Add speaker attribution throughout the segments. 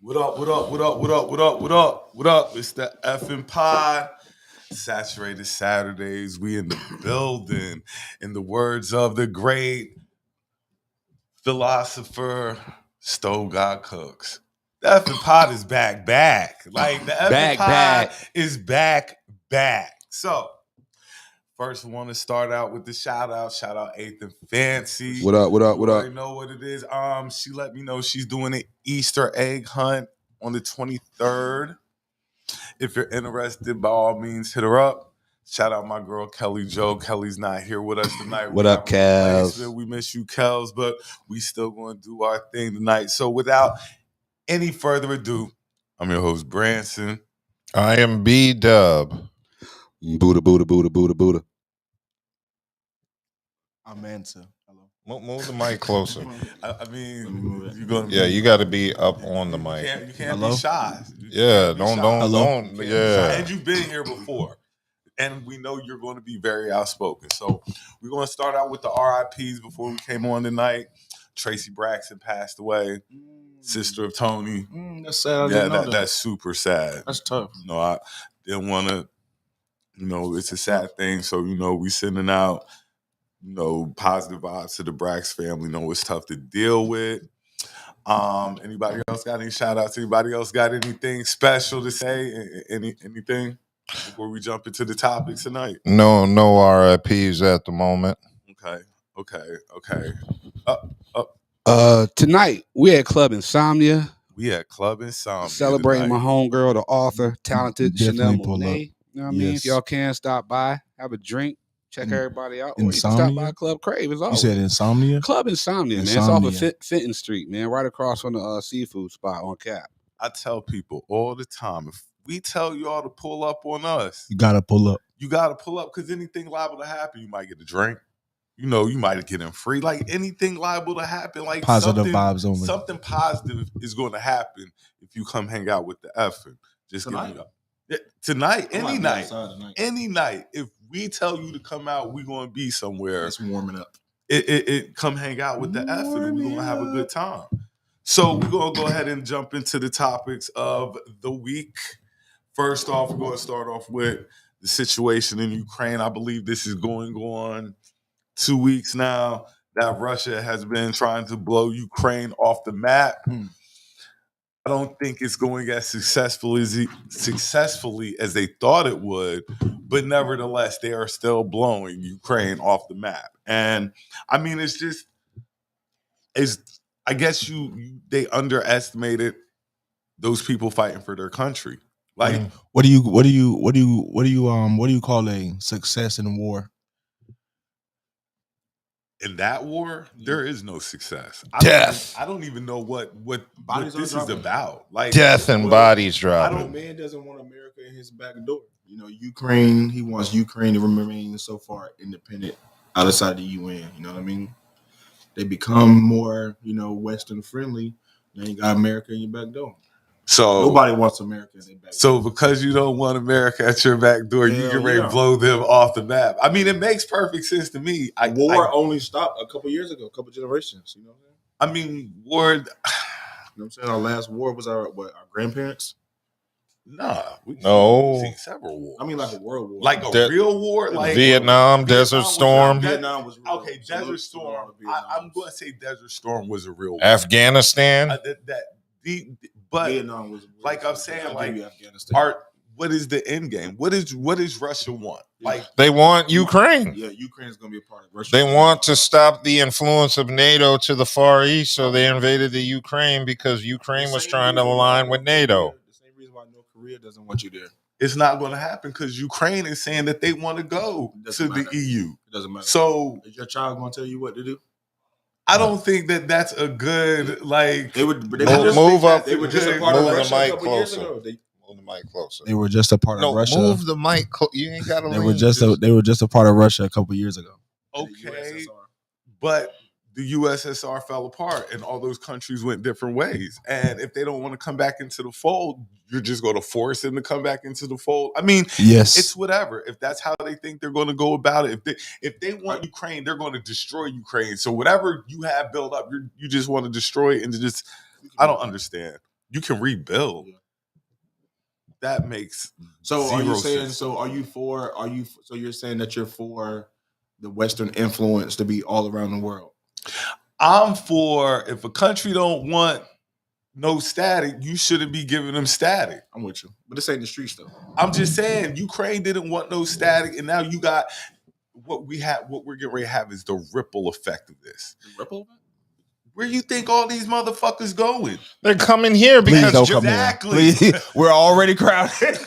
Speaker 1: What up, what up, what up, what up, what up, what up, what up? It's the effing pod. Saturated Saturdays. We in the building. In the words of the great philosopher Stowe God Cooks. The effing pod is back. Like the effing pod is back. So first, we want to start out with the shout out. Shout out Eighth and Fancy.
Speaker 2: What up?
Speaker 1: You already know what it is. She let me know she's doing an Easter egg hunt on the 23rd. If you're interested, by all means, hit her up. Shout out my girl Kelli Jo. Kelly's not here with us tonight.
Speaker 2: What up, Kels?
Speaker 1: We miss you, Kels, but we still going to do our thing tonight. So without any further ado, I'm your host, Branson.
Speaker 3: I am B.D.U.B.
Speaker 2: Budha.
Speaker 4: I'm Answer. Hello.
Speaker 3: Move the mic closer.
Speaker 1: I mean, you're gonna
Speaker 3: you got to be up on the mic.
Speaker 1: You can't be shy.
Speaker 3: Don't. Yeah.
Speaker 1: And you've been here before, and we know you're going to be very outspoken. So we're going to start out with the RIPs before we came on tonight. Tracy Braxton passed away, sister of Tony.
Speaker 4: That's sad.
Speaker 1: That's super sad.
Speaker 4: That's tough.
Speaker 1: I didn't want to. It's a sad thing. So we sending out. Positive vibes to the Brax family. It's tough to deal with. Anybody else got any shout outs? Anybody else got anything special to say? Anything before we jump into the topics tonight?
Speaker 3: No RIPs at the moment.
Speaker 1: Okay.
Speaker 2: Tonight we at Club Insomnia.
Speaker 1: tonight.
Speaker 2: Celebrating my homegirl, the author, talented
Speaker 4: Definitely
Speaker 2: Chanel Monet. You know what I mean? If
Speaker 4: Yes.
Speaker 2: y'all can stop by, have a drink, check everybody out. Or you can
Speaker 4: Insomnia?
Speaker 2: stop by Club Crave. It's
Speaker 4: You
Speaker 2: always
Speaker 4: said Insomnia?
Speaker 2: Club Insomnia, man. It's off of Fenton Street, man, right across from the seafood spot on Cap.
Speaker 1: I tell people all the time, if we tell y'all to pull up on us,
Speaker 4: You gotta pull up.
Speaker 1: you got to pull up because anything liable to happen. You might get a drink. You might get in free. Like anything liable to happen. Like
Speaker 4: Positive vibes only.
Speaker 1: Something positive is going to happen if you come hang out with the effing. Just
Speaker 4: Tonight?
Speaker 1: give me up. Yeah, tonight,
Speaker 4: I might
Speaker 1: any
Speaker 4: be
Speaker 1: night,
Speaker 4: outside tonight.
Speaker 1: any night. If we tell you to come out, we're going to be somewhere.
Speaker 4: It's warming up.
Speaker 1: It come hang out with the effing, and we're going to have a good time. So we're going to go ahead and jump into the topics of the week. First off, we're going to start off with the situation in Ukraine. I believe this is going on 2 weeks now that Russia has been trying to blow Ukraine off the map. I don't think it's going as successfully as they thought it would, but nevertheless, they are still blowing Ukraine off the map. And I mean, I guess they underestimated those people fighting for their country. Like,
Speaker 4: What do you call a success in war?
Speaker 1: in that war, there is no success.
Speaker 3: Death.
Speaker 1: I don't even know what
Speaker 4: Bodies
Speaker 1: this
Speaker 4: are
Speaker 1: is
Speaker 4: dropping.
Speaker 1: about. Like
Speaker 3: Death and bodies
Speaker 4: A
Speaker 3: dropping.
Speaker 4: man doesn't want America in his back door. Ukraine, he wants Ukraine to remain so far independent outside the UN. You know what I mean? They become more, Western friendly. Then you got America in your back door.
Speaker 1: So
Speaker 4: Nobody wants America in their back door.
Speaker 1: So because you don't want America at your back door, you
Speaker 4: Hell
Speaker 1: get ready to
Speaker 4: yeah.
Speaker 1: blow them off the map. I mean, it makes perfect sense to me.
Speaker 4: War only stopped a couple years ago, a couple generations. You know what I'm saying?
Speaker 1: I mean, war.
Speaker 4: You know what I'm saying? Our last war was our grandparents.
Speaker 1: Nah, we've seen several wars.
Speaker 4: I mean, like a world war.
Speaker 1: Like a real war, like
Speaker 3: Vietnam, Desert Storm.
Speaker 4: Vietnam was real.
Speaker 1: Okay, Desert Storm. I'm going to say Desert Storm was a real war.
Speaker 3: Afghanistan.
Speaker 1: But
Speaker 4: Vietnam was real.
Speaker 1: like I'm saying, like
Speaker 4: Afghanistan.
Speaker 1: what is the end game? What does Russia want? Like
Speaker 3: They want Ukraine.
Speaker 4: Yeah, Ukraine's gonna be a part of Russia.
Speaker 3: They want to stop the influence of NATO to the Far East, so they invaded the Ukraine because Ukraine was trying to align with NATO.
Speaker 4: The same reason why North Korea doesn't want you there.
Speaker 1: it's not going to happen because Ukraine is saying that they want to go to the EU.
Speaker 4: It doesn't matter.
Speaker 1: So
Speaker 4: is your child gonna tell you what to do?
Speaker 1: I don't think that that's a good like.
Speaker 3: Move up.
Speaker 4: They were just a part
Speaker 3: Move
Speaker 4: of
Speaker 3: the
Speaker 4: Russia a
Speaker 3: mic
Speaker 4: couple years
Speaker 3: closer.
Speaker 4: ago.
Speaker 3: Move the mic closer.
Speaker 4: They were just a part of Russia.
Speaker 3: Move the mic. You ain't got to.
Speaker 4: They were just a part of Russia a couple years ago.
Speaker 1: Okay, but the USSR fell apart, and all those countries went different ways. And if they don't want to come back into the fold, you're just going to force them to come back into the fold. I mean,
Speaker 4: yes,
Speaker 1: it's whatever. If that's how they think they're going to go about it, if they want Ukraine, they're going to destroy Ukraine. So whatever you have built up, you just want to destroy it and just. I don't understand. You can rebuild.
Speaker 4: Yeah.
Speaker 1: That makes
Speaker 4: so. Are you saying?
Speaker 1: sense.
Speaker 4: So are you for? Are you? So you're saying that you're for the Western influence to be all around the world?
Speaker 1: I'm for if a country don't want no static, you shouldn't be giving them static.
Speaker 4: I'm with you, but this ain't the streets though.
Speaker 1: I'm just saying, Ukraine didn't want no static, and now you got what we have. What we're getting ready to have is the ripple effect of this.
Speaker 4: The ripple effect?
Speaker 1: Where you think all these motherfuckers going?
Speaker 3: They're coming here because
Speaker 4: Please don't come
Speaker 1: exactly.
Speaker 4: here. Please, we're already crowded.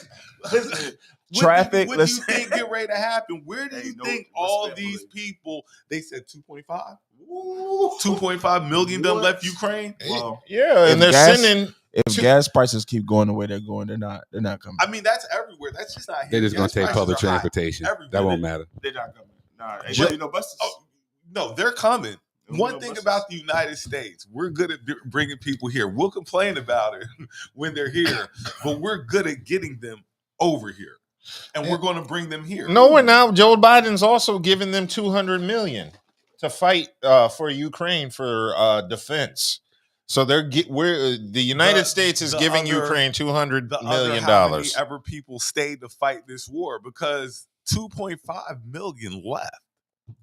Speaker 4: Traffic.
Speaker 1: What do you think get ready to happen? Where do you think all these people? They said 2.5. 2.5 million done left Ukraine.
Speaker 4: Well,
Speaker 3: yeah, and they're sending.
Speaker 4: If gas prices keep going the way they're going, they're not coming.
Speaker 1: I mean, that's everywhere. That's just not here.
Speaker 2: They're just
Speaker 1: Gas
Speaker 2: gonna take
Speaker 1: prices
Speaker 2: public
Speaker 1: are high
Speaker 2: transportation.
Speaker 1: everywhere.
Speaker 2: That won't matter.
Speaker 4: They're not coming. Nah, ain't no buses.
Speaker 1: Oh, no, they're coming.
Speaker 4: Ain't
Speaker 1: One
Speaker 4: no
Speaker 1: thing
Speaker 4: buses.
Speaker 1: about the United States, we're good at bringing people here. We'll complain about it when they're here, but we're good at getting them over here, and we're going to bring them here.
Speaker 3: No, we're not. Joe Biden's also giving them $200 million to fight for Ukraine for defense. So the United States is giving Ukraine $200 million.
Speaker 1: How many ever people stayed to fight this war? Because 2.5 million left.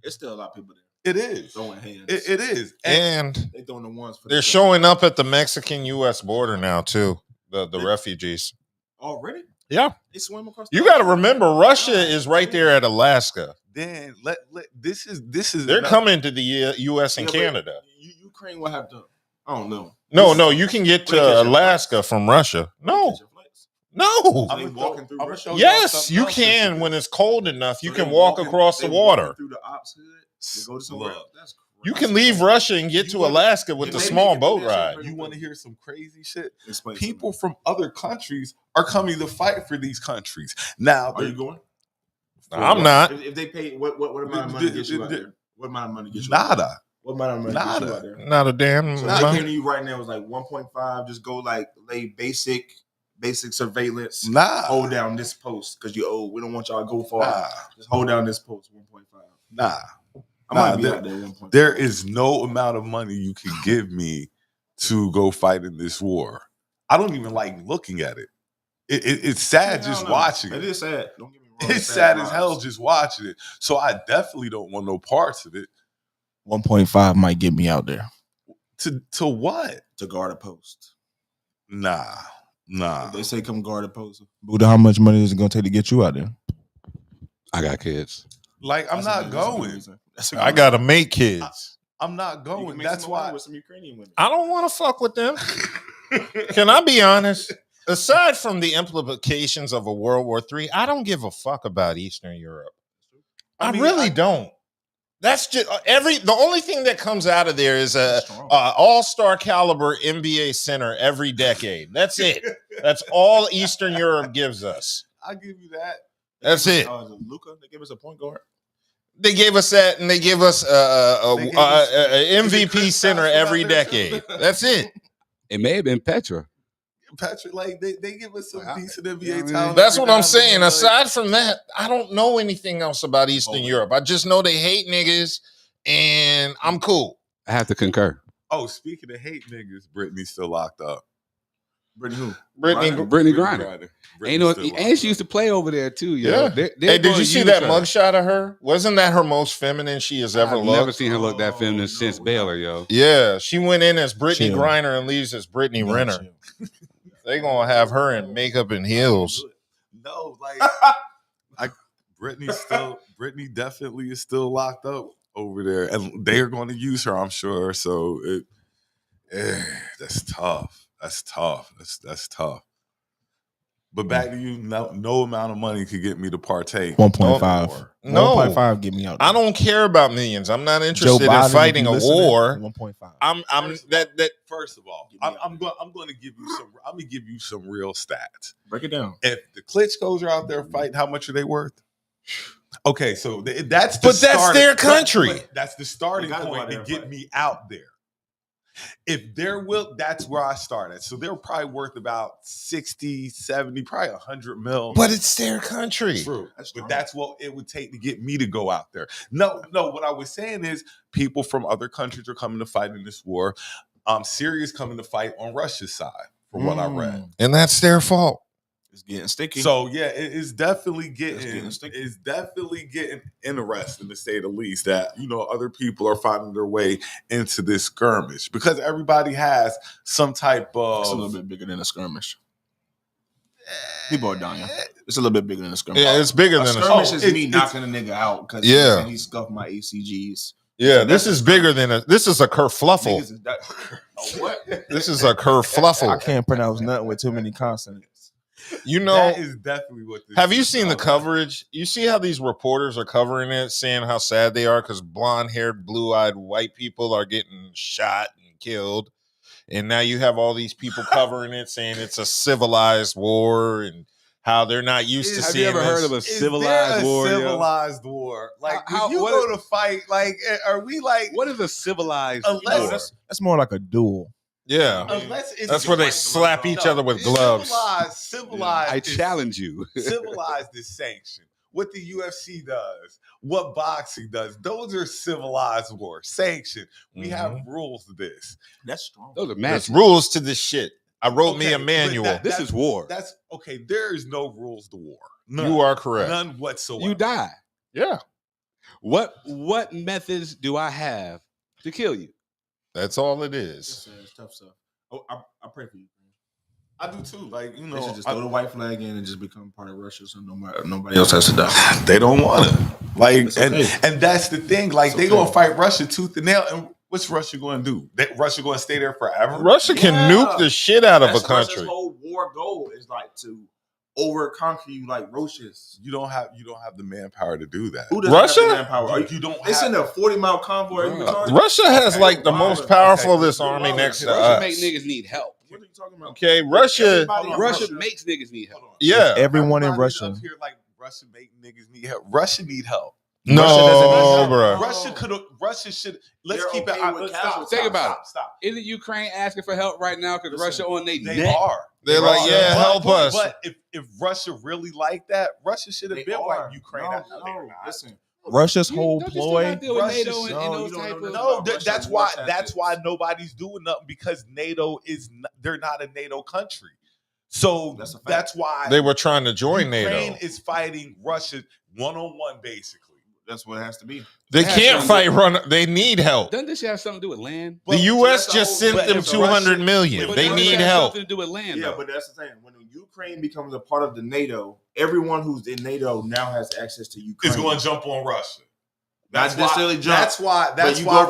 Speaker 4: It's still a lot of people there.
Speaker 1: It is.
Speaker 4: Throwing hands.
Speaker 1: It is.
Speaker 3: And
Speaker 4: they throwing the ones for
Speaker 3: they're showing up at the Mexican-U.S. border now too. The refugees.
Speaker 4: Already?
Speaker 3: Yeah.
Speaker 4: They swim across.
Speaker 3: You got to remember, Russia is right there at Alaska.
Speaker 1: Then this is
Speaker 3: They're coming to the U.S. and Canada.
Speaker 4: Ukraine will have to. I don't know.
Speaker 3: No, you can get to Alaska from Russia. No.
Speaker 1: I'm walking through.
Speaker 3: Yes, you can when it's cold enough. You can walk across the water.
Speaker 4: Through the ops hood. They go to somewhere. That's
Speaker 3: you can leave Russia and get to Alaska with the small boat ride.
Speaker 1: You want to hear some crazy shit?
Speaker 4: Explain
Speaker 1: People from other countries are coming to fight for these countries. Now,
Speaker 4: are you going?
Speaker 3: I'm not.
Speaker 4: If they pay, what amount of money get you out there? What amount of money get you?
Speaker 1: Nada.
Speaker 4: What amount of money get you out there?
Speaker 3: Not a damn.
Speaker 4: So they came to you right now. It was like 1.5. Just go lay basic surveillance. Hold down this post because you old. We don't want y'all to go far. Just hold down this post. 1.5.
Speaker 1: Nah.
Speaker 4: I might be out there 1.5.
Speaker 1: There is no amount of money you can give me to go fight in this war. I don't even like looking at it. It's sad just watching it.
Speaker 4: It is sad. Don't get me wrong.
Speaker 1: It's sad as hell just watching it. So I definitely don't want no parts of it.
Speaker 4: 1.5 might get me out there.
Speaker 1: To what?
Speaker 4: To guard a post.
Speaker 1: Nah.
Speaker 4: If they say come guard a post. Buddha, how much money is it gonna take to get you out there?
Speaker 2: I got kids.
Speaker 1: Like I'm not going.
Speaker 3: I gotta make kids.
Speaker 1: I'm not going. That's why.
Speaker 4: With some Ukrainian women.
Speaker 3: I don't want to fuck with them. Can I be honest? Aside from the implications of a World War III, I don't give a fuck about Eastern Europe. I really don't. That's just the only thing that comes out of there is a all-star caliber NBA center every decade. That's it. That's all Eastern Europe gives us.
Speaker 1: I'll give you that.
Speaker 3: That's it.
Speaker 4: Luka, they give us a point guard.
Speaker 3: They gave us that, and they give us a MVP center every decade. That's it.
Speaker 2: It may have been Petra.
Speaker 1: Patrick, like they give us some decent NBA talent.
Speaker 3: That's what I'm saying. Aside from that, I don't know anything else about Eastern Europe. I just know they hate niggas, and I'm cool.
Speaker 2: I have to concur.
Speaker 1: Oh, speaking of hate niggas, Brittany's still locked up.
Speaker 4: Brittany who?
Speaker 2: Brittany Griner. And she used to play over there too. Yo.
Speaker 3: Yeah. Hey, did you see that mugshot of her? Wasn't that her most feminine she has ever looked?
Speaker 2: I've never seen her look that feminine since Baylor, yo.
Speaker 3: Yeah, she went in as Brittany Griner and leaves as Brittany Renner. They gonna have her in makeup and heels.
Speaker 1: No, Brittany definitely is still locked up over there, and they are going to use her, I'm sure. So that's tough. That's tough. But back to you, no amount of money could get me to partake.
Speaker 4: 1.5.
Speaker 3: No.
Speaker 4: 1.5 get me out there.
Speaker 3: I don't care about millions. I'm not interested in fighting a war.
Speaker 4: 1.5.
Speaker 3: I'm that.
Speaker 1: First of all, I'm going to give you some. I'm going to give you some real stats.
Speaker 4: Break it down.
Speaker 1: If the Klitschko's are out there fighting, how much are they worth? Okay, so that's
Speaker 3: their country.
Speaker 1: That's the starting point to get me out there. If they're that's where I start at. So they're probably worth about 60, 70, probably 100 mil.
Speaker 3: But it's their country.
Speaker 1: True. But that's what it would take to get me to go out there. No, what I was saying is people from other countries are coming to fight in this war. Syria's coming to fight on Russia's side from what I read.
Speaker 3: And that's their fault.
Speaker 4: It's getting sticky.
Speaker 1: So yeah, it's definitely
Speaker 4: getting sticky.
Speaker 1: it's definitely getting interesting to say the least that other people are finding their way into this skirmish because everybody has some type of.
Speaker 4: It's a little bit bigger than a skirmish. People are dying. It's a little bit bigger than a skirmish.
Speaker 3: Yeah, it's bigger than a
Speaker 4: skirmish. Is me knocking a nigga out because he scuffed my ACGs.
Speaker 3: Yeah, so this is bigger than this is a kerfluffle.
Speaker 4: What?
Speaker 3: This is a kerfluffle.
Speaker 4: I can't pronounce nothing with too many consonants.
Speaker 1: That is definitely what this
Speaker 3: have you seen the coverage? You see how these reporters are covering it, saying how sad they are because blonde-haired, blue-eyed white people are getting shot and killed. And now you have all these people covering it, saying it's a civilized war and how they're not used to seeing this.
Speaker 2: Have you ever heard of a civilized war?
Speaker 1: Civilized war. Like, when you go to fight, like, are we like...
Speaker 2: What is a civilized war?
Speaker 4: That's more like a duel.
Speaker 3: Yeah, that's where they slap each other with gloves.
Speaker 1: Civilized.
Speaker 2: I challenge you.
Speaker 1: Civilized is sanctioned. What the UFC does, what boxing does, those are civilized wars. Sanctioned. We have rules to this.
Speaker 4: That's strong.
Speaker 2: Those are
Speaker 3: There's rules to this shit. I wrote me a manual.
Speaker 2: This is war.
Speaker 1: That's okay. There is no rules to war. None.
Speaker 3: You are correct.
Speaker 1: None whatsoever.
Speaker 2: You die.
Speaker 3: Yeah.
Speaker 2: What methods do I have to kill you?
Speaker 3: That's all it is.
Speaker 4: It's tough stuff. Oh, I pray for you.
Speaker 1: I do too. Like,
Speaker 4: they should just throw the white flag in and just become part of Russia, so nobody else has to die.
Speaker 1: They don't want to. Like, and that's the thing. Like, they gonna fight Russia tooth and nail. And what's Russia going to do? Russia going to stay there forever?
Speaker 3: Russia can nuke the shit out of a country.
Speaker 4: Russia's whole war goal is like to over conquer you like roaches.
Speaker 1: You don't have the manpower to do that.
Speaker 4: Who doesn't
Speaker 3: Russia?
Speaker 4: have the manpower?
Speaker 1: You don't.
Speaker 4: They send a 40-mile convoy.
Speaker 3: Russia has like the most powerful army next to us.
Speaker 2: Russia make niggas need help.
Speaker 4: What are you talking about?
Speaker 3: Okay, Russia
Speaker 2: makes niggas need help.
Speaker 3: Yeah,
Speaker 4: everyone in Russia.
Speaker 1: Up here, like, Russia make niggas need help. Russia need help.
Speaker 3: No, bro.
Speaker 1: Russia should. Let's keep
Speaker 4: okay
Speaker 1: it.
Speaker 2: Stop. Think about it.
Speaker 1: Stop.
Speaker 2: Isn't Ukraine asking for help right now because Russia on their
Speaker 1: They
Speaker 2: neck?
Speaker 1: are.
Speaker 3: They're like, yeah, help us.
Speaker 1: But if Russia really like that, Russia should have been wiping Ukraine out.
Speaker 4: No, listen. Russia's whole ploy.
Speaker 1: That's why nobody's doing nothing because NATO they're not a NATO country. So that's why
Speaker 3: they were trying to join NATO.
Speaker 1: Ukraine is fighting Russia one-on-one, basically.
Speaker 4: That's what it has to be.
Speaker 3: They can't fight. They need help.
Speaker 2: Doesn't this have something to do with land?
Speaker 3: The U.S. just sent them $200 million. They need help.
Speaker 2: Something to do with land.
Speaker 4: Yeah, but that's the thing. When Ukraine becomes a part of the NATO, everyone who's in NATO now has access to Ukraine.
Speaker 1: It's going to jump on Russia.
Speaker 4: Not necessarily jump.
Speaker 1: That's why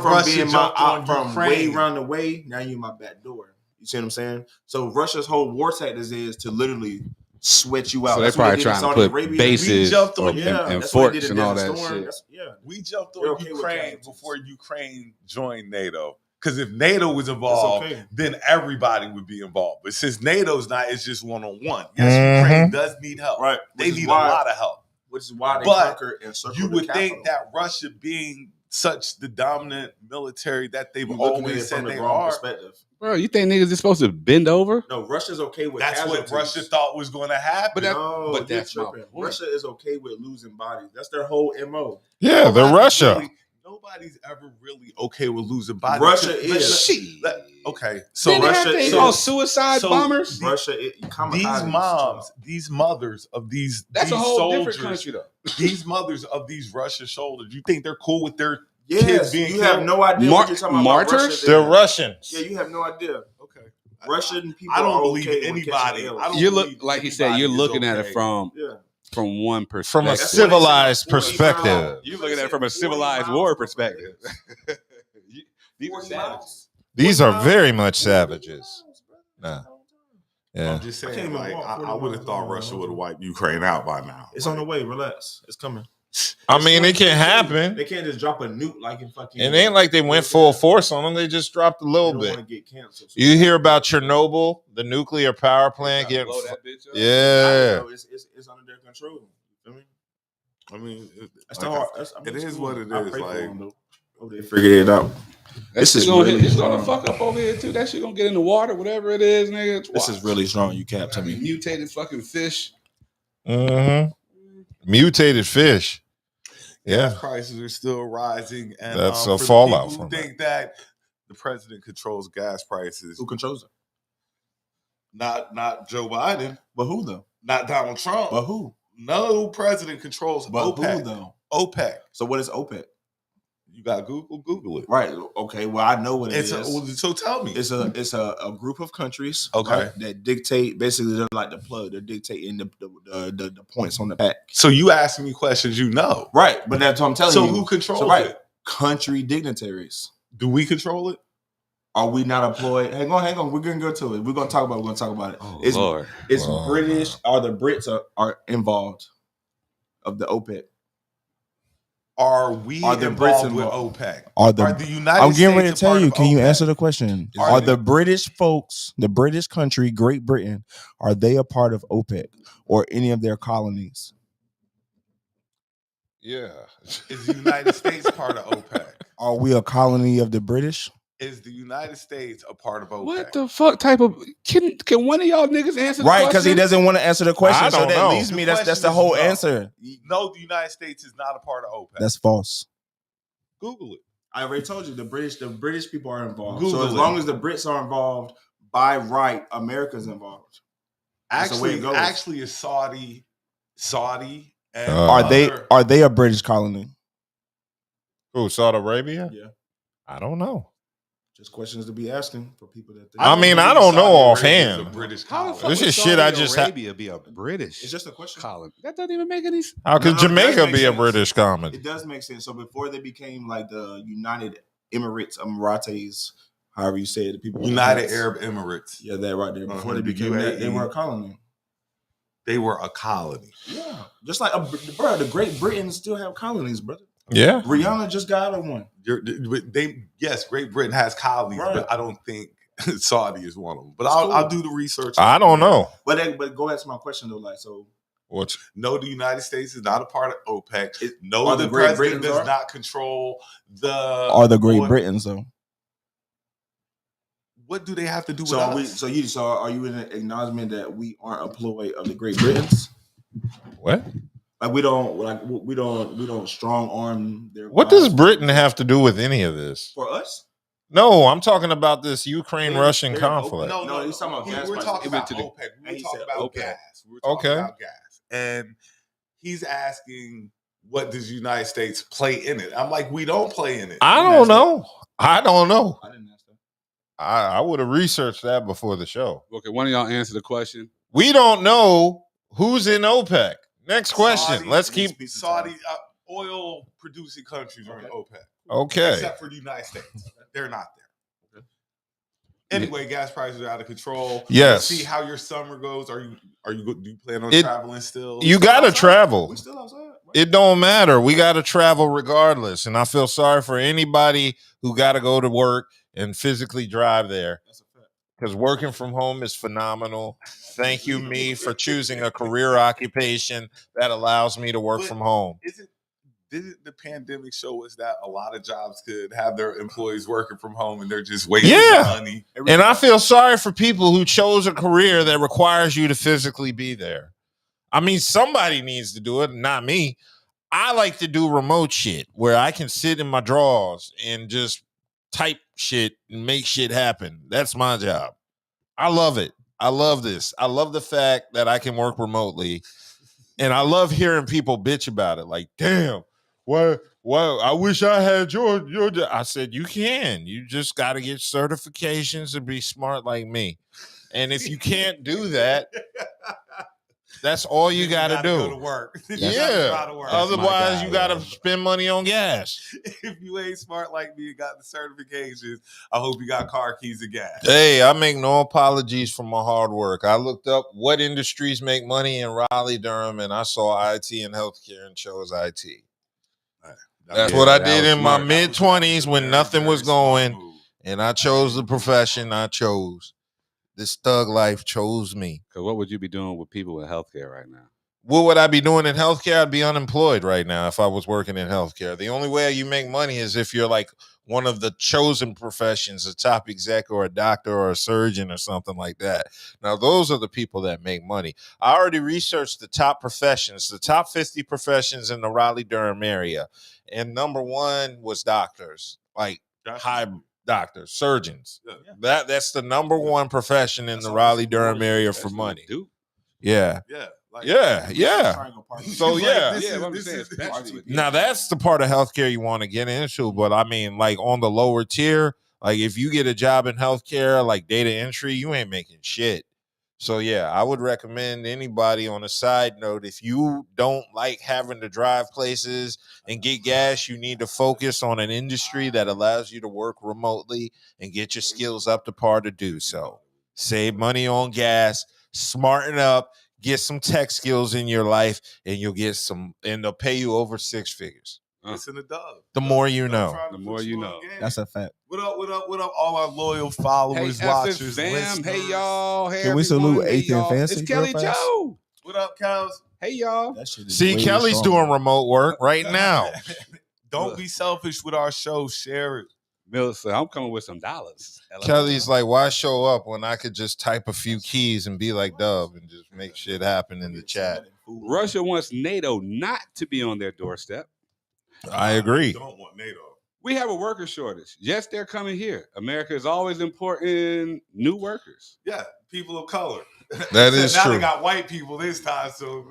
Speaker 4: Russia being
Speaker 1: from
Speaker 4: way around the way. Now you're my back door. You see what I'm saying? So Russia's whole war tactics is to literally sweat you out.
Speaker 2: So they're probably trying to put bases and forts and all that shit.
Speaker 1: We jumped on Ukraine before Ukraine joined NATO. Because if NATO was involved, then everybody would be involved. But since NATO's not, it's just one-on-one. Yes, Ukraine does need help.
Speaker 4: Right.
Speaker 1: They need a lot of help.
Speaker 4: Which is why they conquer and circle
Speaker 1: you would
Speaker 4: the
Speaker 1: think that Russia being such the dominant military that they've always said they are.
Speaker 2: Bro, you think niggas is supposed to bend over?
Speaker 4: No, Russia's okay with
Speaker 1: that's
Speaker 4: casualties.
Speaker 1: What Russia thought was going to happen.
Speaker 2: But that's my point.
Speaker 4: Russia is okay with losing bodies. That's their whole MO.
Speaker 3: Yeah, they're Russia.
Speaker 1: Nobody's ever really okay with losing bodies.
Speaker 4: Russia is.
Speaker 1: Okay, so
Speaker 2: Russia suicide bombers.
Speaker 4: Russia,
Speaker 1: these mothers of these
Speaker 2: that's
Speaker 1: these
Speaker 2: a whole
Speaker 1: soldiers,
Speaker 2: different country though.
Speaker 1: These mothers of these Russian soldiers, you think they're cool with their
Speaker 4: kids being killed? Have no idea what you're talking about.
Speaker 2: Martyrs?
Speaker 3: They're Russians.
Speaker 4: Yeah, you have no idea.
Speaker 1: Okay,
Speaker 4: Russian people.
Speaker 1: I don't believe anybody.
Speaker 2: You look like he said. You're looking at it from one perspective,
Speaker 3: from a civilized perspective.
Speaker 2: You're looking at it from a civilized war perspective. These are savages.
Speaker 3: These are very much savages. Nah. Yeah.
Speaker 1: I'm just saying, I would have thought Russia would have wiped Ukraine out by now.
Speaker 4: It's on the way. Relax. It's coming.
Speaker 3: I mean, it can happen.
Speaker 4: They can't just drop a nuke like in fucking.
Speaker 3: It ain't like they went full force on them. They just dropped a little bit.
Speaker 4: Get canceled, so
Speaker 3: you hear about Chernobyl, the nuclear power plant getting. Yeah.
Speaker 4: It's under their control. You feel me?
Speaker 1: I mean,
Speaker 4: it
Speaker 1: is what it is. Like,
Speaker 4: they figured it out.
Speaker 2: This is really gonna fuck up over here too. That shit gonna get in the water, whatever it is, nigga.
Speaker 4: This is really strong. You can't tell me.
Speaker 2: Mutated fucking fish.
Speaker 3: Mutated fish. Yeah.
Speaker 1: Gas prices are still rising, and
Speaker 3: that's a fallout from
Speaker 1: think that the president controls gas prices.
Speaker 4: Who controls it?
Speaker 1: Not Joe Biden.
Speaker 4: But who though?
Speaker 1: Not Donald Trump.
Speaker 4: But who?
Speaker 1: No president controls
Speaker 4: But
Speaker 1: OPEC.
Speaker 4: who though?
Speaker 1: OPEC.
Speaker 4: So what is OPEC?
Speaker 1: You got Google it.
Speaker 4: Right. Okay. Well, I know what it is.
Speaker 1: So tell me.
Speaker 4: It's a group of countries,
Speaker 1: okay,
Speaker 4: right, that dictate. Basically, they're like the plug. They're dictating the points on the pack.
Speaker 1: So you asking me questions,
Speaker 4: right? But that's what I'm telling you.
Speaker 1: So who controls it?
Speaker 4: Country dignitaries.
Speaker 1: Do we control it?
Speaker 4: Are we not employed? Hang on. We're gonna go to it. We're gonna talk about it.
Speaker 2: Oh,
Speaker 4: it's
Speaker 2: Lord.
Speaker 4: It's British. Are the Brits are involved of the OPEC?
Speaker 1: Are the Brits with OPEC?
Speaker 4: Are the United I'm getting ready to tell you. Can you answer the question? Are the British folks, the British country, Great Britain, are they a part of OPEC or any of their colonies?
Speaker 3: Yeah.
Speaker 1: Is the United States part of OPEC?
Speaker 4: Are we a colony of the British?
Speaker 1: Is the United States a part of OPEC?
Speaker 2: What the fuck type of can one of y'all niggas answer the question?
Speaker 4: Right, because he doesn't want to answer the question.
Speaker 3: So that
Speaker 4: leaves me. That's the whole answer.
Speaker 1: No, the United States is not a part of OPEC.
Speaker 4: That's false.
Speaker 1: Google it.
Speaker 4: I already told you the British people are involved. So as long as the Brits are involved, by right, America's involved.
Speaker 1: Actually, it's Saudi, and
Speaker 4: are they a British colony?
Speaker 3: Who, Saudi Arabia?
Speaker 4: Yeah.
Speaker 3: I don't know.
Speaker 4: Just questions to be asking for people that think.
Speaker 3: I don't know offhand.
Speaker 2: This is shit I just Arabia be a British.
Speaker 4: It's just a question.
Speaker 2: Colony. That doesn't even make any sense.
Speaker 3: How could Jamaica be a British colony?
Speaker 4: It does make sense. So before they became like the United Emirates, however you say it, the people
Speaker 1: United Arab Emirates.
Speaker 4: Yeah, that right there. Before they became that, they were a colony.
Speaker 1: They were a colony.
Speaker 4: Yeah, just like the Great Britain still have colonies, brother.
Speaker 3: Yeah,
Speaker 4: Rihanna just got one.
Speaker 1: Great Britain has colonies, right, but I don't think Saudi is one of them. But I'll do the research.
Speaker 3: I don't know.
Speaker 4: But go back to my question though, like so.
Speaker 3: What?
Speaker 1: No, the United States is not a part of OPEC. The president does not control the.
Speaker 4: Are the Great Britons though?
Speaker 1: What do they have to do with us?
Speaker 4: So are you in an acknowledgement that we aren't employed of the Great Britons?
Speaker 3: What?
Speaker 4: We don't strong arm their.
Speaker 3: What does Britain have to do with any of this?
Speaker 4: For us?
Speaker 3: No, I'm talking about this Ukraine-Russian conflict.
Speaker 1: No, he's talking about gas. We're talking about OPEC. We're talking about gas. We're talking about gas. And he's asking, what does the United States play in it? I'm like, we don't play in it.
Speaker 3: I don't know.
Speaker 4: I didn't ask that.
Speaker 3: I would have researched that before the show.
Speaker 2: Okay, one of y'all answer the question.
Speaker 3: We don't know who's in OPEC. Next question. Let's keep
Speaker 1: Saudi oil producing countries are in OPEC.
Speaker 3: Okay.
Speaker 1: Except for the United States. They're not there. Anyway, gas prices are out of control.
Speaker 3: Yes.
Speaker 1: See how your summer goes. Do you plan on traveling still?
Speaker 3: You gotta travel.
Speaker 4: We still outside. Right?
Speaker 3: It don't matter. We gotta travel regardless. And I feel sorry for anybody who gotta go to work and physically drive there.
Speaker 4: That's a fact.
Speaker 3: Because working from home is phenomenal. Thank you, me, for choosing a career occupation that allows me to work from home.
Speaker 1: Didn't the pandemic show us that a lot of jobs could have their employees working from home and they're just waiting for money?
Speaker 3: And I feel sorry for people who chose a career that requires you to physically be there. I mean, somebody needs to do it, not me. I like to do remote shit where I can sit in my drawers and just type shit and make shit happen. That's my job. I love it. I love this. I love the fact that I can work remotely. And I love hearing people bitch about it. Like, damn, well, I wish I had your I said, you can. You just got to get certifications and be smart like me. And if you can't do that, that's all you got to do.
Speaker 1: Go to work.
Speaker 3: Yeah. Otherwise, you got to spend money on gas.
Speaker 1: If you ain't smart like me and got the certifications, I hope you got car keys and gas.
Speaker 3: Hey, I make no apologies for my hard work. I looked up what industries make money in Raleigh, Durham, and I saw IT and healthcare and chose IT. That's what I did in my mid-20s when nothing was going, and I chose the profession I chose. This thug life chose me.
Speaker 2: Because what would you be doing with people in healthcare right now?
Speaker 3: What would I be doing in healthcare? I'd be unemployed right now if I was working in healthcare. The only way you make money is if you're like one of the chosen professions, a top exec or a doctor or a surgeon or something like that. Now, those are the people that make money. I already researched the top professions, the top 50 professions in the Raleigh-Durham area. And number one was doctors, like high doctors, surgeons.
Speaker 1: Yeah.
Speaker 3: That's the number one profession in the Raleigh-Durham area for money. Yeah.
Speaker 1: Yeah. Like,
Speaker 3: Yeah. So
Speaker 1: like,
Speaker 3: yeah.
Speaker 1: this is
Speaker 3: Now that's the part of healthcare you want to get into, but I mean, like on the lower tier, like if you get a job in healthcare, like data entry, you ain't making shit. So yeah, I would recommend anybody on a side note, if you don't like having to drive places and get gas, you need to focus on an industry that allows you to work remotely and get your skills up to par to do so. Save money on gas, smarten up, get some tech skills in your life, and you'll get some, and they'll pay you over 6 figures.
Speaker 1: Listen to Dub.
Speaker 3: The more you know.
Speaker 2: The more you know.
Speaker 5: That's a fact.
Speaker 1: What up, all our loyal followers, watchers,
Speaker 2: fam.
Speaker 1: listeners.
Speaker 2: Hey, y'all. Hey,
Speaker 5: Can we salute
Speaker 2: everyone. Hey,
Speaker 5: 8th and
Speaker 2: y'all.
Speaker 5: Fancy
Speaker 2: It's
Speaker 5: real
Speaker 2: Kelli
Speaker 5: fast?
Speaker 2: Jo.
Speaker 1: What up, Cows?
Speaker 2: Hey, y'all.
Speaker 5: That shit is
Speaker 3: See,
Speaker 5: way
Speaker 3: Kelly's
Speaker 5: stronger.
Speaker 3: doing remote work right now.
Speaker 1: Don't be selfish with our show. Share it.
Speaker 2: Milson, I'm coming with some dollars.
Speaker 3: Kelly's like, why show up when I could just type a few keys and be like Dub and just make shit happen in the chat?
Speaker 2: Russia wants NATO not to be on their doorstep.
Speaker 3: I agree.
Speaker 1: Don't want NATO.
Speaker 2: We have a worker shortage. Yes, they're coming here. America is always importing new workers.
Speaker 1: Yeah, people of color.
Speaker 3: That is
Speaker 1: now
Speaker 3: true.
Speaker 1: they got white people this time, so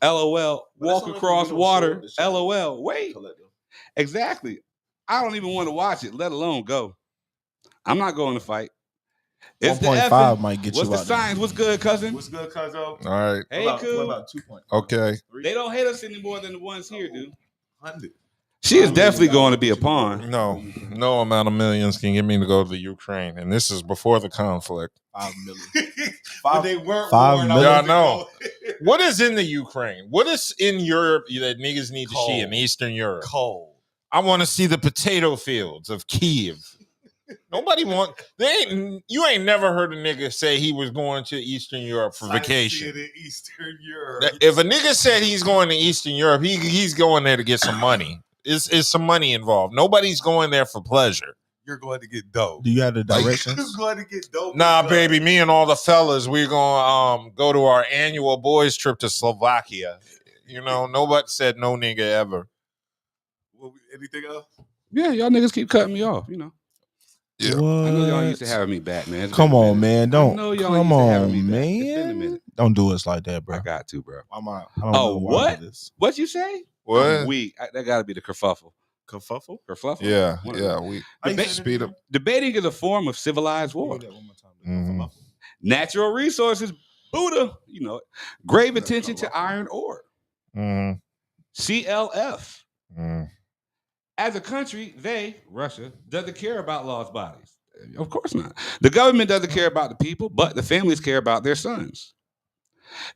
Speaker 2: LOL. Walk
Speaker 4: only
Speaker 2: across
Speaker 4: if you don't
Speaker 2: water.
Speaker 4: show up to show.
Speaker 2: LOL. Wait. Exactly. I don't even want to watch it, let alone go. I'm not going to fight. It's the
Speaker 5: 1.5
Speaker 2: effing.
Speaker 5: might get
Speaker 2: What's
Speaker 5: you
Speaker 2: the
Speaker 5: out there.
Speaker 2: signs? What's good, cousin?
Speaker 1: what's good, Cuzzo?
Speaker 3: All right.
Speaker 2: Hey,
Speaker 4: What
Speaker 2: cool.
Speaker 4: about 2 points?
Speaker 3: Okay.
Speaker 2: They don't hate us any more than the ones here do.
Speaker 1: 100.
Speaker 2: She is definitely going to be a pawn.
Speaker 3: No amount of millions can get me to go to the Ukraine. And this is before the conflict.
Speaker 5: 5 million.
Speaker 1: But they weren't
Speaker 5: 5
Speaker 1: warned.
Speaker 5: million.
Speaker 3: Yeah, I know. What is in the Ukraine? What is in Europe that niggas need to see in
Speaker 1: Cold.
Speaker 3: Eastern Europe?
Speaker 1: Cold.
Speaker 3: I want to see the potato fields of Kiev. Nobody you ain't never heard a nigga say he was going to Eastern Europe for vacation.
Speaker 1: Sightseeing in Eastern Europe.
Speaker 3: If a nigga said he's going to Eastern Europe, he's going there to get some money. It's some money involved. Nobody's going there for pleasure.
Speaker 1: You're going to get dope.
Speaker 5: Do you have the
Speaker 1: You're
Speaker 5: directions?
Speaker 1: going to get dope.
Speaker 3: Nah, baby, me and all the fellas, we're gonna go to our annual boys trip to Slovakia. You know, nobody said no nigga ever.
Speaker 1: Anything else?
Speaker 2: Yeah, y'all niggas keep cutting me off, you know.
Speaker 3: Yeah.
Speaker 5: What?
Speaker 2: I know y'all used to having me back, man. It's
Speaker 5: Come
Speaker 2: been a
Speaker 5: on,
Speaker 2: minute.
Speaker 5: man. Don't.
Speaker 2: know y'all
Speaker 5: Come
Speaker 2: used to having
Speaker 5: on,
Speaker 2: me back. It's been a
Speaker 5: man.
Speaker 2: minute.
Speaker 5: Don't do us like that, bro.
Speaker 2: I got to, bro.
Speaker 5: I don't
Speaker 2: Oh,
Speaker 5: know why
Speaker 2: what?
Speaker 5: this.
Speaker 2: What you say?
Speaker 3: What?
Speaker 2: I'm weak. That got to be the kerfuffle.
Speaker 1: Kerfuffle?
Speaker 2: Kerfuffle?
Speaker 3: Yeah,
Speaker 2: One of
Speaker 3: yeah.
Speaker 2: them.
Speaker 3: We
Speaker 2: Deba-
Speaker 3: speed up.
Speaker 2: Debating is a form of civilized war.
Speaker 3: Mhm.
Speaker 2: Natural resources, Buddha, you know, grave attention to iron ore.
Speaker 3: Mhm.
Speaker 2: CLF.
Speaker 3: Mhm.
Speaker 2: As a country, Russia, doesn't care about lost bodies. Of course not. The government doesn't care about the people, but the families care about their sons.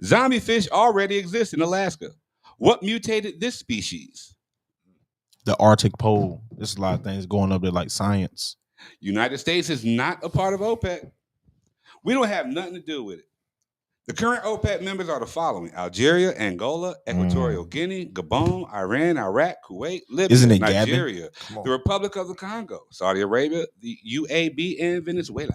Speaker 2: Zombie fish already exist in Alaska. What mutated this species?
Speaker 5: The Arctic Pole. There's a lot of things going up there, like science.
Speaker 2: United States is not a part of OPEC. We don't have nothing to do with it. The current OPEC members are the following: Algeria, Angola, Equatorial Guinea, Gabon, Iran, Iraq, Kuwait, Libya,
Speaker 5: Isn't it
Speaker 2: Nigeria,
Speaker 3: Come on.
Speaker 2: the Republic of the Congo, Saudi Arabia, the UAE, and Venezuela.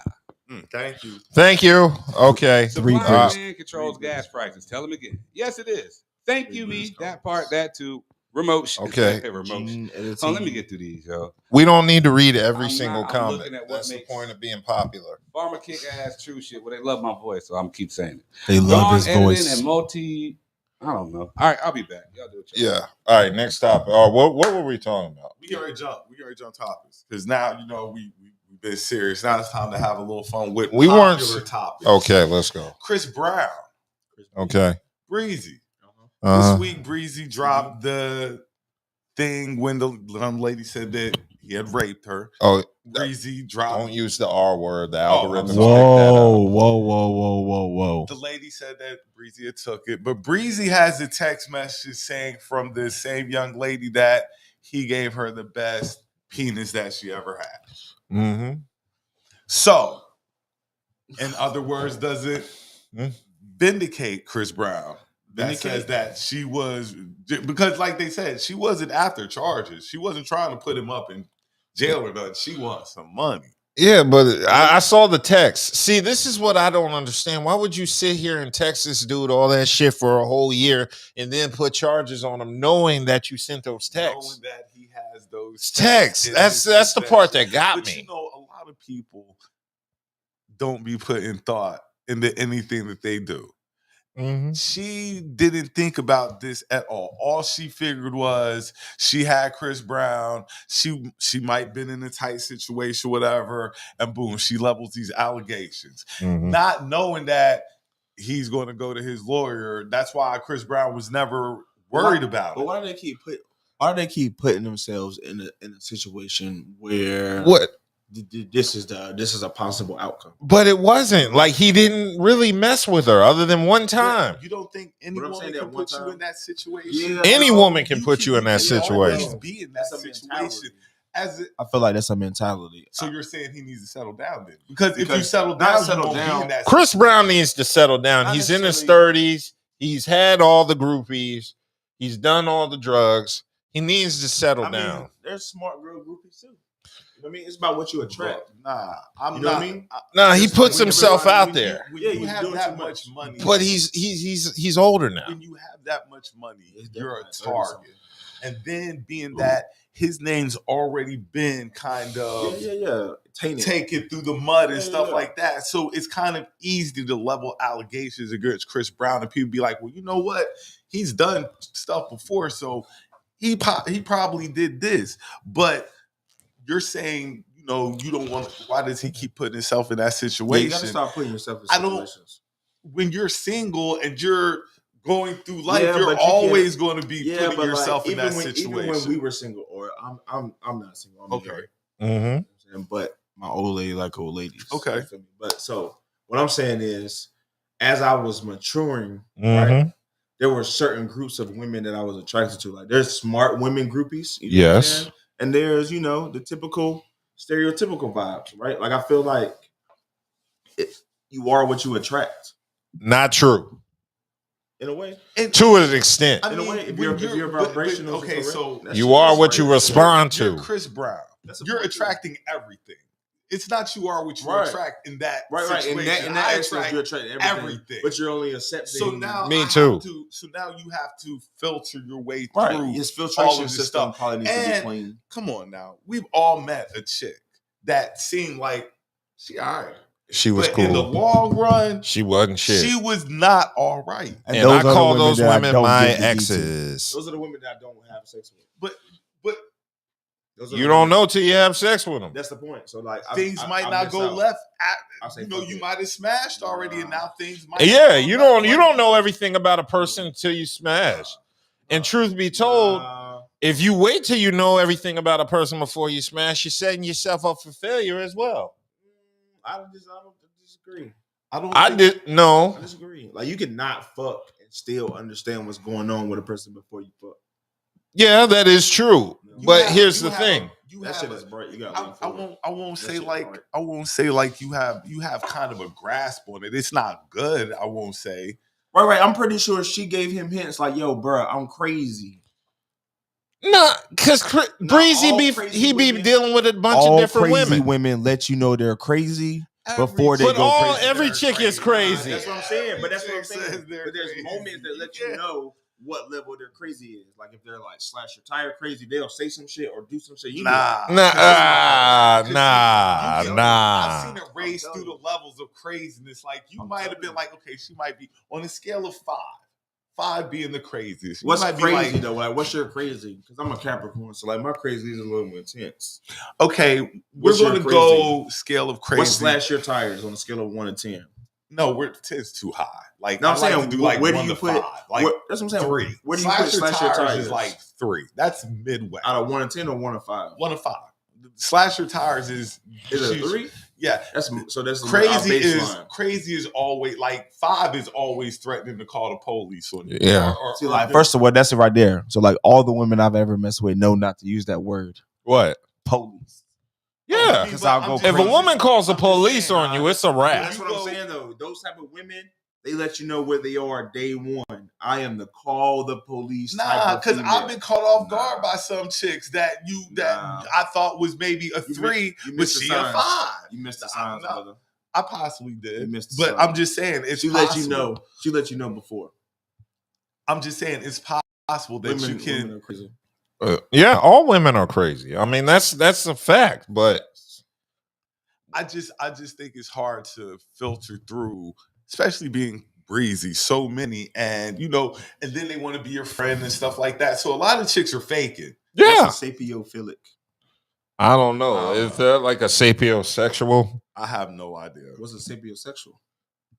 Speaker 1: Thank you.
Speaker 3: Thank you. Okay.
Speaker 5: Three
Speaker 2: Supply and
Speaker 5: bricks.
Speaker 2: demand controls gas prices. Tell them again. Yes, it is. Thank you, me. That part, that too. Remote.
Speaker 3: Okay.
Speaker 2: Remote.
Speaker 5: Gene editing.
Speaker 2: Oh, let me get through these, yo.
Speaker 3: We don't need to read every
Speaker 2: I'm
Speaker 3: single
Speaker 2: not- I'm
Speaker 3: comment.
Speaker 2: looking at what
Speaker 3: That's the
Speaker 2: makes-
Speaker 3: point of being popular.
Speaker 2: Farmer kick ass true shit. Well, they love my voice, so I'm keep saying it.
Speaker 5: They love
Speaker 2: Gone
Speaker 5: his
Speaker 2: editing
Speaker 5: voice.
Speaker 2: and multi. I don't know. All right, I'll be back. Y'all do it.
Speaker 3: Yeah. All right. Next topic. What were we talking about?
Speaker 1: We already jumped topics. Because now, you know, we've been serious. Now it's time to have a little fun with
Speaker 3: We weren't-
Speaker 1: popular topics.
Speaker 3: Okay. Let's go.
Speaker 1: Chris Brown.
Speaker 3: Okay.
Speaker 1: Breezy.
Speaker 3: Uh-huh.
Speaker 1: This week, Breezy dropped the thing when the young lady said that he had raped her.
Speaker 3: Oh,
Speaker 1: Breezy dropped.
Speaker 3: don't use the R word. The
Speaker 1: I'm
Speaker 3: algorithm.
Speaker 1: sorry.
Speaker 5: Whoa.
Speaker 1: The lady said that Breezy had took it, but Breezy has a text message saying from the same young lady that he gave her the best penis that she ever had.
Speaker 3: Mm-hmm.
Speaker 1: So, in other words, does it
Speaker 3: Hmm?
Speaker 1: vindicate Chris Brown? That
Speaker 3: Vindicate?
Speaker 1: says that she was, because like they said, she wasn't after charges. She wasn't trying to put him up in jail or nothing. She wants some money.
Speaker 3: Yeah, but I saw the text. See, this is what I don't understand. Why would you sit here and text this dude all that shit for a whole year and then put charges on him knowing that you sent those texts?
Speaker 1: Knowing that he has those those
Speaker 3: Text.
Speaker 1: in
Speaker 3: That's
Speaker 1: his
Speaker 3: the part
Speaker 1: possession.
Speaker 3: that got
Speaker 1: But
Speaker 3: me.
Speaker 1: you know, a lot of people don't be putting thought into anything that they do.
Speaker 3: Mhm.
Speaker 1: She didn't think about this at all. All she figured was she had Chris Brown. She might been in a tight situation, whatever, and boom, she levels these allegations,
Speaker 3: Mhm.
Speaker 1: not knowing that he's going to go to his lawyer. That's why Chris Brown was never worried about
Speaker 4: But
Speaker 1: it.
Speaker 4: why do they keep putting themselves in a situation where
Speaker 3: What?
Speaker 4: This is a possible outcome?
Speaker 3: But it wasn't like he didn't really mess with her other than one time.
Speaker 1: But you don't think any
Speaker 4: But I'm
Speaker 1: woman
Speaker 4: saying that
Speaker 1: can
Speaker 4: one
Speaker 1: put you
Speaker 4: time-
Speaker 1: in that situation?
Speaker 4: Yeah,
Speaker 3: Any
Speaker 4: bro.
Speaker 3: woman can put you in that
Speaker 1: can always
Speaker 3: situation.
Speaker 1: be in that
Speaker 4: That's a
Speaker 1: situation.
Speaker 4: mentality.
Speaker 5: I feel like that's a mentality.
Speaker 1: So you're saying he needs to settle down then? Because if you
Speaker 4: Because
Speaker 1: settle
Speaker 4: not
Speaker 1: down,
Speaker 4: settle
Speaker 1: you won't
Speaker 4: down.
Speaker 1: be in that
Speaker 3: Chris
Speaker 1: situation.
Speaker 3: Brown needs to settle down.
Speaker 4: Not
Speaker 3: He's in his
Speaker 4: necessarily-
Speaker 3: 30s. He's had all the groupies. He's done all the drugs. He needs to settle down.
Speaker 4: mean, there's smart girl groupies too. You know what I mean? It's about what you attract.
Speaker 1: Nah, I'm
Speaker 4: You know
Speaker 1: not.
Speaker 4: what I mean?
Speaker 3: Nah, he
Speaker 4: Just
Speaker 3: puts
Speaker 4: when
Speaker 3: himself
Speaker 4: everybody-
Speaker 3: out
Speaker 4: when
Speaker 3: there.
Speaker 1: When
Speaker 4: Yeah,
Speaker 1: you
Speaker 4: you're
Speaker 1: have
Speaker 4: doing
Speaker 1: that
Speaker 4: too
Speaker 1: much
Speaker 4: much.
Speaker 1: money,
Speaker 3: But he's older now.
Speaker 1: when you have that much money,
Speaker 4: It's
Speaker 1: you're a
Speaker 4: definitely 30
Speaker 1: target. And then being that his name's already been kind of
Speaker 4: Yeah. Tainted.
Speaker 1: taken through the mud and
Speaker 4: Yeah,
Speaker 1: stuff
Speaker 4: yeah.
Speaker 1: like that. So it's kind of easy to level allegations against Chris Brown, and people be like, well, you know what? He's done stuff before, so he probably did this. But you're saying, you know, you don't want to, why does he keep putting himself in that
Speaker 4: Yeah,
Speaker 1: situation?
Speaker 4: you gotta stop putting yourself in
Speaker 1: I don't-
Speaker 4: situations.
Speaker 1: When you're single and you're going through life,
Speaker 4: Yeah,
Speaker 1: you're
Speaker 4: but you
Speaker 1: always going to be putting
Speaker 4: but
Speaker 1: yourself in that
Speaker 4: even
Speaker 1: situation.
Speaker 4: when we were single, or I'm not single. I'm
Speaker 1: Okay.
Speaker 4: married.
Speaker 3: Mm-hmm.
Speaker 4: But
Speaker 5: My old lady like old ladies.
Speaker 1: Okay.
Speaker 4: you feel me? But so what I'm saying is, as I was maturing,
Speaker 3: Mm-hmm.
Speaker 4: right, there were certain groups of women that I was attracted to. Like there's smart women groupies, you know what I'm
Speaker 3: Yes.
Speaker 4: saying? And there's the typical stereotypical vibes, right? Like I feel like you are what you attract
Speaker 3: Not true.
Speaker 4: in a way.
Speaker 1: And
Speaker 3: To an extent.
Speaker 4: In a way, if
Speaker 1: when
Speaker 4: your
Speaker 1: but
Speaker 4: vibrational is
Speaker 1: okay,
Speaker 4: correct,
Speaker 1: so
Speaker 4: that's
Speaker 3: You
Speaker 4: your-
Speaker 3: are
Speaker 4: that's
Speaker 3: what you
Speaker 4: right.
Speaker 3: respond
Speaker 1: you're
Speaker 3: to.
Speaker 1: Chris Brown.
Speaker 4: That's a
Speaker 1: You're
Speaker 4: point, too.
Speaker 1: attracting everything. It's not you are what you
Speaker 4: Right.
Speaker 1: attract in that
Speaker 4: Right.
Speaker 1: situation.
Speaker 4: In that
Speaker 1: I
Speaker 4: aspect,
Speaker 1: attract
Speaker 4: you attract
Speaker 1: everything.
Speaker 4: but you're only accepting.
Speaker 1: So now
Speaker 3: Me
Speaker 1: I
Speaker 3: too.
Speaker 1: Have to, so now you have to filter your way
Speaker 4: right,
Speaker 1: through.
Speaker 4: his
Speaker 1: all
Speaker 4: filtration
Speaker 1: of this
Speaker 4: system
Speaker 1: stuff.
Speaker 4: probably needs to
Speaker 1: And-
Speaker 4: be clean.
Speaker 1: Come on now. We've all met a chick that seemed like she all right.
Speaker 3: She was
Speaker 1: But in the
Speaker 3: cool.
Speaker 1: long run,
Speaker 3: She wasn't shit.
Speaker 1: she was not all right.
Speaker 3: And
Speaker 5: those
Speaker 3: I
Speaker 5: are the
Speaker 3: call those
Speaker 5: that I
Speaker 3: women
Speaker 5: don't
Speaker 3: my
Speaker 5: give the details.
Speaker 3: exes.
Speaker 4: Those are the women that I don't have sex with.
Speaker 1: But
Speaker 4: Those are
Speaker 3: You
Speaker 4: the
Speaker 3: don't
Speaker 4: women-
Speaker 3: know till you have sex with them.
Speaker 4: That's the point. So like
Speaker 1: things might not
Speaker 4: miss
Speaker 1: go
Speaker 4: out.
Speaker 1: left.
Speaker 4: I'll say
Speaker 1: You know,
Speaker 4: fuck
Speaker 1: you
Speaker 4: it.
Speaker 1: might have smashed already, and now things might.
Speaker 3: Yeah,
Speaker 1: go
Speaker 3: you
Speaker 1: left.
Speaker 3: don't know everything about a person until you smash. And truth be told, if you wait till you know everything about a person before you smash, you're setting yourself up for failure as well.
Speaker 4: I don't disagree.
Speaker 3: I
Speaker 4: disagree. Like you can not fuck and still understand what's going on with a person before you fuck.
Speaker 3: Yeah, that is true.
Speaker 1: You
Speaker 3: But
Speaker 1: have-
Speaker 3: here's
Speaker 1: you
Speaker 3: the
Speaker 1: have
Speaker 3: thing.
Speaker 4: That shit is bright. You got.
Speaker 1: I won't
Speaker 4: That
Speaker 1: say
Speaker 4: shit
Speaker 1: like
Speaker 4: hard.
Speaker 1: I won't say like you have kind of a grasp on it. It's not good. I won't say.
Speaker 4: Right. I'm pretty sure she gave him hints like, "Yo, bro, I'm crazy."
Speaker 3: Nah, because Breezy
Speaker 4: all
Speaker 3: be
Speaker 4: crazy
Speaker 3: he be
Speaker 4: women-
Speaker 3: dealing with a bunch
Speaker 5: All
Speaker 3: of different
Speaker 5: crazy
Speaker 3: women.
Speaker 5: let you know they're crazy
Speaker 1: Every
Speaker 5: before they
Speaker 3: But
Speaker 5: go
Speaker 3: all
Speaker 5: crazy.
Speaker 3: every
Speaker 1: They're
Speaker 3: chick is crazy.
Speaker 4: That's what I'm saying. But that's what I'm
Speaker 1: Every chick
Speaker 4: saying.
Speaker 1: says they're
Speaker 4: But there's
Speaker 1: crazy.
Speaker 4: moments that let you
Speaker 1: Yeah.
Speaker 4: know what level their crazy is. Like if they're like slash your tire crazy, they'll say some shit or do some shit. You be
Speaker 1: Nah,
Speaker 4: like,
Speaker 1: I've
Speaker 3: Nah.
Speaker 1: seen it race through the levels of craziness. Like you
Speaker 4: I'm
Speaker 1: might have
Speaker 4: telling
Speaker 1: been
Speaker 4: you.
Speaker 1: like, okay, she might be on a scale of 5. 5 being the craziest. You
Speaker 4: What's
Speaker 1: might be
Speaker 4: crazy
Speaker 1: like,
Speaker 4: though? Like, what's your crazy? Because I'm a Capricorn, so like my crazy is a little more intense.
Speaker 1: okay, we're
Speaker 4: What's your
Speaker 1: going to
Speaker 4: crazy?
Speaker 1: go scale of crazy.
Speaker 4: What slash your tires on a scale of 1 to 10?
Speaker 1: No, we're 10's too high. Like
Speaker 4: No, I'm
Speaker 1: I like
Speaker 4: saying,
Speaker 1: to do like
Speaker 4: where do
Speaker 1: 1
Speaker 4: you
Speaker 1: to
Speaker 4: put-
Speaker 1: 5. Like
Speaker 4: That's what I'm saying.
Speaker 1: 3.
Speaker 4: Where do you put slash your tires?
Speaker 1: Is like 3. That's midway.
Speaker 4: Out of 1 to 10 or 1 to 5?
Speaker 1: 1 to 5. Slasher tires is
Speaker 4: Is it a
Speaker 1: she's-
Speaker 4: 3?
Speaker 1: Yeah,
Speaker 4: That's
Speaker 1: crazy
Speaker 4: our
Speaker 1: is
Speaker 4: baseline.
Speaker 1: crazy is always like 5 is always threatening to call the police on you.
Speaker 3: Yeah.
Speaker 5: See, like, first of all, that's it right there. So, like, all the women I've ever messed with know not to use that word.
Speaker 3: What?
Speaker 5: Police.
Speaker 3: Yeah.
Speaker 5: Because I'll go
Speaker 3: If a
Speaker 5: crazy.
Speaker 3: woman calls the
Speaker 1: I'm just
Speaker 3: police
Speaker 1: saying,
Speaker 3: on you, it's a wrap.
Speaker 4: That's what I'm saying though. Those type of women, they let you know where they are day one. I am the call the police.
Speaker 1: Nah, because I've been caught off guard
Speaker 4: Nah.
Speaker 1: by some chicks that
Speaker 4: Nah.
Speaker 1: I thought was maybe a
Speaker 4: You
Speaker 1: 3,
Speaker 4: you
Speaker 1: but
Speaker 4: missed the
Speaker 1: she a
Speaker 4: signs.
Speaker 1: 5.
Speaker 4: You missed the
Speaker 1: I
Speaker 4: signs,
Speaker 1: don't know.
Speaker 4: brother.
Speaker 1: I possibly
Speaker 4: You
Speaker 1: did,
Speaker 4: missed the
Speaker 1: but
Speaker 4: signs.
Speaker 1: I'm just saying it's
Speaker 4: She
Speaker 1: possible.
Speaker 4: let you know. She let you know before.
Speaker 1: I'm just saying it's possible that you
Speaker 4: Women
Speaker 1: can.
Speaker 4: are crazy.
Speaker 3: Yeah, all women are crazy. I mean, that's a fact. But
Speaker 1: I just think it's hard to filter through, especially being breezy. So many, and and then they want to be your friend and stuff like that. So a lot of chicks are faking.
Speaker 3: yeah,
Speaker 4: That's a sapiophilic.
Speaker 3: I don't know.
Speaker 1: I don't
Speaker 3: Is that like a sapiosexual?
Speaker 1: I have no idea.
Speaker 4: What's a sapiosexual?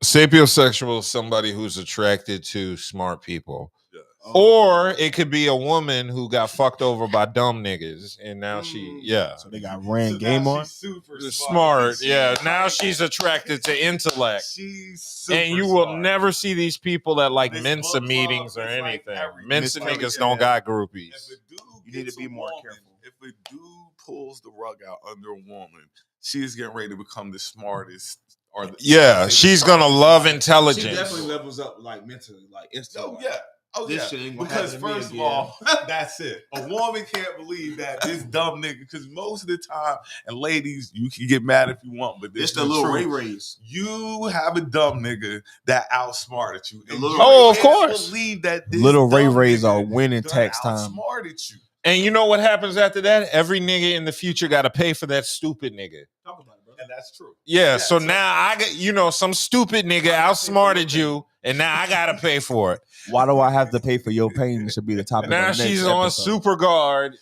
Speaker 3: Sapiosexual is somebody who's attracted to smart people.
Speaker 1: Yeah.
Speaker 3: Or it could be a woman who got fucked over by dumb niggas, and now
Speaker 5: So they got ran
Speaker 1: So
Speaker 5: game
Speaker 1: now
Speaker 5: on.
Speaker 1: she's super
Speaker 3: smart.
Speaker 1: She's
Speaker 3: Yeah,
Speaker 1: like-
Speaker 3: now she's attracted to intellect.
Speaker 1: She's super
Speaker 3: And you will
Speaker 1: smart.
Speaker 3: never see these people at like
Speaker 1: This
Speaker 3: Mensa
Speaker 1: book
Speaker 3: meetings
Speaker 1: club
Speaker 3: or
Speaker 1: is like
Speaker 3: anything.
Speaker 1: every-
Speaker 3: Mensa
Speaker 1: Miss Kelly,
Speaker 3: niggas don't got groupies.
Speaker 1: If a dude
Speaker 4: You need to
Speaker 1: gets
Speaker 4: be
Speaker 1: a
Speaker 4: more
Speaker 1: woman,
Speaker 4: careful.
Speaker 1: If a dude pulls the rug out under a woman, she's getting ready to become the smartest. Or
Speaker 3: Yeah, she's gonna love
Speaker 4: She
Speaker 3: intelligence.
Speaker 4: definitely levels up like mentally, like instantly.
Speaker 1: Oh yeah. Oh
Speaker 4: This
Speaker 1: yeah.
Speaker 4: shit ain't gonna
Speaker 1: Because
Speaker 4: happen to me
Speaker 1: first of
Speaker 4: again.
Speaker 1: all, that's it. A woman can't believe that this dumb nigga. Because most of the time, and ladies, you can get mad if you want, but this
Speaker 4: It's
Speaker 1: is
Speaker 4: the little
Speaker 1: truth.
Speaker 4: Ray Rays.
Speaker 1: You have a dumb nigga that outsmarted you. And
Speaker 4: little
Speaker 1: you
Speaker 3: Oh, of
Speaker 1: can't
Speaker 3: course.
Speaker 1: believe that this
Speaker 5: Little Ray
Speaker 1: dumb
Speaker 5: Rays
Speaker 1: nigga
Speaker 5: are winning
Speaker 1: done
Speaker 5: tax time.
Speaker 1: outsmarted you.
Speaker 3: And you know what happens after that? Every nigga in the future got to pay for that stupid nigga.
Speaker 4: Talk about it, bro.
Speaker 1: And that's true.
Speaker 3: Yeah, so now I got, some stupid nigga outsmarted you, and now I got to pay for it.
Speaker 5: Why do I have to pay for your pain? Should be the topic.
Speaker 3: Now
Speaker 5: of the next
Speaker 3: she's on
Speaker 5: episode.
Speaker 3: super guard.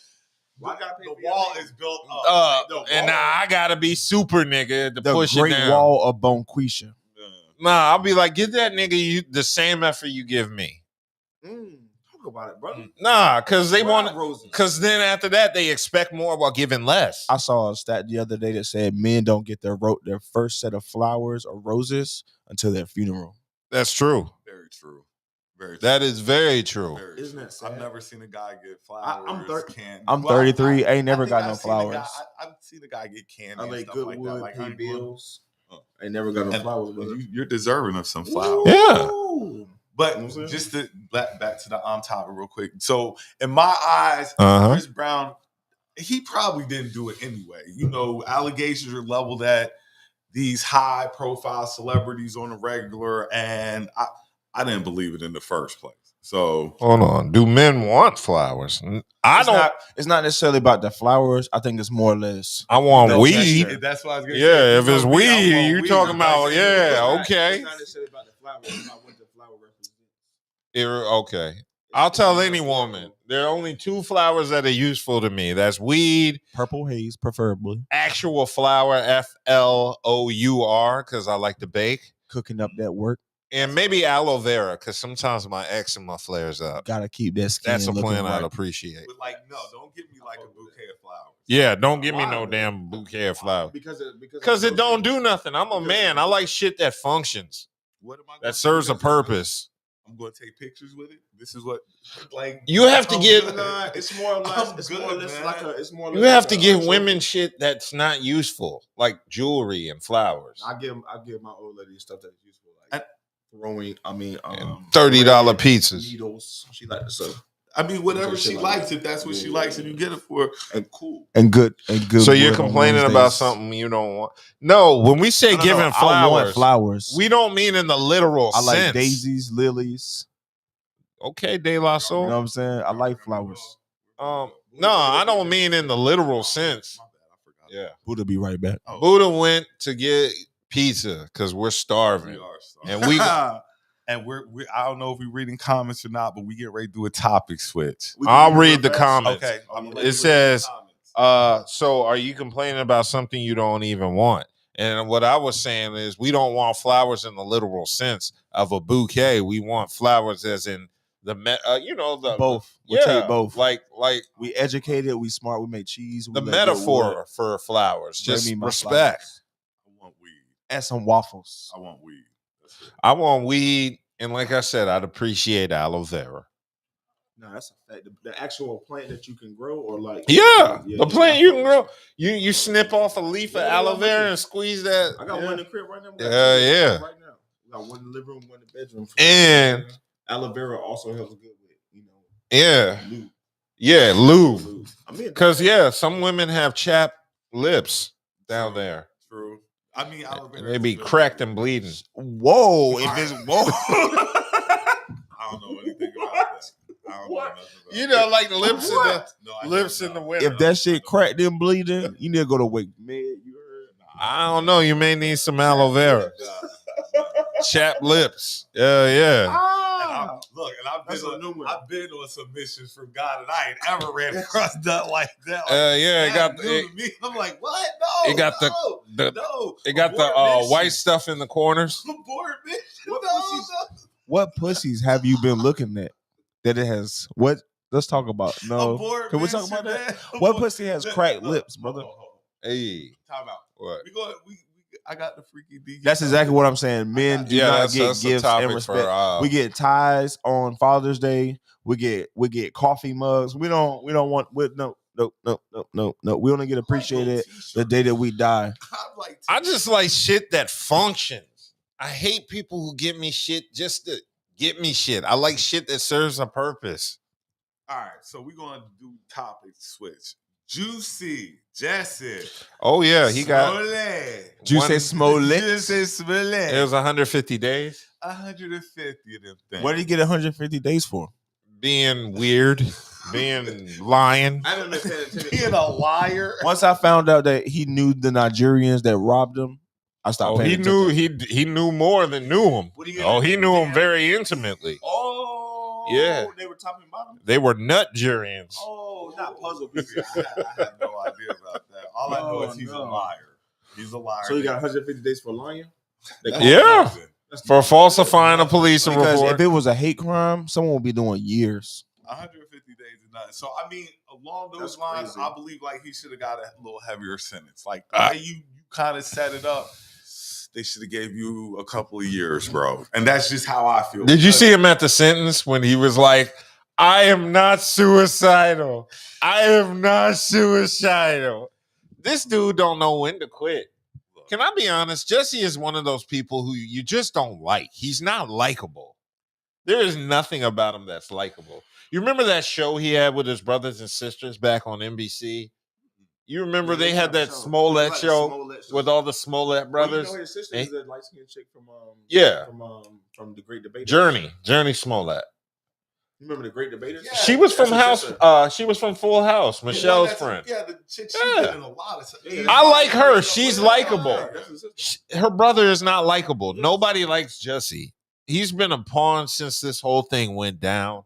Speaker 4: Why I gotta pay
Speaker 1: The
Speaker 4: for your
Speaker 1: wall
Speaker 4: thing?
Speaker 1: is built up. The
Speaker 3: And
Speaker 1: wall-
Speaker 3: now I got to be super nigga to
Speaker 5: The
Speaker 3: push it
Speaker 5: Great
Speaker 3: down.
Speaker 5: Wall of Bonquisha.
Speaker 3: Nah, I'll be like, get that nigga the same effort you give me.
Speaker 4: Talk about it, brother.
Speaker 3: Nah, because they want.
Speaker 4: Roses.
Speaker 3: Because then after that, they expect more while giving less.
Speaker 5: I saw a stat the other day that said men don't get their first set of flowers or roses until their funeral.
Speaker 3: That's true.
Speaker 1: Very true. Very true.
Speaker 3: That is very true.
Speaker 1: Very
Speaker 4: Isn't
Speaker 1: true.
Speaker 4: that sad?
Speaker 1: I've never seen a guy get flowers. candy.
Speaker 5: I'm 33, ain't never
Speaker 1: think
Speaker 5: got no
Speaker 1: I've seen a guy-
Speaker 5: flowers.
Speaker 1: I've seen a guy get candy
Speaker 4: I
Speaker 1: and
Speaker 4: like
Speaker 1: stuff
Speaker 4: Goodwood,
Speaker 1: like that. Like
Speaker 4: pay
Speaker 1: honey
Speaker 4: bills.
Speaker 1: Oh.
Speaker 4: I ain't never got no
Speaker 1: And-
Speaker 4: flowers,
Speaker 1: and
Speaker 4: brother.
Speaker 1: you're deserving of some flowers.
Speaker 3: Yeah.
Speaker 4: Ooh.
Speaker 1: But
Speaker 4: You know what I'm saying?
Speaker 1: just to back to the on topic real quick. So in my eyes,
Speaker 3: Uh-huh.
Speaker 1: Chris Brown, he probably didn't do it anyway. Allegations are leveled at these high profile celebrities on a regular, and I didn't believe it in the first place. So
Speaker 3: Hold on. Do men want flowers?
Speaker 5: It's not necessarily about the flowers. I think it's more or less.
Speaker 3: I want
Speaker 5: No
Speaker 3: weed.
Speaker 5: gesture.
Speaker 1: that's what I was gonna say.
Speaker 3: Yeah, if
Speaker 1: You
Speaker 3: it's
Speaker 1: know me, I
Speaker 3: weed,
Speaker 1: want
Speaker 3: you
Speaker 1: weed.
Speaker 3: talking about,
Speaker 1: Like,
Speaker 3: yeah,
Speaker 4: It's
Speaker 3: okay.
Speaker 4: not necessarily about the flower. It's about what the flower represents.
Speaker 3: Okay. I'll tell any woman. There are only two flowers that are useful to me. That's weed,
Speaker 5: Purple haze, preferably.
Speaker 3: actual flour, FLOUR, because I like to bake,
Speaker 5: Cooking up that work.
Speaker 3: and maybe aloe vera, because sometimes my eczema flares up.
Speaker 5: Gotta keep that skin.
Speaker 3: That's a
Speaker 5: looking
Speaker 3: plan
Speaker 5: right.
Speaker 3: I'd appreciate.
Speaker 1: But no, don't give me like a bouquet of flowers.
Speaker 3: Yeah, don't give me no
Speaker 4: Why?
Speaker 3: damn bouquet of flowers.
Speaker 4: Because
Speaker 3: Because it don't do nothing. I'm a man. I like shit that functions,
Speaker 1: What am I? gonna
Speaker 3: that
Speaker 1: do
Speaker 3: serves a
Speaker 1: with it?
Speaker 3: purpose.
Speaker 1: I'm going to take pictures with it. This is what
Speaker 3: You have to
Speaker 1: I'm
Speaker 3: get-
Speaker 1: good.
Speaker 4: Nah, it's more or less.
Speaker 1: I'm
Speaker 4: It's
Speaker 1: good,
Speaker 4: more or less
Speaker 1: man.
Speaker 4: like a. It's more. Or
Speaker 3: You
Speaker 4: less
Speaker 3: have
Speaker 4: like
Speaker 3: to
Speaker 4: a
Speaker 3: give
Speaker 4: trophy.
Speaker 3: women shit that's not useful, like jewelry and flowers.
Speaker 4: I give my old lady stuff that's useful, like throwing.
Speaker 3: $30 pizzas.
Speaker 4: needles. She like so.
Speaker 1: I mean, whatever
Speaker 4: Shit
Speaker 1: she
Speaker 4: like
Speaker 1: likes,
Speaker 4: that.
Speaker 1: if that's what she
Speaker 4: Yeah.
Speaker 1: likes, and you get it for her, cool.
Speaker 5: And good.
Speaker 3: So you're
Speaker 5: wood on
Speaker 3: complaining about
Speaker 5: Wednesdays.
Speaker 3: something you don't want. No, when we say
Speaker 5: No,
Speaker 3: giving
Speaker 5: I want
Speaker 3: flowers,
Speaker 5: flowers.
Speaker 3: we don't mean in the literal
Speaker 5: I like
Speaker 3: sense.
Speaker 5: daisies, lilies.
Speaker 3: Okay, De La
Speaker 5: You know
Speaker 3: Soul.
Speaker 5: what I'm saying? I like flowers.
Speaker 3: No, I don't mean in the literal sense.
Speaker 1: My bad, I forgot.
Speaker 3: Yeah.
Speaker 5: Buddha be right back.
Speaker 1: Oh,
Speaker 3: Buddha went to get pizza because we're
Speaker 1: we
Speaker 3: starving.
Speaker 1: are
Speaker 3: And we-
Speaker 1: and we're I don't know if we're reading comments or not, but we get ready to do a topic switch.
Speaker 3: I'll read the comments.
Speaker 1: Okay, I'm gonna let
Speaker 3: It
Speaker 1: you read
Speaker 3: says,
Speaker 1: the comments.
Speaker 3: So are you complaining about something you don't even want? And what I was saying is we don't want flowers in the literal sense of a bouquet. We want flowers as in the the
Speaker 5: Both. We'll
Speaker 3: yeah,
Speaker 5: take both.
Speaker 3: Like
Speaker 5: We educated, we smart, we make cheese. We
Speaker 3: the
Speaker 5: let good
Speaker 3: metaphor
Speaker 5: wood.
Speaker 3: for flowers.
Speaker 5: Bring
Speaker 3: Just
Speaker 5: me my
Speaker 3: respect.
Speaker 5: flowers.
Speaker 1: I want weed.
Speaker 5: And some waffles.
Speaker 1: I want weed. That's it.
Speaker 3: I want weed, and like I said, I'd appreciate aloe vera.
Speaker 4: No, that's a fact. The actual plant that you can grow, or like
Speaker 3: The plant you can grow. You snip off a leaf of
Speaker 4: Yeah,
Speaker 3: aloe
Speaker 4: I'm
Speaker 3: vera
Speaker 4: with you.
Speaker 3: and squeeze that.
Speaker 4: I got one in the crib right now. We got
Speaker 3: Yeah,
Speaker 4: two
Speaker 3: yeah.
Speaker 4: right now. We got one in the living room, one in the bedroom.
Speaker 3: And
Speaker 4: aloe vera also helps good with
Speaker 3: yeah,
Speaker 4: lube.
Speaker 3: yeah, lube.
Speaker 4: I mean,
Speaker 3: Because some women have chapped lips down there.
Speaker 1: True. I mean, aloe vera
Speaker 3: And they
Speaker 1: is
Speaker 3: be
Speaker 1: good.
Speaker 3: cracked and bleeding.
Speaker 5: Whoa. If it's whoa.
Speaker 1: I don't know anything about that. don't know nothing about
Speaker 3: You know, like lips in the
Speaker 1: No, I
Speaker 3: lips
Speaker 1: don't
Speaker 3: in the
Speaker 1: know.
Speaker 3: winter.
Speaker 5: If that shit cracked and bleeding, you need to go to Wake Med. You heard?
Speaker 3: I don't know. You may need some aloe vera. Chapped lips. Yeah.
Speaker 1: Look, and I've
Speaker 4: That's a new one.
Speaker 1: been on submissions from God, and I ain't ever ran across nothing like that.
Speaker 3: Yeah, it got
Speaker 1: that's new to me. I'm like, what? No,
Speaker 3: it got
Speaker 1: no,
Speaker 3: it got the white stuff in the corners.
Speaker 1: Abort, bitch.
Speaker 4: What
Speaker 1: No.
Speaker 5: What pussies have you been looking at that it has? What? Let's talk about. No,
Speaker 1: Abort,
Speaker 5: can we
Speaker 1: bitch,
Speaker 5: talk about that?
Speaker 1: man.
Speaker 5: What
Speaker 1: Abort.
Speaker 5: pussy has cracked lips, brother?
Speaker 3: Hey,
Speaker 1: Time out.
Speaker 3: what?
Speaker 1: I got the freaky DJ.
Speaker 5: That's exactly what I'm saying. Men do not get
Speaker 3: that's a
Speaker 5: gifts
Speaker 3: topic
Speaker 5: and respect.
Speaker 3: for,
Speaker 5: we get ties on Father's Day. We get coffee mugs. We don't want no. We only get appreciated the day that we die.
Speaker 3: I just like shit that functions. I hate people who give me shit just to get me shit. I like shit that serves a purpose.
Speaker 1: All right, so we're gonna do topic switch. Juicy, Jesse.
Speaker 3: Oh yeah, he got
Speaker 5: Juicy Smollett.
Speaker 1: Juicy Smollett.
Speaker 3: It was 150 days.
Speaker 1: 150 of them things.
Speaker 5: What did he get 150 days for?
Speaker 3: Being weird, being lying.
Speaker 4: I don't understand.
Speaker 1: Being a liar.
Speaker 5: Once I found out that he knew the Nigerians that robbed him, I stopped paying attention.
Speaker 3: He knew more than knew him. He knew him very intimately.
Speaker 4: Oh,
Speaker 3: Yeah.
Speaker 4: They were top and bottom.
Speaker 3: They were nut-jurians.
Speaker 4: Oh, not puzzle pieces.
Speaker 1: I have no idea about that. All I know is he's a liar. He's a liar.
Speaker 4: So you got 150 days for lying?
Speaker 3: Yeah. For falsifying a police
Speaker 5: Because
Speaker 3: report.
Speaker 5: if it was a hate crime, someone would be doing years.
Speaker 1: 150 days is nothing. So I mean, along those
Speaker 4: That's
Speaker 1: lines,
Speaker 4: crazy.
Speaker 1: I believe like he should have got a little heavier sentence. Like the way you kind of set it up, they should have gave you a couple of years, bro. And that's just how I feel.
Speaker 3: Did you see him at the sentence when he was like, I am not suicidal. I am not suicidal. This dude don't know when to quit. Can I be honest? Jesse is one of those people who you just don't like. He's not likable. There is nothing about him that's likable. You remember that show he had with his brothers and sisters back on NBC? You remember they had that Smollett show with all the Smollett brothers?
Speaker 4: You know his sister is a light-skinned chick from from the Great Debate.
Speaker 3: Journey Smollett.
Speaker 4: You remember the Great Debaters?
Speaker 1: Yeah.
Speaker 3: She was from
Speaker 4: That's his
Speaker 3: House.
Speaker 4: sister.
Speaker 3: She was from Full House. Michelle's friend.
Speaker 1: Yeah, the chick she
Speaker 3: Yeah.
Speaker 1: did in a lot of stuff.
Speaker 4: Yeah.
Speaker 3: I like her. She's likable.
Speaker 4: That's his sister.
Speaker 3: Her brother is not likable. Nobody likes Jesse. He's been a pawn since this whole thing went down.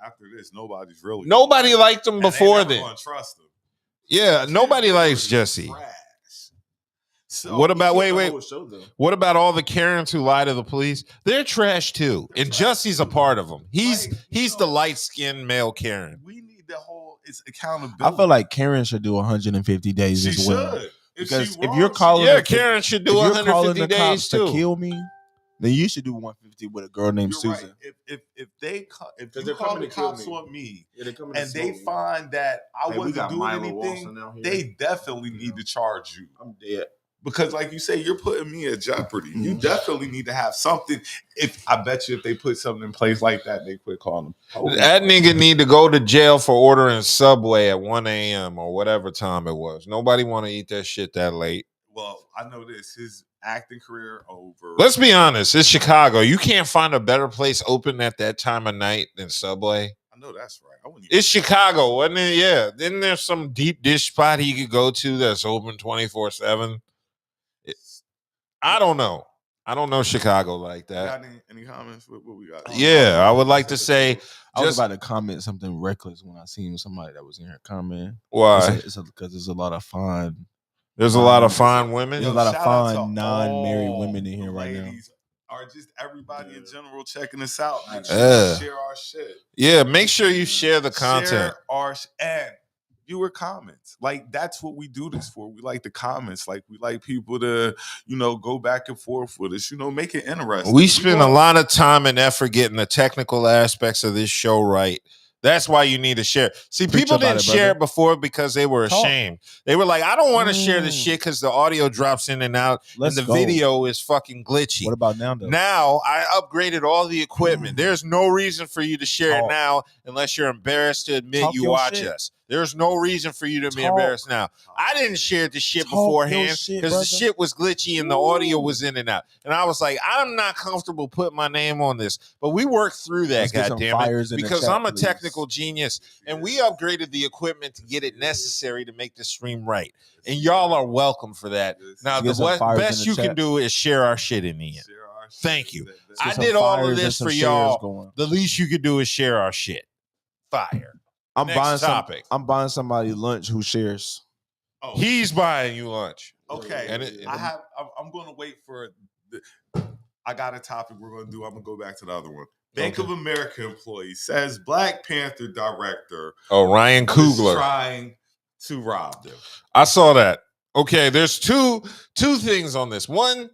Speaker 1: After this, nobody's really.
Speaker 3: Nobody liked him
Speaker 1: And they
Speaker 3: before
Speaker 1: never
Speaker 3: then.
Speaker 1: gonna trust him.
Speaker 3: Yeah, nobody likes Jesse.
Speaker 1: So,
Speaker 3: What about
Speaker 4: The
Speaker 3: wait?
Speaker 4: whole show, though.
Speaker 3: What about all the Karens who lie to the police? They're trash too, and Jesse's a part of them. He's the light-skinned male Karen.
Speaker 1: We need the whole accountability.
Speaker 5: I feel like Karen should do 150 days
Speaker 1: she
Speaker 5: as well.
Speaker 1: should.
Speaker 5: Because
Speaker 1: she
Speaker 5: if
Speaker 1: wrong,
Speaker 5: you're
Speaker 1: she-
Speaker 5: calling
Speaker 3: Yeah,
Speaker 5: the-
Speaker 3: Karen should do
Speaker 5: if you're calling
Speaker 3: 150
Speaker 5: the
Speaker 3: days
Speaker 5: cops to
Speaker 3: too.
Speaker 5: kill me, then you should do 150 with a girl named
Speaker 1: You're
Speaker 5: Susan.
Speaker 1: right. If they if
Speaker 4: Because
Speaker 1: you
Speaker 4: they're
Speaker 1: call
Speaker 4: coming
Speaker 1: the
Speaker 4: to kill
Speaker 1: cops
Speaker 4: me.
Speaker 1: on me
Speaker 4: Yeah, they coming
Speaker 1: and
Speaker 4: to
Speaker 1: they
Speaker 4: smoke me.
Speaker 1: find that I
Speaker 4: Hey, we
Speaker 1: wasn't
Speaker 4: got
Speaker 1: doing
Speaker 4: Milo
Speaker 1: anything,
Speaker 4: Wilson out here.
Speaker 1: they definitely need to charge you.
Speaker 4: I'm dead.
Speaker 1: Because, like you say, you're putting me at jeopardy. You definitely need to have something. If I bet you, if they put something in place like that, they quit calling them.
Speaker 3: That nigga need to go to jail for ordering Subway at 1 a.m. or whatever time it was. Nobody want to eat that shit that late.
Speaker 1: Well, I know this. His acting career over.
Speaker 3: Let's be honest. It's Chicago. You can't find a better place open at that time of night than Subway.
Speaker 1: I know that's right. I wouldn't even-
Speaker 3: It's Chicago, wasn't it? Yeah. Then there's some deep dish spot he could go to that's open 24/7. I don't know. I don't know Chicago like
Speaker 1: You
Speaker 3: that.
Speaker 1: got any comments? What we got?
Speaker 3: Yeah, I would like to say
Speaker 5: I was
Speaker 3: just
Speaker 5: about to comment something reckless when I seen somebody that was in here comment.
Speaker 3: why
Speaker 5: Because there's a lot of fine.
Speaker 3: there's a lot of fine women.
Speaker 5: There's a lot of
Speaker 1: shout out
Speaker 5: fine
Speaker 1: to
Speaker 5: non-married
Speaker 1: all
Speaker 5: women in here
Speaker 1: the
Speaker 5: right now.
Speaker 1: ladies, or just everybody in general checking us out. Make sure
Speaker 3: Yeah.
Speaker 1: you share our shit.
Speaker 3: Yeah, make sure you share the content.
Speaker 1: Share our and viewer comments. Like that's what we do this for. We like the comments. Like we like people to, go back and forth with us. Make it interesting.
Speaker 3: We spend a lot of time and effort getting the technical aspects of this show right. That's why you need to share. See,
Speaker 5: Preach
Speaker 3: people
Speaker 5: about
Speaker 3: didn't
Speaker 5: it,
Speaker 3: share
Speaker 5: brother.
Speaker 3: it before because they were
Speaker 5: Talk.
Speaker 3: ashamed. They were like, I don't want to share this shit because the audio drops in and out
Speaker 5: Let's
Speaker 3: and the
Speaker 5: go.
Speaker 3: video is fucking glitchy.
Speaker 5: What about now, though?
Speaker 3: Now I upgraded all the equipment. There's no reason for you to share
Speaker 5: Talk.
Speaker 3: it now unless you're embarrassed to admit
Speaker 5: Talk
Speaker 3: you
Speaker 5: your
Speaker 3: watch
Speaker 5: shit.
Speaker 3: us. There's no reason for you to be
Speaker 5: Talk.
Speaker 3: embarrassed now. I didn't share the shit
Speaker 5: Talk your
Speaker 3: beforehand
Speaker 5: shit,
Speaker 3: because the
Speaker 5: brother.
Speaker 3: shit was glitchy and the audio was in and out. And I was like, I'm not comfortable putting my name on this. But we worked through that,
Speaker 5: Let's get some
Speaker 3: goddammit,
Speaker 5: fires in the
Speaker 3: because
Speaker 5: chat,
Speaker 3: I'm a
Speaker 5: please.
Speaker 3: technical genius and we upgraded the equipment to get it necessary to make the stream right. And y'all are welcome for that. Now,
Speaker 5: Let's
Speaker 3: the
Speaker 5: get some fires in
Speaker 3: best
Speaker 5: the
Speaker 3: you can
Speaker 5: chat.
Speaker 3: do is share our shit in the end. Thank you.
Speaker 5: Let's get
Speaker 3: I
Speaker 5: some
Speaker 3: did all
Speaker 5: fires
Speaker 3: of
Speaker 5: and
Speaker 3: this
Speaker 5: some
Speaker 3: for
Speaker 5: shares
Speaker 3: y'all.
Speaker 5: going.
Speaker 3: The least you could do is share our shit. Fire.
Speaker 5: I'm
Speaker 3: Next
Speaker 5: buying
Speaker 3: topic.
Speaker 5: I'm buying somebody lunch who shares.
Speaker 1: Oh,
Speaker 3: He's buying you lunch.
Speaker 1: okay.
Speaker 3: And
Speaker 1: I'm going to wait for. I got a topic we're going to do. I'm going to go back to the other one. Bank of America employee says Black Panther director
Speaker 3: Ryan
Speaker 1: is
Speaker 3: Coogler
Speaker 1: trying to rob them.
Speaker 3: I saw that. Okay, there's two things on this. One,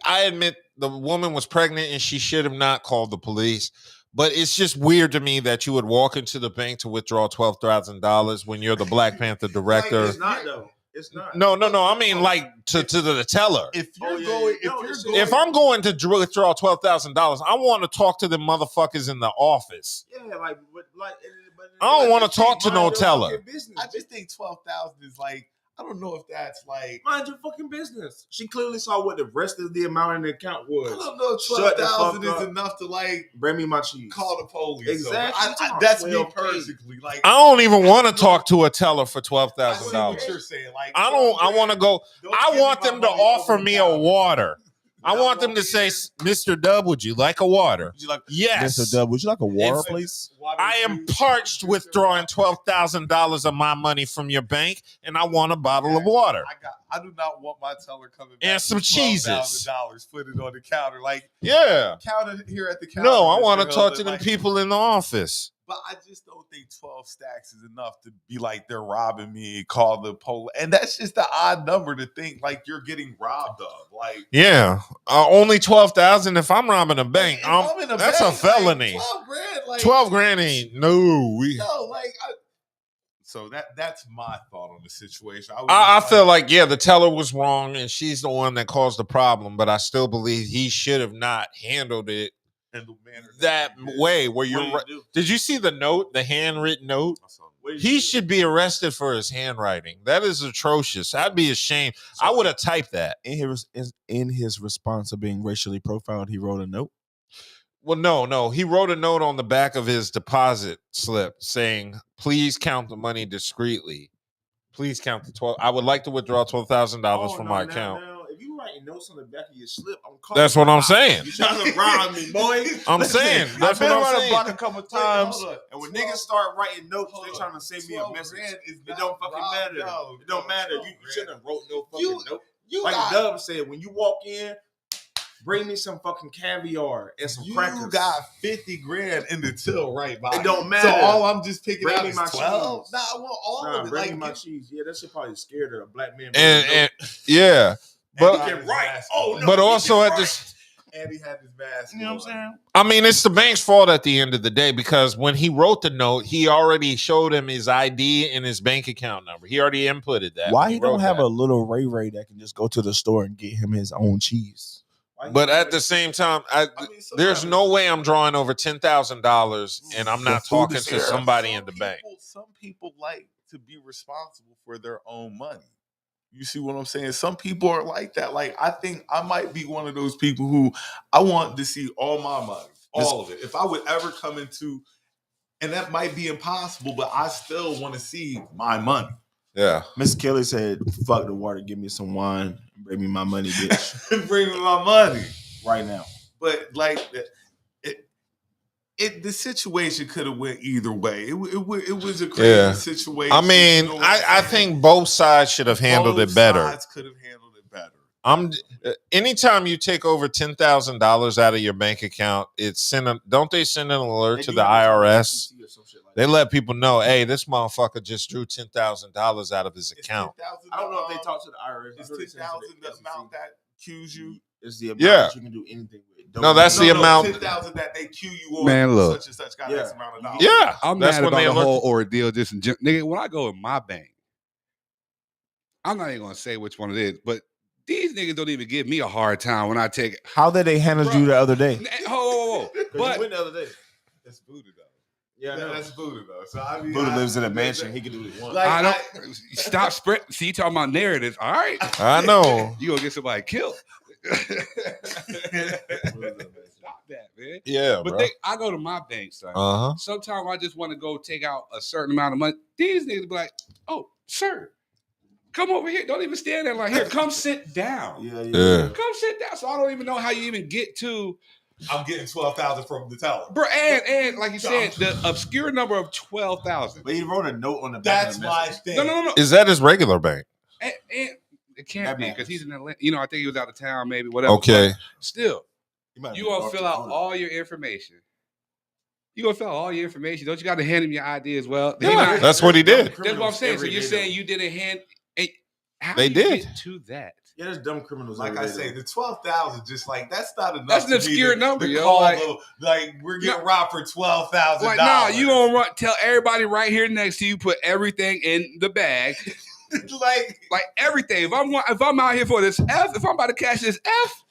Speaker 3: I admit the woman was pregnant and she should have not called the police. But it's just weird to me that you would walk into the bank to withdraw $12,000 when you're the Black Panther director.
Speaker 4: It's not though. It's not.
Speaker 3: No. I mean, like to the teller.
Speaker 1: If you're going,
Speaker 3: If I'm going to withdraw $12,000, I want to talk to the motherfuckers in the office.
Speaker 4: Yeah, like,
Speaker 3: I don't want to talk to no teller.
Speaker 1: I just think 12,000 is like, I don't know if that's like,
Speaker 4: mind your fucking business. She clearly saw what the rest of the amount in the account was.
Speaker 1: I don't know if
Speaker 4: Shut the
Speaker 1: 12,000
Speaker 4: fuck
Speaker 1: is
Speaker 4: up.
Speaker 1: enough to like
Speaker 4: Bring me my cheese.
Speaker 1: call the police.
Speaker 4: Exactly.
Speaker 1: So that's me
Speaker 4: 12K.
Speaker 1: personally. Like,
Speaker 3: I don't even want to talk to a teller for
Speaker 1: I see
Speaker 3: $12,000.
Speaker 1: what you're saying. Like,
Speaker 3: I want to go.
Speaker 1: don't
Speaker 3: I
Speaker 1: give
Speaker 3: want
Speaker 1: me my
Speaker 3: them to
Speaker 1: money
Speaker 3: offer
Speaker 1: over
Speaker 3: me
Speaker 1: the
Speaker 3: a
Speaker 1: counter.
Speaker 3: water. I
Speaker 1: Without
Speaker 3: want them to
Speaker 1: walking
Speaker 3: say,
Speaker 1: in.
Speaker 3: Mr. Dub, would you like a water?
Speaker 1: Would you like
Speaker 3: Yes.
Speaker 5: Mr. Dub, would you like a water,
Speaker 3: It's-
Speaker 5: please?
Speaker 1: water,
Speaker 3: I am
Speaker 1: juice?
Speaker 3: parched withdrawing $12,000 of my money from your bank, and I want a bottle of water.
Speaker 1: I do not want my teller coming back
Speaker 3: And some
Speaker 1: with
Speaker 3: cheeses.
Speaker 1: $12,000 put it on the counter. Like,
Speaker 3: Yeah.
Speaker 1: counter here at the counter.
Speaker 3: No, I
Speaker 1: Mr.
Speaker 3: want to talk
Speaker 1: Hilda,
Speaker 3: to them
Speaker 1: like,
Speaker 3: people in the office.
Speaker 1: But I just don't think 12 stacks is enough to be like they're robbing me, call the police. And that's just an odd number to think like you're getting robbed of. Like,
Speaker 3: Yeah. Only 12,000 if I'm robbing a bank.
Speaker 1: if I'm in a
Speaker 3: That's
Speaker 1: bank,
Speaker 3: a felony.
Speaker 1: Like, 12 grand. Like,
Speaker 3: 12 grand ain't no.
Speaker 1: So that's my thought on the situation.
Speaker 3: I feel like, yeah, the teller was wrong and she's the one that caused the problem, but I still believe he should have not handled it
Speaker 1: in the manner
Speaker 3: that
Speaker 1: he did.
Speaker 3: way where
Speaker 4: What
Speaker 3: you're
Speaker 4: did
Speaker 3: right.
Speaker 4: you do?
Speaker 3: Did you see the note, the handwritten note?
Speaker 1: I saw that.
Speaker 4: What did
Speaker 3: He
Speaker 4: you do?
Speaker 3: should be arrested for his handwriting. That is atrocious. I'd be ashamed. I would have typed that.
Speaker 5: In his response of being racially profiled, he wrote a note.
Speaker 3: Well, no. He wrote a note on the back of his deposit slip saying, please count the money discreetly. Please count the 12. I would like to withdraw $12,000 from my account.
Speaker 4: Now, if you writing notes on the back of your slip, I'm calling.
Speaker 3: That's what I'm saying.
Speaker 4: You trying to rob me, boy?
Speaker 3: I'm saying. That's what I'm saying.
Speaker 5: block a couple times.
Speaker 1: Hold up.
Speaker 4: And when
Speaker 1: 12
Speaker 4: niggas start writing notes,
Speaker 1: hold
Speaker 4: they
Speaker 1: up.
Speaker 4: trying to send me a
Speaker 1: 12
Speaker 4: message.
Speaker 1: grand is
Speaker 4: It
Speaker 1: not
Speaker 4: don't fucking
Speaker 1: robbed.
Speaker 4: matter.
Speaker 1: No,
Speaker 4: It don't matter.
Speaker 1: 12
Speaker 4: You
Speaker 1: grand.
Speaker 4: shouldn't have wrote no
Speaker 1: You-
Speaker 4: fucking note.
Speaker 1: You
Speaker 4: Like
Speaker 1: got,
Speaker 4: Dub said, when you walk in, bring me some fucking caviar and some
Speaker 1: you
Speaker 4: crackers.
Speaker 1: got 50 grand in the till right by
Speaker 4: It don't
Speaker 1: you.
Speaker 4: matter.
Speaker 1: So all I'm just picking
Speaker 4: Bring
Speaker 1: out
Speaker 4: me
Speaker 1: is
Speaker 4: my
Speaker 1: 12.
Speaker 4: cheese.
Speaker 1: Nah, I want all
Speaker 4: Nah,
Speaker 1: of it.
Speaker 4: bring
Speaker 1: Like,
Speaker 4: me my
Speaker 1: give-
Speaker 4: cheese. Yeah, that shit probably scared of a black man.
Speaker 3: And yeah. But
Speaker 4: he can write. Oh, no,
Speaker 3: but
Speaker 4: he
Speaker 3: also
Speaker 4: can
Speaker 3: at
Speaker 4: write.
Speaker 3: this,
Speaker 1: and he had his mask.
Speaker 4: You know what I'm saying?
Speaker 3: I mean, it's the bank's fault at the end of the day because when he wrote the note, he already showed him his ID and his bank account number. He already inputted that.
Speaker 5: Why
Speaker 3: when
Speaker 5: he don't
Speaker 3: wrote
Speaker 5: have
Speaker 3: that.
Speaker 5: a little Ray that can just go to the store and get him his own cheese?
Speaker 3: But at the same time, there's no way I'm drawing over $10,000 and I'm not
Speaker 5: The food
Speaker 3: talking
Speaker 5: is
Speaker 3: to
Speaker 5: there.
Speaker 3: somebody in the bank.
Speaker 1: Some people like to be responsible for their own money. You see what I'm saying? Some people are like that. Like, I think I might be one of those people who I want to see all my money, all of it. If I would ever come into, and that might be impossible, but I still want to see my money.
Speaker 3: Yeah.
Speaker 5: Miss Kelly said, "Fuck the water, give me some wine, and bring me my money, bitch,
Speaker 1: Bring me my money.
Speaker 5: right now."
Speaker 1: But like, the situation could have went either way. It was a crazy
Speaker 3: Yeah.
Speaker 1: situation.
Speaker 3: I mean,
Speaker 1: You know what I'm
Speaker 3: I
Speaker 1: saying?
Speaker 3: think both sides should have handled
Speaker 1: Both
Speaker 3: it better.
Speaker 1: sides could have handled it better.
Speaker 3: Anytime you take over $10,000 out of your bank account, don't they send an alert to the IRS? They let people know, hey, this motherfucker just drew $10,000 out of his account.
Speaker 4: I don't know if they talk to the IRS.
Speaker 1: Is 10,000 the amount that cues you?
Speaker 4: It's the amount
Speaker 3: Yeah.
Speaker 4: that you can do anything with.
Speaker 3: No, that's the amount.
Speaker 1: 10,000 that they cue you on.
Speaker 2: Man, look.
Speaker 1: Such and such got
Speaker 4: Yeah.
Speaker 1: X amount of dollars.
Speaker 3: Yeah.
Speaker 2: I'm
Speaker 3: That's
Speaker 2: mad
Speaker 3: when
Speaker 2: about
Speaker 3: they
Speaker 2: the
Speaker 3: alert
Speaker 2: whole ordeal. Just nigga, when I go in my bank, I'm not even gonna say which one it is, but these niggas don't even give me a hard time when I take it.
Speaker 5: How did they handle you the other day?
Speaker 2: Whoa.
Speaker 4: Because you
Speaker 2: But
Speaker 4: went the other day.
Speaker 1: That's Buddha though.
Speaker 3: Yeah,
Speaker 1: that's Buddha though. So I mean,
Speaker 5: Buddha lives in a mansion. He can do what he wants.
Speaker 1: Like,
Speaker 2: I don't stop spread. See, you talking about narratives. All right,
Speaker 3: I know.
Speaker 2: you gonna get somebody killed. Stop that, man.
Speaker 3: Yeah,
Speaker 2: But
Speaker 3: bro.
Speaker 2: I go to my bank, son.
Speaker 3: Uh-huh.
Speaker 2: Sometimes I just want to go take out a certain amount of money. These niggas be like, "Oh, sir, come over here. Don't even stand there like here. Come sit down.
Speaker 3: Yeah.
Speaker 2: Come sit down." So I don't even know how you even get to.
Speaker 1: I'm getting 12,000 from the teller.
Speaker 2: Bro, and like you said, the obscure number of 12,000.
Speaker 5: But he wrote a note on the back.
Speaker 1: That's my thing.
Speaker 2: No.
Speaker 3: Is that his regular bank?
Speaker 2: And it can't
Speaker 5: That
Speaker 2: be
Speaker 5: matters.
Speaker 2: because he's in Atlanta. You know, I think he was out of town, maybe whatever.
Speaker 3: Okay.
Speaker 2: But still, you gonna fill out all your information. You gonna fill out all your information. Don't you got to hand him your ID as well?
Speaker 3: Yeah, that's what he did.
Speaker 2: That's what I'm saying. So you're saying you didn't hand? How
Speaker 3: They
Speaker 2: do you
Speaker 3: did.
Speaker 2: get to that?
Speaker 5: Yeah, there's dumb criminals.
Speaker 1: Like I say, the 12,000 just like that's not enough.
Speaker 2: That's an
Speaker 1: to
Speaker 2: obscure
Speaker 1: be
Speaker 2: number,
Speaker 1: the
Speaker 2: yo.
Speaker 1: call
Speaker 2: Like,
Speaker 1: like we're getting robbed for $12,000.
Speaker 2: Like, nah, you gonna tell everybody right here next to you, put everything in the bag, like everything. If I'm out here for this F, if I'm about to cash this F,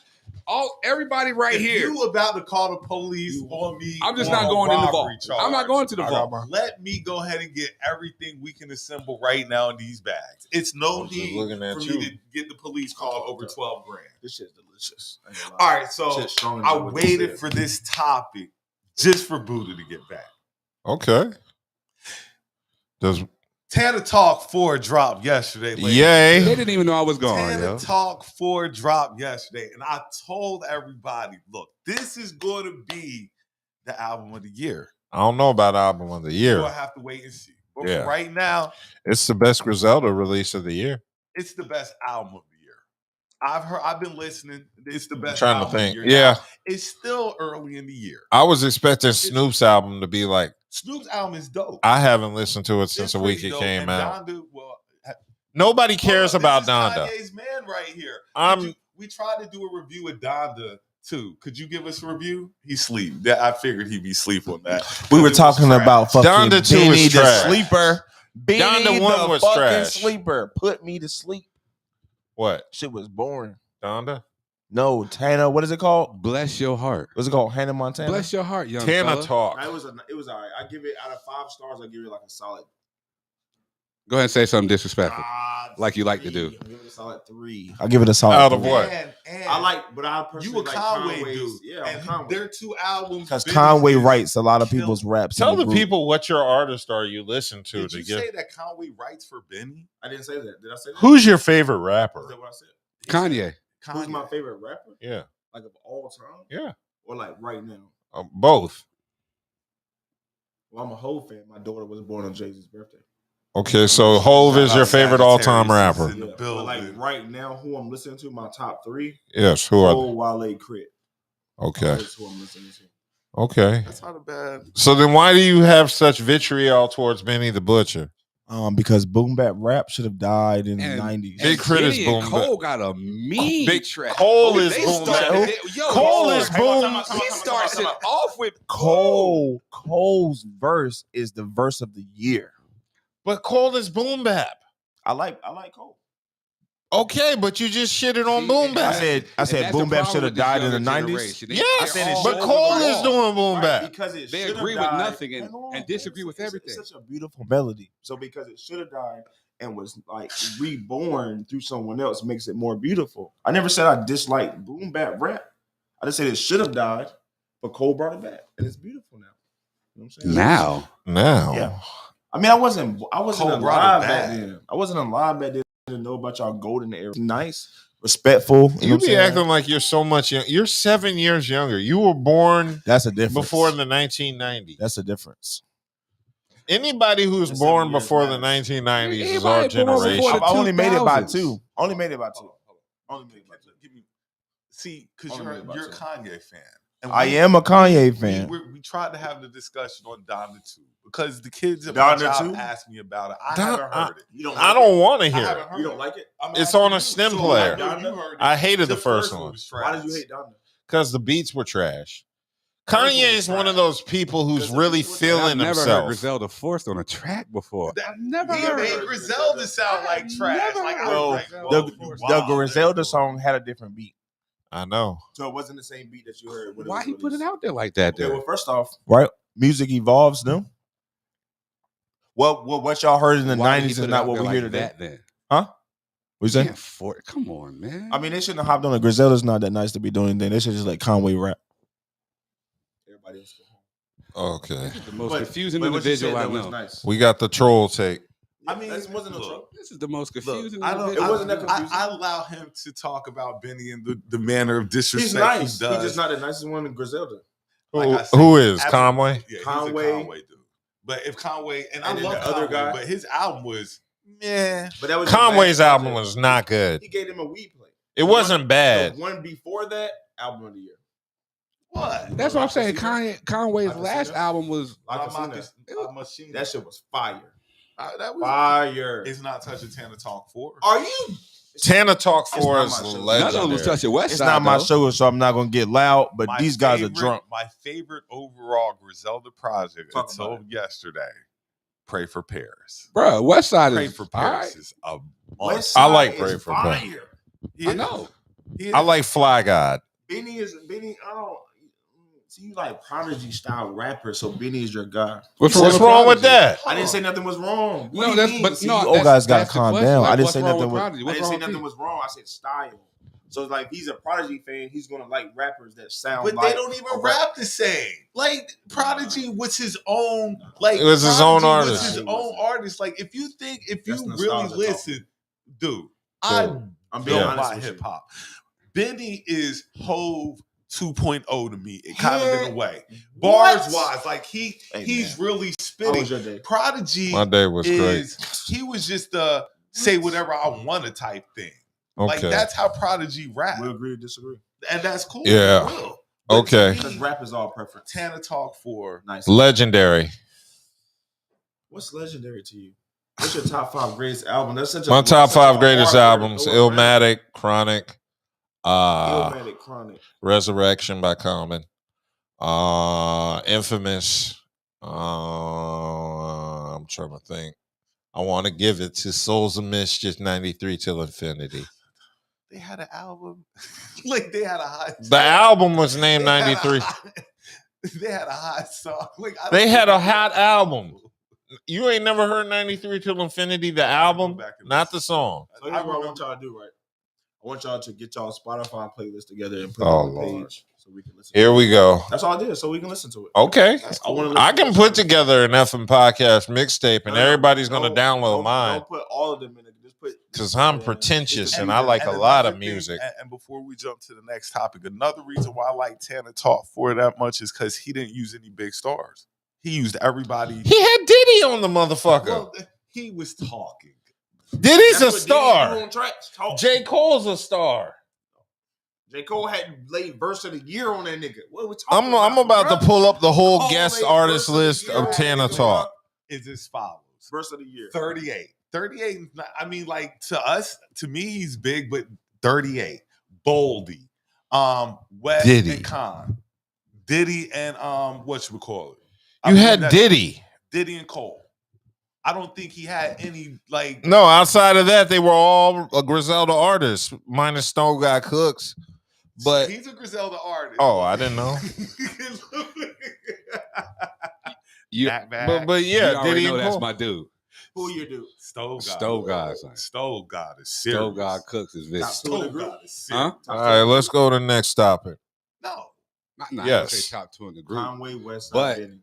Speaker 2: everybody right
Speaker 1: if
Speaker 2: here.
Speaker 1: You about to call the police on me?
Speaker 2: I'm just
Speaker 1: on
Speaker 2: not going in the
Speaker 1: robbery
Speaker 2: vault.
Speaker 1: charge.
Speaker 2: I'm not going to the vault.
Speaker 1: Let me go ahead and get everything we can assemble right now in these bags. It's no need for me to get the police called over 12 grand.
Speaker 5: This shit's delicious.
Speaker 1: All right, so I waited for this topic just for Buddha to get back.
Speaker 3: Okay. Does
Speaker 1: Tana Talk 4 dropped yesterday.
Speaker 3: Yay.
Speaker 2: They didn't even know I was gone.
Speaker 1: Tana Talk 4 dropped yesterday, and I told everybody, look, this is going to be the album of the year.
Speaker 3: I don't know about album of the year.
Speaker 1: We'll have to wait and see. But
Speaker 3: Yeah.
Speaker 1: for right now,
Speaker 3: It's the best Griselda release of the year.
Speaker 1: it's the best album of the year. I've been listening. It's the best
Speaker 3: trying to
Speaker 1: album of the
Speaker 3: think.
Speaker 1: year.
Speaker 3: Yeah.
Speaker 1: Now, it's still early in the year.
Speaker 3: I was expecting Snoop's album to be like,
Speaker 1: Snoop's album is dope.
Speaker 3: I haven't listened to it
Speaker 1: It's
Speaker 3: since the week
Speaker 1: pretty
Speaker 3: it
Speaker 1: dope.
Speaker 3: came
Speaker 1: And
Speaker 3: out.
Speaker 1: Donda, well,
Speaker 3: Nobody cares
Speaker 1: this
Speaker 3: about
Speaker 1: is
Speaker 3: Donda.
Speaker 1: Kanye's man right here.
Speaker 3: I'm
Speaker 1: We tried to do a review of Donda too. Could you give us a review? He's sleep. I figured he'd be sleep on that.
Speaker 5: We were
Speaker 1: It was
Speaker 5: talking
Speaker 1: trash.
Speaker 5: about fucking
Speaker 3: Donda 2
Speaker 5: Benny
Speaker 3: is
Speaker 5: the
Speaker 3: trash.
Speaker 5: sleeper. Benny
Speaker 3: Donda 1
Speaker 5: the
Speaker 3: was
Speaker 5: fucking
Speaker 3: trash.
Speaker 5: sleeper. Put me to sleep.
Speaker 3: what?
Speaker 5: Shit was boring.
Speaker 3: Donda?
Speaker 5: No, Tana. What is it called?
Speaker 2: Bless your heart.
Speaker 5: What's it called? Hannah Montana.
Speaker 2: Bless your heart, young
Speaker 3: Tana
Speaker 2: fella.
Speaker 3: Talk.
Speaker 5: It was all right. I give it out of 5 stars. I give it like a solid.
Speaker 2: Go ahead and say something disrespectful, like you like to do.
Speaker 5: I give it a solid 3. I give it a solid.
Speaker 3: Out of
Speaker 5: 3.
Speaker 3: what?
Speaker 1: And
Speaker 5: I like, but I personally
Speaker 1: you a
Speaker 5: like
Speaker 1: Conway
Speaker 5: Conway's-
Speaker 1: dude.
Speaker 5: Yeah,
Speaker 1: and
Speaker 5: Conway.
Speaker 1: their 2 albums.
Speaker 5: Because
Speaker 1: Benny's
Speaker 5: Conway
Speaker 1: is
Speaker 5: writes a lot of
Speaker 1: killer.
Speaker 5: people's raps.
Speaker 3: Tell
Speaker 5: in
Speaker 3: the
Speaker 5: group.
Speaker 3: people what your artist are you listen to
Speaker 1: Did
Speaker 3: to
Speaker 1: you
Speaker 3: get.
Speaker 1: say that Conway writes for Benny?
Speaker 5: I didn't say that. Did I say that?
Speaker 3: Who's your favorite
Speaker 5: Is
Speaker 3: rapper?
Speaker 5: that what I said?
Speaker 2: Kanye.
Speaker 5: Who's my favorite rapper?
Speaker 3: Yeah.
Speaker 5: Like of all time?
Speaker 3: Yeah.
Speaker 5: Or like right now?
Speaker 3: Both.
Speaker 5: Well, I'm a Hov fan. My daughter was born on Jay-Z's birthday.
Speaker 3: Okay, so Hov is your favorite all-time rapper.
Speaker 1: In the
Speaker 5: Yeah, but
Speaker 1: building.
Speaker 5: like right now, who I'm listening to, my top 3,
Speaker 3: Yes, who are
Speaker 5: Hov, Wale, Crit.
Speaker 3: Okay.
Speaker 5: That's who I'm listening to.
Speaker 3: Okay.
Speaker 1: That's not a bad.
Speaker 3: So then why do you have such vitriol towards Benny the Butcher?
Speaker 5: Because boom bap rap should have died in
Speaker 2: And-
Speaker 5: the 90s.
Speaker 3: Big Crit is
Speaker 2: Benny and
Speaker 3: boom
Speaker 2: Cole got a mean
Speaker 3: Big
Speaker 2: track.
Speaker 3: Cole is
Speaker 2: They
Speaker 3: boom
Speaker 2: started
Speaker 3: bap.
Speaker 2: it- Yo,
Speaker 3: Cole is boom.
Speaker 2: He starts it off with
Speaker 5: Cole's verse is the verse of the year.
Speaker 3: But Cole is boom bap.
Speaker 5: I like Cole.
Speaker 3: Okay, but you just shitted on boom
Speaker 5: I
Speaker 3: bap.
Speaker 5: said
Speaker 2: that's the
Speaker 5: boom bap
Speaker 2: problem
Speaker 5: should have
Speaker 2: with this
Speaker 5: died in the
Speaker 2: younger
Speaker 5: 90s.
Speaker 2: generation.
Speaker 3: Yes,
Speaker 5: I said it
Speaker 3: but
Speaker 5: should've
Speaker 3: Cole
Speaker 5: died.
Speaker 3: is doing boom
Speaker 5: Right,
Speaker 3: bap.
Speaker 5: because it
Speaker 2: They
Speaker 5: should've
Speaker 2: agree with
Speaker 5: died.
Speaker 2: nothing and
Speaker 5: Hang on,
Speaker 2: disagree with
Speaker 5: it's
Speaker 2: everything.
Speaker 5: such a beautiful melody. So because it should have died and was like reborn through someone else makes it more beautiful. I never said I disliked boom bap rap. I just said it should have died, but Cole brought it back, and it's beautiful now. You know what I'm saying?
Speaker 3: Now.
Speaker 5: Yeah. I mean, I wasn't
Speaker 1: Cole
Speaker 5: alive
Speaker 1: brought it
Speaker 5: back
Speaker 1: back.
Speaker 5: then. I wasn't alive back then. I didn't know about y'all golden era. Nice, respectful. You know
Speaker 3: You
Speaker 5: what I'm
Speaker 3: be
Speaker 5: saying?
Speaker 3: acting like you're so much young. You're 7 years younger. You were born
Speaker 5: That's a difference.
Speaker 3: before the 1990s.
Speaker 5: That's a difference.
Speaker 3: Anybody who's
Speaker 5: That's
Speaker 3: born
Speaker 5: 7 years
Speaker 3: before the
Speaker 5: matters.
Speaker 3: 1990s is
Speaker 2: Anybody
Speaker 3: our
Speaker 2: born
Speaker 3: generation.
Speaker 2: before the
Speaker 5: I only made it by
Speaker 2: 2000s.
Speaker 5: 2. Only made it by 2. Only made it by 2.
Speaker 1: Give me, see, because
Speaker 5: Only made about
Speaker 1: you're a
Speaker 5: 2.
Speaker 1: Kanye fan. And
Speaker 5: I am a Kanye fan.
Speaker 1: We tried to have the discussion on Donda 2 because the kids at
Speaker 5: Donda
Speaker 1: my job
Speaker 5: 2?
Speaker 1: asked me about it. I
Speaker 3: Don-
Speaker 1: haven't heard it.
Speaker 5: You don't.
Speaker 3: I don't want to
Speaker 1: I
Speaker 3: hear
Speaker 1: haven't
Speaker 3: it.
Speaker 1: heard
Speaker 5: You don't
Speaker 1: it.
Speaker 5: like it?
Speaker 1: I'm
Speaker 3: It's
Speaker 1: asking
Speaker 3: on a
Speaker 1: you.
Speaker 3: stem
Speaker 1: So,
Speaker 3: player.
Speaker 1: I know you heard it.
Speaker 3: I hated the
Speaker 1: The
Speaker 3: first
Speaker 1: one
Speaker 3: one
Speaker 1: was
Speaker 5: Why did you
Speaker 1: trash.
Speaker 5: hate Donda?
Speaker 3: because the beats were trash.
Speaker 1: First one
Speaker 3: Kanye
Speaker 1: was
Speaker 3: is one
Speaker 1: trash.
Speaker 3: of those people who's
Speaker 5: Because the
Speaker 3: really
Speaker 5: beats were trash.
Speaker 3: feeling
Speaker 2: I've never heard
Speaker 3: himself.
Speaker 2: Griselda forced on a track before.
Speaker 1: That-
Speaker 2: I've never
Speaker 1: He
Speaker 2: heard
Speaker 1: made
Speaker 2: it.
Speaker 1: Griselda sound like trash.
Speaker 2: Never
Speaker 1: Like,
Speaker 2: heard
Speaker 5: Well,
Speaker 1: the
Speaker 5: The Griselda song had a different beat,
Speaker 3: I know.
Speaker 5: so it wasn't the same beat that you heard. when
Speaker 2: Why
Speaker 5: was
Speaker 2: he put it
Speaker 5: released.
Speaker 2: out there like that?
Speaker 5: Okay,
Speaker 2: Then?
Speaker 5: well, first off, right, music evolves. No, what y'all heard in the
Speaker 2: Why did he
Speaker 5: '90s
Speaker 2: put
Speaker 5: is
Speaker 2: it
Speaker 5: not
Speaker 2: out
Speaker 5: what
Speaker 2: there
Speaker 5: we
Speaker 2: like
Speaker 5: hear today.
Speaker 2: that then?
Speaker 5: What you saying?
Speaker 2: Come on, man.
Speaker 5: I mean, they shouldn't have hopped on it. Griselda's not that nice to be doing anything. They should just let Conway rap. Everybody else go home.
Speaker 3: Okay.
Speaker 2: This is the most
Speaker 5: But-
Speaker 2: confusing
Speaker 5: but what you
Speaker 2: individual
Speaker 5: said,
Speaker 2: I
Speaker 5: that was
Speaker 2: know.
Speaker 5: nice.
Speaker 3: We got the troll take.
Speaker 5: I mean, it wasn't no
Speaker 1: look,
Speaker 5: trouble.
Speaker 2: This is the most confusing
Speaker 1: I don't.
Speaker 2: individual.
Speaker 5: It wasn't that
Speaker 1: I
Speaker 5: confusing.
Speaker 1: allow him to talk about Benny and the manner of disrespect
Speaker 5: He's nice. He's
Speaker 1: he does.
Speaker 5: just not the nicest one in Griselda.
Speaker 1: Like I said,
Speaker 3: Who is
Speaker 1: after-
Speaker 3: Conway?
Speaker 1: Yeah,
Speaker 5: Conway.
Speaker 1: he's a Conway dude. But if Conway and I
Speaker 5: And then
Speaker 1: love
Speaker 5: the other
Speaker 1: Conway,
Speaker 5: guy.
Speaker 1: but his album was meh.
Speaker 5: But that was
Speaker 3: Conway's
Speaker 5: his last
Speaker 3: album
Speaker 5: project.
Speaker 3: was not good.
Speaker 5: He gave him a weed play.
Speaker 3: It wasn't bad.
Speaker 5: The one before that, album of the year.
Speaker 1: What?
Speaker 2: That's what I'm saying.
Speaker 5: Conway's
Speaker 2: Conway's
Speaker 5: La
Speaker 2: last
Speaker 5: Casino?
Speaker 2: album was
Speaker 5: That shit was fire.
Speaker 1: That was
Speaker 5: Fire.
Speaker 1: It's not touching Tana Talk 4.
Speaker 5: Are you?
Speaker 3: Tana Talk 4
Speaker 5: not
Speaker 3: is
Speaker 5: my show.
Speaker 2: none of them
Speaker 3: legendary.
Speaker 2: was touching West
Speaker 5: It's
Speaker 2: Side.
Speaker 5: not my
Speaker 2: though.
Speaker 5: show, so I'm not gonna get loud. But
Speaker 1: My
Speaker 5: these guys are
Speaker 1: favorite-
Speaker 5: drunk.
Speaker 1: My favorite overall Griselda project
Speaker 5: Talk
Speaker 1: until
Speaker 5: about
Speaker 1: yesterday. Pray for Paris.
Speaker 2: Bro, West Side
Speaker 1: Pray
Speaker 2: is
Speaker 1: for
Speaker 2: all
Speaker 1: Paris
Speaker 2: right.
Speaker 1: is a
Speaker 5: West
Speaker 3: I
Speaker 5: Side
Speaker 3: like
Speaker 5: is
Speaker 3: Pray for Paris.
Speaker 5: fire.
Speaker 1: He
Speaker 2: I
Speaker 1: is.
Speaker 2: know.
Speaker 1: He is.
Speaker 3: I like Fly God.
Speaker 5: Benny. I don't see you like Prodigy style rapper, so Benny is your guy.
Speaker 3: What's wrong with that?
Speaker 5: I didn't say nothing was wrong.
Speaker 2: No, that's but
Speaker 5: See,
Speaker 2: no.
Speaker 5: you old guys gotta
Speaker 2: that's the
Speaker 5: calm
Speaker 2: question.
Speaker 5: down.
Speaker 2: Like,
Speaker 5: I didn't
Speaker 2: what's
Speaker 5: say
Speaker 2: wrong
Speaker 5: nothing
Speaker 2: with
Speaker 5: was.
Speaker 2: Prodigy?
Speaker 5: I
Speaker 2: What's
Speaker 5: didn't
Speaker 2: wrong
Speaker 5: say
Speaker 2: with
Speaker 5: nothing
Speaker 2: Pete?
Speaker 5: was wrong. I said style. So it's like he's a Prodigy fan. He's gonna like rappers that sound.
Speaker 1: But
Speaker 5: like
Speaker 1: they don't even
Speaker 5: a
Speaker 1: rap the same. Like Prodigy was his own. Like
Speaker 3: It was his own
Speaker 1: Prodigy was
Speaker 3: artist.
Speaker 1: his own artist. Like if you
Speaker 5: That's
Speaker 1: really
Speaker 5: nostalgia
Speaker 1: listen, dude,
Speaker 5: I'm being
Speaker 1: don't
Speaker 5: honest
Speaker 1: buy
Speaker 5: with you.
Speaker 1: hip hop. Benny is Hove 2.0 to me. It kind of in a way, bars wise, like he's really
Speaker 5: How
Speaker 1: spitting.
Speaker 5: was your day?
Speaker 1: Prodigy
Speaker 3: My day was great.
Speaker 1: he was just say whatever I want to type thing. Like
Speaker 3: Okay.
Speaker 1: that's how Prodigy rap,
Speaker 5: We agree or disagree?
Speaker 1: and that's cool.
Speaker 3: Yeah.
Speaker 1: We will.
Speaker 3: Okay.
Speaker 5: Because rap is all preference.
Speaker 1: Tana Talk 4.
Speaker 5: Nice.
Speaker 3: Legendary.
Speaker 5: What's legendary to you? What's your top 5 greatest album? That's such a
Speaker 3: My top
Speaker 5: such a
Speaker 3: 5 greatest
Speaker 5: hard word
Speaker 3: albums:
Speaker 5: to throw around.
Speaker 3: Illmatic, Chronic,
Speaker 5: Illmatic, Chronic.
Speaker 3: Resurrection by Common, Infamous. I'm trying to think. I want to give it to Souls of Mischief 93 till Infinity.
Speaker 1: They had an album. Like they had a hot.
Speaker 3: The album was named 93.
Speaker 1: They had a hot song. Like
Speaker 3: They had a hot album. You ain't never heard 93 till Infinity, the album,
Speaker 1: back and
Speaker 3: not
Speaker 1: listen.
Speaker 3: the song.
Speaker 5: So here's what I want y'all to do, right? I want y'all to get y'all Spotify playlist together and put it
Speaker 3: Oh,
Speaker 5: on the
Speaker 3: Lord.
Speaker 5: page so we can listen.
Speaker 3: Here
Speaker 5: to
Speaker 3: we
Speaker 5: it.
Speaker 3: go.
Speaker 5: That's all I did, so we can listen to it.
Speaker 3: Okay.
Speaker 5: I want
Speaker 3: I can put together an effing podcast mixtape and everybody's going to download mine
Speaker 5: Don't put all of them in it. Just put
Speaker 3: because I'm
Speaker 5: Yeah.
Speaker 3: pretentious
Speaker 5: And-
Speaker 3: and I like a lot of
Speaker 1: another thing,
Speaker 3: music.
Speaker 1: and before we jump to the next topic, another reason why I like Tana Talk 4 that much is because he didn't use any big stars. He used everybody.
Speaker 3: He had Diddy on the motherfucker.
Speaker 1: Well, he was talking.
Speaker 3: Diddy's
Speaker 5: That's
Speaker 3: a
Speaker 5: what Diddy do
Speaker 3: star.
Speaker 5: on tracks. Talk.
Speaker 3: J. Cole's a star.
Speaker 5: J. Cole had laid verse of the year on that nigga. What we talking
Speaker 3: I'm about
Speaker 5: bro?
Speaker 3: to pull up the whole
Speaker 5: Cole
Speaker 3: guest
Speaker 5: laid
Speaker 3: artist
Speaker 5: verse of the
Speaker 3: list
Speaker 5: year
Speaker 3: of
Speaker 5: on
Speaker 3: Tana
Speaker 5: that nigga,
Speaker 3: Talk.
Speaker 1: Is as follows.
Speaker 5: Verse of the year.
Speaker 1: 38. 38 is not, I mean, like to us, to me, he's big, but 38. Boldy. West
Speaker 3: Diddy.
Speaker 1: and Khan. Diddy and whatchamacallit.
Speaker 3: You had Diddy.
Speaker 1: Diddy and Cole. I don't think he had any like
Speaker 3: No, outside of that, they were all Griselda artists, minus Stone Guy Cooks. But
Speaker 1: he's a Griselda artist.
Speaker 3: oh, I didn't know.
Speaker 2: You,
Speaker 3: But yeah,
Speaker 2: you already
Speaker 3: Diddy
Speaker 2: know
Speaker 3: and
Speaker 2: that's
Speaker 3: Cole.
Speaker 2: my dude.
Speaker 5: Who you do?
Speaker 1: Stove God.
Speaker 2: Stove God, son.
Speaker 1: Stove God is serious.
Speaker 2: Stove God Cooks is vicious.
Speaker 1: Stove God is serious.
Speaker 2: Huh?
Speaker 3: All right, let's go to the next topic.
Speaker 1: No.
Speaker 2: Not
Speaker 3: Yes.
Speaker 2: say top 2 in the group.
Speaker 5: Conway West
Speaker 2: But-
Speaker 5: Side Benny.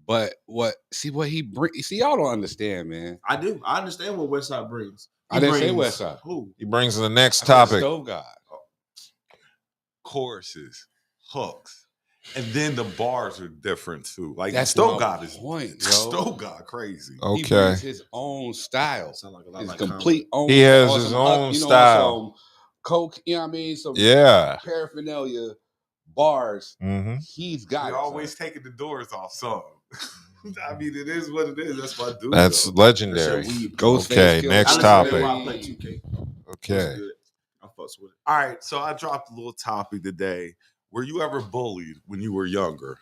Speaker 2: But what he bring? See, y'all don't understand, man.
Speaker 5: I do. I understand what West Side brings.
Speaker 2: I didn't say
Speaker 5: brings-
Speaker 2: West Side.
Speaker 5: Who?
Speaker 3: He brings the next
Speaker 2: I said
Speaker 3: topic.
Speaker 2: Stove God.
Speaker 1: Choruses, hooks, and then the bars are different too. Like
Speaker 2: That's
Speaker 1: Stove
Speaker 2: my
Speaker 1: God is
Speaker 2: point, yo.
Speaker 1: Stove God crazy.
Speaker 2: He
Speaker 3: Okay.
Speaker 2: brings his own style.
Speaker 5: Sound like a lot
Speaker 2: His
Speaker 5: like
Speaker 2: complete own.
Speaker 3: He has
Speaker 2: or
Speaker 3: his
Speaker 2: some
Speaker 3: own
Speaker 2: you know,
Speaker 3: style.
Speaker 2: Some coke, you know what I mean? Some
Speaker 3: Yeah.
Speaker 2: paraphernalia, bars.
Speaker 3: Mm-hmm.
Speaker 2: He's got
Speaker 1: You're
Speaker 2: it.
Speaker 1: always taking the doors off some. I mean, it is what it is. That's my dude.
Speaker 3: That's
Speaker 1: though.
Speaker 3: legendary.
Speaker 5: That's your weed.
Speaker 2: Ghostface
Speaker 3: Okay,
Speaker 2: Killah.
Speaker 3: next
Speaker 5: I
Speaker 3: topic.
Speaker 5: listen to that while I play 2K.
Speaker 3: Okay.
Speaker 5: It's good. I fucks with it.
Speaker 1: All right, so I dropped a little topic today. Were you ever bullied when you were younger?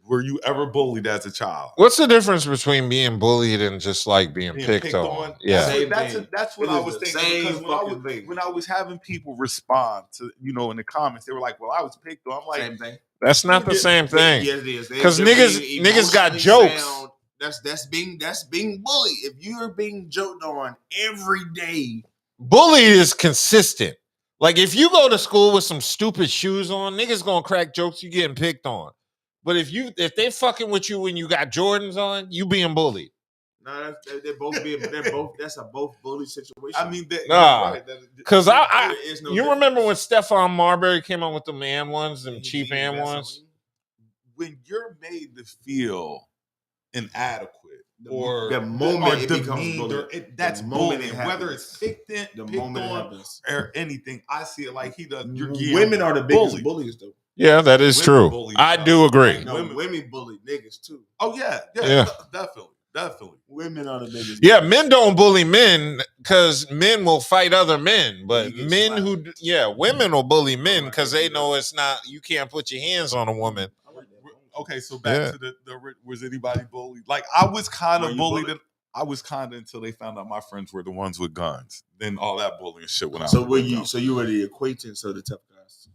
Speaker 1: Were you ever bullied as a child?
Speaker 3: What's the difference between being bullied and just like being picked on? Yeah.
Speaker 5: Same
Speaker 1: That's
Speaker 5: thing.
Speaker 1: what
Speaker 5: It
Speaker 1: I
Speaker 5: is
Speaker 1: was
Speaker 5: the
Speaker 1: thinking.
Speaker 5: same
Speaker 1: Because
Speaker 5: fucking thing.
Speaker 1: when I was having people respond to, in the comments, they were like, "Well, I was picked on." I'm like,
Speaker 5: Same thing.
Speaker 3: That's not the same thing.
Speaker 5: Yes, it is.
Speaker 3: 'Cause
Speaker 5: They're
Speaker 3: niggas
Speaker 5: being
Speaker 3: got
Speaker 5: emotionally
Speaker 3: jokes.
Speaker 5: sound. That's being bullied. If you're being joked on every day,
Speaker 3: bully is consistent. Like if you go to school with some stupid shoes on, niggas gonna crack jokes. You getting picked on. But if they fucking with you when you got Jordans on, you being bullied.
Speaker 5: no, they're both that's a both bully situation.
Speaker 1: I mean,
Speaker 3: Nah,
Speaker 1: right.
Speaker 3: because
Speaker 5: There is no
Speaker 3: you remember when
Speaker 5: difference.
Speaker 3: Stephon Marbury came on with the man ones, them cheap and ones?
Speaker 1: When you're made to feel inadequate or
Speaker 5: the moment it becomes
Speaker 1: demeaned,
Speaker 5: bullying,
Speaker 1: that's
Speaker 5: the moment
Speaker 1: bullying.
Speaker 5: it
Speaker 1: Whether
Speaker 5: happens.
Speaker 1: it's picked
Speaker 5: moment it
Speaker 1: on
Speaker 5: happens.
Speaker 1: or anything, I see it like he does.
Speaker 5: Women are the biggest bullies, though.
Speaker 3: Yeah, that is
Speaker 1: Women
Speaker 3: true.
Speaker 1: bully
Speaker 3: I
Speaker 1: each
Speaker 3: do
Speaker 1: other.
Speaker 3: agree.
Speaker 1: Like,
Speaker 5: No, women bully niggas too.
Speaker 1: Oh yeah, definitely.
Speaker 5: Women are the biggest.
Speaker 3: Yeah,
Speaker 5: bullies.
Speaker 3: men don't bully men because men will fight other men, but
Speaker 5: You get
Speaker 3: men
Speaker 5: slapped.
Speaker 3: women will bully men
Speaker 5: Right,
Speaker 3: because they
Speaker 5: yeah.
Speaker 3: know it's not. You can't put your hands on a woman.
Speaker 5: I like that.
Speaker 1: Okay, so back to the was anybody bullied? Like I was kind
Speaker 5: Were
Speaker 1: of
Speaker 5: you
Speaker 1: bullied.
Speaker 5: bullied?
Speaker 1: I was kind of until they found out my friends were the ones with guns. Then all that bullying shit went out.
Speaker 5: So
Speaker 1: the
Speaker 5: were
Speaker 1: window.
Speaker 5: you? So you were the acquaintance of the tough guys.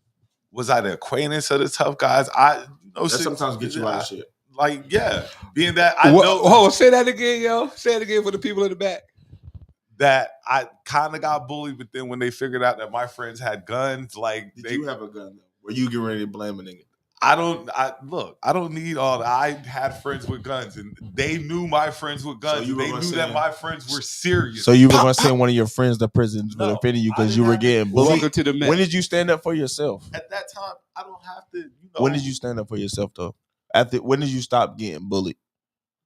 Speaker 1: Was I the acquaintance of the tough guys?
Speaker 5: That sometimes get you out of shit.
Speaker 1: Like, yeah, being that I know
Speaker 2: say that again, yo. Say it again for the people in the back.
Speaker 1: that I kind of got bullied, but then when they figured out that my friends had guns, like
Speaker 5: Did you have a gun though? Were you getting ready to blame a nigga?
Speaker 1: I don't need all that. I had friends with guns, and they knew my friends with guns.
Speaker 5: you
Speaker 1: And
Speaker 5: were
Speaker 1: they
Speaker 5: gonna
Speaker 1: knew
Speaker 5: say-
Speaker 1: that my friends were serious.
Speaker 6: So you were gonna send one of your friends to prison for
Speaker 1: No,
Speaker 6: defending you
Speaker 1: I
Speaker 6: because
Speaker 1: didn't
Speaker 6: you were
Speaker 1: have to-
Speaker 6: getting bullied?
Speaker 2: Welcome to the Met.
Speaker 6: When did you stand up for yourself?
Speaker 1: At that time, I don't have to.
Speaker 6: When did you stand up for yourself though? When did you stop getting bullied?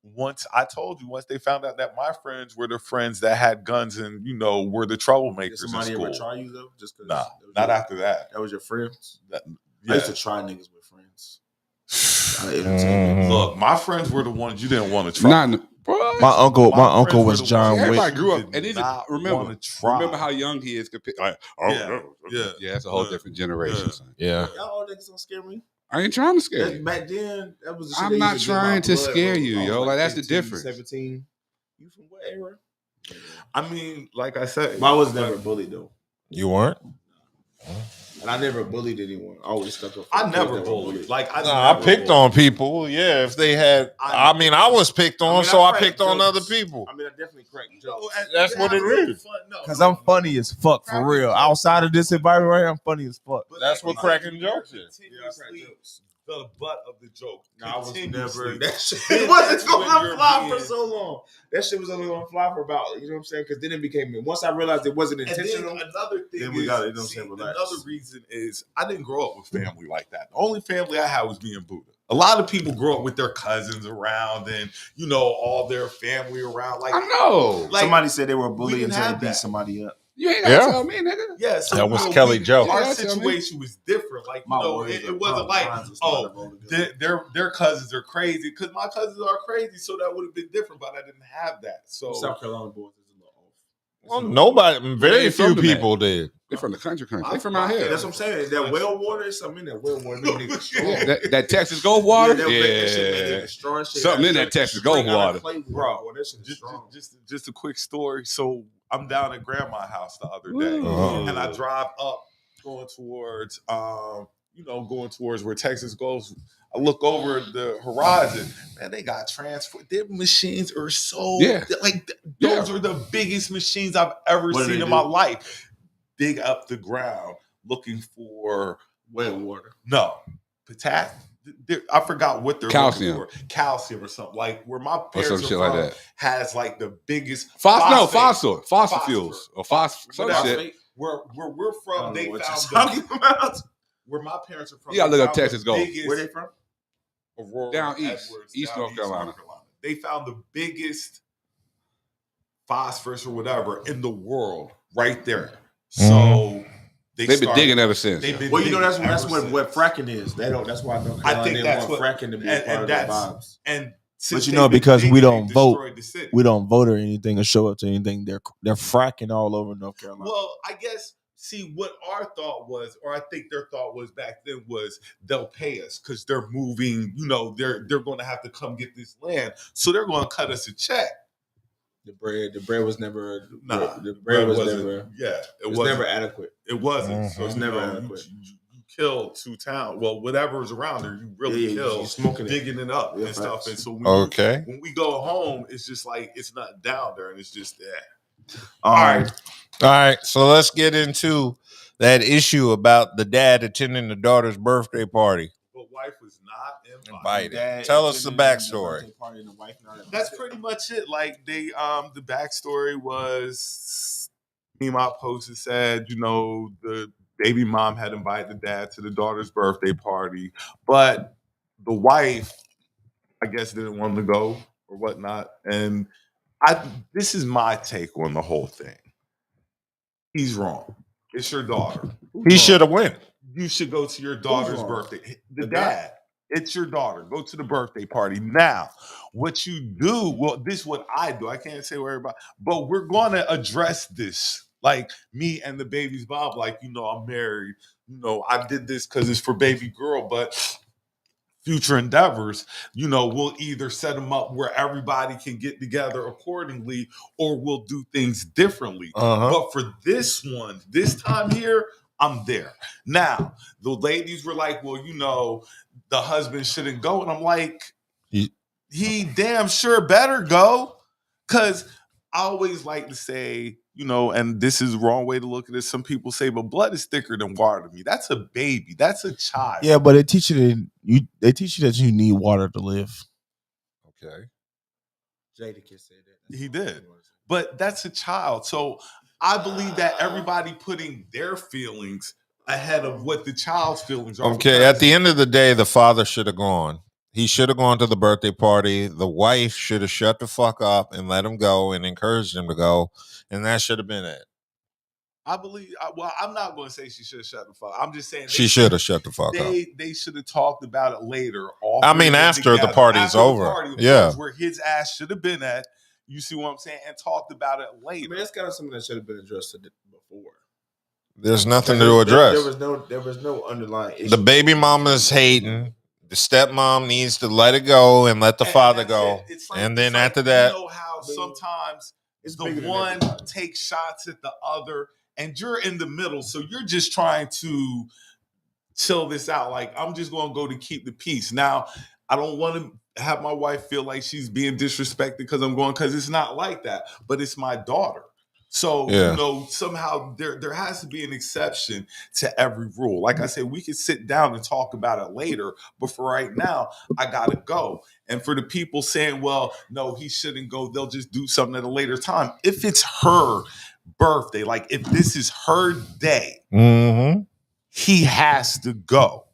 Speaker 1: Once I told you, once they found out that my friends were the friends that had guns and were the troublemakers
Speaker 5: Did somebody
Speaker 1: in school.
Speaker 5: ever try you though? Just cause
Speaker 1: Nah, not after that.
Speaker 5: That was your friends. I
Speaker 1: Yeah.
Speaker 5: used to try niggas with friends. I entertained
Speaker 1: Look, my friends were the ones you didn't want to try.
Speaker 2: Bro,
Speaker 6: My uncle
Speaker 1: friends were
Speaker 6: was
Speaker 1: the
Speaker 6: John
Speaker 1: ones
Speaker 6: Wick.
Speaker 2: everybody grew up,
Speaker 1: did
Speaker 2: and they just
Speaker 1: not
Speaker 2: remember
Speaker 1: wanna try.
Speaker 2: how young he is compared. Like,
Speaker 1: Yeah.
Speaker 2: that's a whole different generation.
Speaker 1: Yeah.
Speaker 2: Son.
Speaker 3: Yeah.
Speaker 5: Y'all all niggas don't scare me.
Speaker 2: I ain't trying to scare you.
Speaker 5: Back then, that was the shit
Speaker 2: I'm
Speaker 5: they
Speaker 2: not
Speaker 5: used to get
Speaker 2: trying
Speaker 5: my
Speaker 2: to
Speaker 5: blood,
Speaker 2: scare
Speaker 5: bro.
Speaker 2: you,
Speaker 5: I was
Speaker 2: yo. Like, that's the
Speaker 5: 15,
Speaker 2: difference.
Speaker 5: 17. You from what era?
Speaker 1: I mean, like I said,
Speaker 5: I was never bullied though.
Speaker 3: You weren't?
Speaker 5: And I never bullied anyone. I always stuck up. For
Speaker 1: I
Speaker 5: kids
Speaker 1: never
Speaker 5: that were
Speaker 1: bullied. Like I
Speaker 3: I picked on people. Yeah, if they had. I was picked on, so I picked on other people.
Speaker 5: I mean, I definitely cracked jokes.
Speaker 3: That's what it is.
Speaker 6: Because I'm funny as fuck for real. Outside of this environment right here, I'm funny as fuck.
Speaker 3: That's what cracking jokes is.
Speaker 1: The butt of the joke.
Speaker 5: No, I was never.
Speaker 1: Continuously.
Speaker 5: That shit
Speaker 1: Then
Speaker 5: wasn't
Speaker 1: that's when
Speaker 5: going to
Speaker 1: you're
Speaker 5: fly
Speaker 1: being-
Speaker 5: for so long. That shit was only going to fly for about, you know what I'm saying? Because then it became, once I realized it wasn't
Speaker 1: And then
Speaker 5: intentional.
Speaker 1: another thing
Speaker 5: Then we
Speaker 1: is,
Speaker 5: got it, you know what I'm
Speaker 1: see,
Speaker 5: saying, relax.
Speaker 1: another reason is I didn't grow up with family like that. The only family I had was me and Buddha. A lot of people grow up with their cousins around and, all their family around. Like,
Speaker 2: I know.
Speaker 1: like,
Speaker 5: Somebody said they were
Speaker 1: we
Speaker 5: bullied
Speaker 1: didn't
Speaker 5: until they
Speaker 1: have
Speaker 5: beat
Speaker 1: that.
Speaker 5: somebody up.
Speaker 2: You ain't gotta
Speaker 3: Yeah.
Speaker 2: tell me, nigga.
Speaker 1: Yeah, so
Speaker 3: That was Kelli Jo.
Speaker 1: Our
Speaker 2: Yeah, tell me.
Speaker 1: situation was different. Like, it wasn't like,
Speaker 5: they
Speaker 1: their cousins are crazy because my cousins are crazy, so that would have been different. But I didn't have that. So
Speaker 5: South Carolina boys is a little off.
Speaker 3: Well, nobody, very
Speaker 2: ain't from
Speaker 3: few
Speaker 2: the
Speaker 3: people did.
Speaker 2: They from the country. They from out
Speaker 5: Yeah,
Speaker 2: here.
Speaker 5: that's what I'm saying. That well water is something in that well water. Make niggas strong.
Speaker 2: Yeah, that Texas Gold water.
Speaker 5: that shit make niggas strong as shit.
Speaker 2: Something in that Texas Gold water.
Speaker 5: Bro, that shit is strong.
Speaker 1: just a quick story. So I'm down at grandma's house the other day,
Speaker 3: Ooh.
Speaker 1: and I drive up, going towards where Texas goes. I look over the horizon, man. They got transport. Their machines are so those are the biggest machines I've ever
Speaker 5: What do
Speaker 1: seen
Speaker 5: they
Speaker 1: in
Speaker 5: do?
Speaker 1: my life. Dig up the ground looking for
Speaker 5: Well water.
Speaker 1: no potassium. I forgot what they're
Speaker 2: Calcium.
Speaker 1: looking for. Calcium or something like where my
Speaker 2: Or
Speaker 1: parents
Speaker 2: some
Speaker 1: are
Speaker 2: shit
Speaker 1: from,
Speaker 2: like that.
Speaker 1: has like the biggest
Speaker 2: Fossil
Speaker 1: phosphate.
Speaker 2: fuels or some
Speaker 1: Whatever.
Speaker 2: shit.
Speaker 1: Where we're
Speaker 5: I
Speaker 1: from,
Speaker 5: don't
Speaker 1: they
Speaker 5: know what
Speaker 1: found
Speaker 5: you're talking about.
Speaker 1: where my parents are from.
Speaker 2: You gotta
Speaker 1: they
Speaker 2: look up
Speaker 1: found the
Speaker 2: Texas Gold.
Speaker 1: biggest-
Speaker 5: Where they from?
Speaker 1: Aurora,
Speaker 2: Down east.
Speaker 1: Edwards,
Speaker 2: East
Speaker 1: down
Speaker 2: North Carolina.
Speaker 1: They found the biggest phosphorus or whatever in the world right there. So
Speaker 2: They've been
Speaker 1: started-
Speaker 2: digging ever since.
Speaker 1: They've been
Speaker 5: Well, you know
Speaker 1: digging
Speaker 5: that's
Speaker 1: ever
Speaker 5: what
Speaker 1: since.
Speaker 5: fracking is. They don't. That's why North
Speaker 1: I
Speaker 5: Carolina
Speaker 1: think
Speaker 5: didn't
Speaker 1: that's
Speaker 5: want
Speaker 1: what-
Speaker 5: fracking to be
Speaker 1: and
Speaker 5: a part of the
Speaker 1: that's-
Speaker 5: vibes.
Speaker 1: And since
Speaker 6: But you
Speaker 1: they've
Speaker 6: know,
Speaker 1: been
Speaker 6: because we
Speaker 1: digging,
Speaker 6: don't
Speaker 1: they
Speaker 6: vote,
Speaker 1: destroyed the city.
Speaker 6: we don't vote or anything or show up to anything. They're fracking all over North Carolina.
Speaker 1: Well, I guess, see, what our thought was, or I think their thought was back then was they'll pay us because they're moving, they're going to have to come get this land. So they're going to cut us a check.
Speaker 5: The bread was never.
Speaker 1: Nah,
Speaker 5: the bread was
Speaker 1: wasn't-
Speaker 5: never.
Speaker 1: Yeah,
Speaker 5: It was never adequate.
Speaker 1: It wasn't. So
Speaker 5: It's
Speaker 1: you
Speaker 5: never
Speaker 1: know,
Speaker 5: adequate.
Speaker 1: you killed 2 towns. Well, whatever is around there, you really kill,
Speaker 5: you're smoking
Speaker 1: digging it up
Speaker 5: Yeah,
Speaker 1: and stuff.
Speaker 5: facts.
Speaker 1: And so
Speaker 3: Okay.
Speaker 1: when we go home, it's just like it's not down there, and it's just there.
Speaker 5: All right.
Speaker 3: All right. So let's get into that issue about the dad attending the daughter's birthday party.
Speaker 1: But wife was not
Speaker 3: Invited.
Speaker 5: Dad
Speaker 3: Tell us the
Speaker 5: attended
Speaker 3: backstory.
Speaker 5: birthday party and the wife not invited.
Speaker 1: That's pretty much it. Like they the backstory was my poster said, the baby mom had invited the dad to the daughter's birthday party, but the wife, I guess, didn't want to go or whatnot. And this is my take on the whole thing. He's wrong. It's your daughter.
Speaker 3: He should have went.
Speaker 1: You should go to your daughter's
Speaker 5: wrong?
Speaker 1: birthday. The
Speaker 5: The guy?
Speaker 1: dad. It's your daughter. Go to the birthday party. Now, what you do, well, this is what I do. I can't say where everybody, but we're going to address this. Like me and the baby's Bob, like, I'm married. I did this because it's for baby girl, but future endeavors, we'll either set them up where everybody can get together accordingly, or we'll do things differently. But for this one, this time here, I'm there. Now, the ladies were like, well, the husband shouldn't go. And I'm like, he damn sure better go. Because I always like to say, and this is the wrong way to look at it. Some people say, but blood is thicker than water to me. That's a baby. That's a child.
Speaker 6: Yeah, but they teach you that you need water to live.
Speaker 3: Okay.
Speaker 5: Jadakiss said that.
Speaker 1: He did. But that's a child. So I believe that everybody putting their feelings ahead of what the child's feelings are.
Speaker 3: Okay. At the end of the day, the father should have gone. He should have gone to the birthday party. The wife should have shut the fuck up and let him go and encouraged him to go. And that should have been it.
Speaker 1: I believe, well, I'm not going to say she should have shut the fuck. I'm just saying
Speaker 3: she should have shut the fuck up.
Speaker 1: They should have talked about it later.
Speaker 3: After the party's over. Yeah.
Speaker 1: Where his ass should have been at. You see what I'm saying? And talked about it later.
Speaker 5: I mean, that's kind of something that should have been addressed before.
Speaker 3: There's nothing to address.
Speaker 5: There was no underlying issue.
Speaker 3: The baby mama's hating. The stepmom needs to let it go and let the father go.
Speaker 1: Like,
Speaker 3: and then after that,
Speaker 1: how sometimes
Speaker 5: it's
Speaker 1: the one takes shots at the other, and you're in the middle. So you're just trying to chill this out. Like, I'm just going to go to keep the peace. Now, I don't want to have my wife feel like she's being disrespected because I'm going, because it's not like that. But it's my daughter. So, somehow there has to be an exception to every rule. Like I said, we could sit down and talk about it later. But for right now, I got to go. And for the people saying, well, no, he shouldn't go, they'll just do something at a later time. If it's her birthday, like if this is her day, he has to go.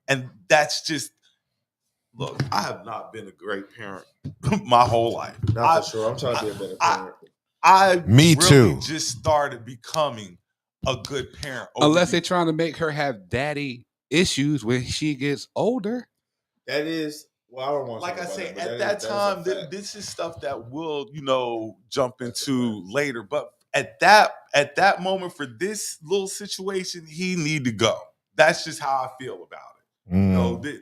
Speaker 1: And that's just, look, I have not been a great parent my whole life.
Speaker 5: Not for sure. I'm trying to be a better parent.
Speaker 3: Me too.
Speaker 1: Just started becoming a good parent.
Speaker 2: Unless they're trying to make her have daddy issues when she gets older.
Speaker 5: That is, well, I don't want to.
Speaker 1: Like I say, at that time, this is stuff that we'll, jump into later. But at that moment, for this little situation, he need to go. That's just how I feel about it.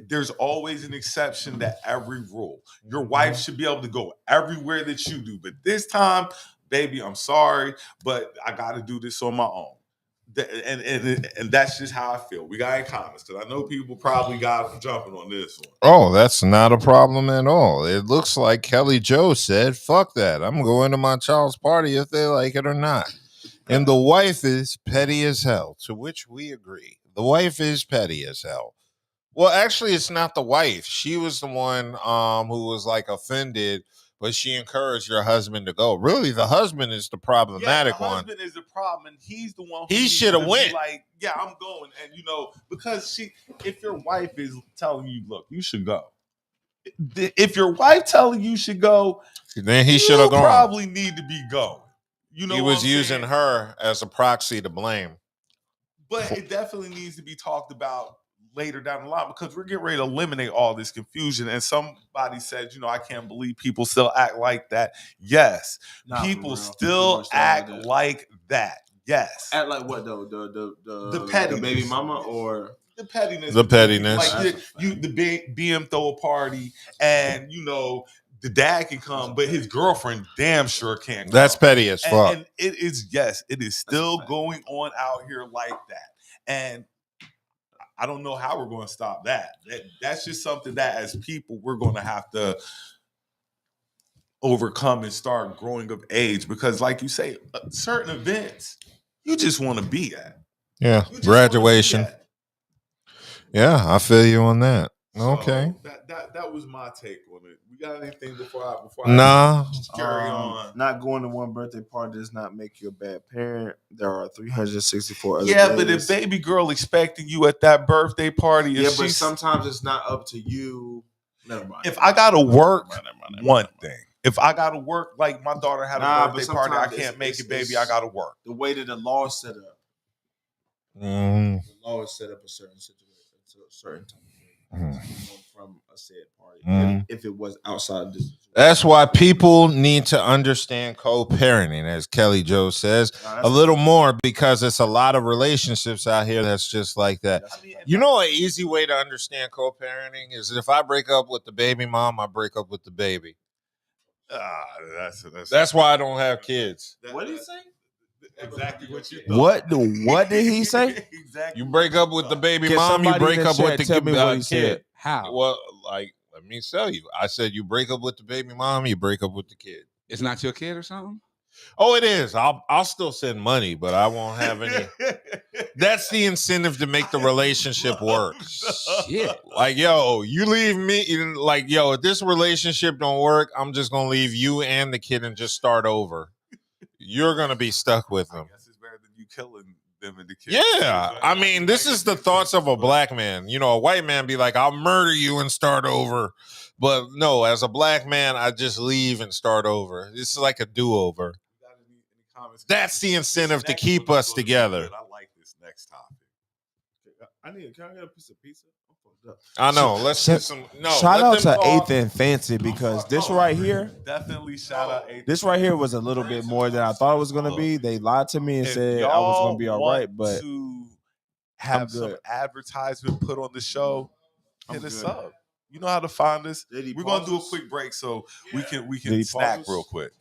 Speaker 1: There's always an exception to every rule. Your wife should be able to go everywhere that you do. But this time, baby, I'm sorry, but I got to do this on my own. And that's just how I feel. We got any comments? Because I know people probably got jumping on this one.
Speaker 3: Oh, that's not a problem at all. It looks like Kelli Jo said, fuck that. I'm going to my child's party if they like it or not. And the wife is petty as hell, to which we agree. The wife is petty as hell. Well, actually, it's not the wife. She was the one who was like offended, but she encouraged her husband to go. Really, the husband is the problematic one.
Speaker 1: The husband is the problem, and he's the one.
Speaker 3: He should have went.
Speaker 1: Like, yeah, I'm going, and because if your wife is telling you, look, you should go. If your wife telling you should go,
Speaker 3: then he should have gone.
Speaker 1: Probably need to be going.
Speaker 3: He was using her as a proxy to blame.
Speaker 1: But it definitely needs to be talked about later down the line, because we're getting ready to eliminate all this confusion. And somebody said, I can't believe people still act like that. Yes, people still act like that. Yes.
Speaker 5: Act like what though? The
Speaker 1: pettiness.
Speaker 5: The baby mama or
Speaker 1: the pettiness.
Speaker 3: The pettiness.
Speaker 1: Like the BM throw a party and the dad can come, but his girlfriend damn sure can't come.
Speaker 3: That's petty as fuck.
Speaker 1: And it is, it is still going on out here like that. And I don't know how we're going to stop that. That's just something that as people we're going to have to overcome and start growing of age, because like you say, certain events you just want to be at.
Speaker 3: Yeah,
Speaker 1: You just
Speaker 3: graduation.
Speaker 1: wanna be at.
Speaker 3: Yeah, I feel you on that.
Speaker 1: So
Speaker 3: Okay.
Speaker 1: that was my take on it. We got anything before I
Speaker 3: Nah.
Speaker 1: carry on?
Speaker 5: Not going to one birthday party does not make you a bad parent. There are 364 other
Speaker 1: Yeah,
Speaker 5: days.
Speaker 1: but if baby girl expecting you at that birthday party,
Speaker 5: yeah, but sometimes it's not up to you. Never mind.
Speaker 1: If I gotta work, one thing. If I gotta work, like my daughter had a birthday party, I can't make it, baby. I gotta work.
Speaker 5: The way that the law is set up.
Speaker 3: Mm.
Speaker 5: The law is set up a certain situation, a certain time from a said party. If it was outside of this situation.
Speaker 3: That's why people need to understand co-parenting, as Kelli Jo says, a little more, because it's a lot of relationships out here that's just like that. You know, an easy way to understand co-parenting is if I break up with the baby mom, I break up with the baby. That's why I don't have kids.
Speaker 5: What did he say?
Speaker 1: Exactly what you thought.
Speaker 6: What did he say?
Speaker 1: Exactly.
Speaker 3: You break up with the baby
Speaker 6: Can
Speaker 3: mom, you
Speaker 6: somebody
Speaker 3: break
Speaker 6: in the
Speaker 3: up with
Speaker 6: chat
Speaker 3: the
Speaker 6: tell me what he
Speaker 3: kid.
Speaker 6: said?
Speaker 2: How?
Speaker 3: Well, like, let me tell you. I said you break up with the baby mom, you break up with the kid.
Speaker 2: It's not your kid or something?
Speaker 3: Oh, it is. I'll still send money, but I won't have any. That's the incentive to make the relationship work.
Speaker 2: Shit.
Speaker 3: Like, yo, you leave me. Like, yo, if this relationship don't work, I'm just gonna leave you and the kid and just start over. You're gonna be stuck with them.
Speaker 1: I guess it's better than you killing them and the kids.
Speaker 3: Yeah, I mean, this is the thoughts of a black man. You know, a white man be like, I'll murder you and start over. But no, as a black man, I just leave and start over. This is like a do-over. That's the incentive to keep us together.
Speaker 1: I like this next topic.
Speaker 5: Can I get a piece of pizza? I'm fucked up.
Speaker 3: I know. Let's get some. No,
Speaker 6: Shout
Speaker 3: let
Speaker 6: out
Speaker 3: them
Speaker 6: to
Speaker 3: call-
Speaker 6: Eighth and Fancy, because this right here,
Speaker 1: Definitely shout out.
Speaker 6: this right here was a little bit more than I thought it was gonna be. They lied to me and said I was gonna be all right, but
Speaker 1: to have some
Speaker 6: good.
Speaker 1: advertisement put on the show, hit us up. You know how to find us. We're gonna do a quick break so we can
Speaker 6: Did he
Speaker 1: snack
Speaker 6: pause us?
Speaker 1: real quick.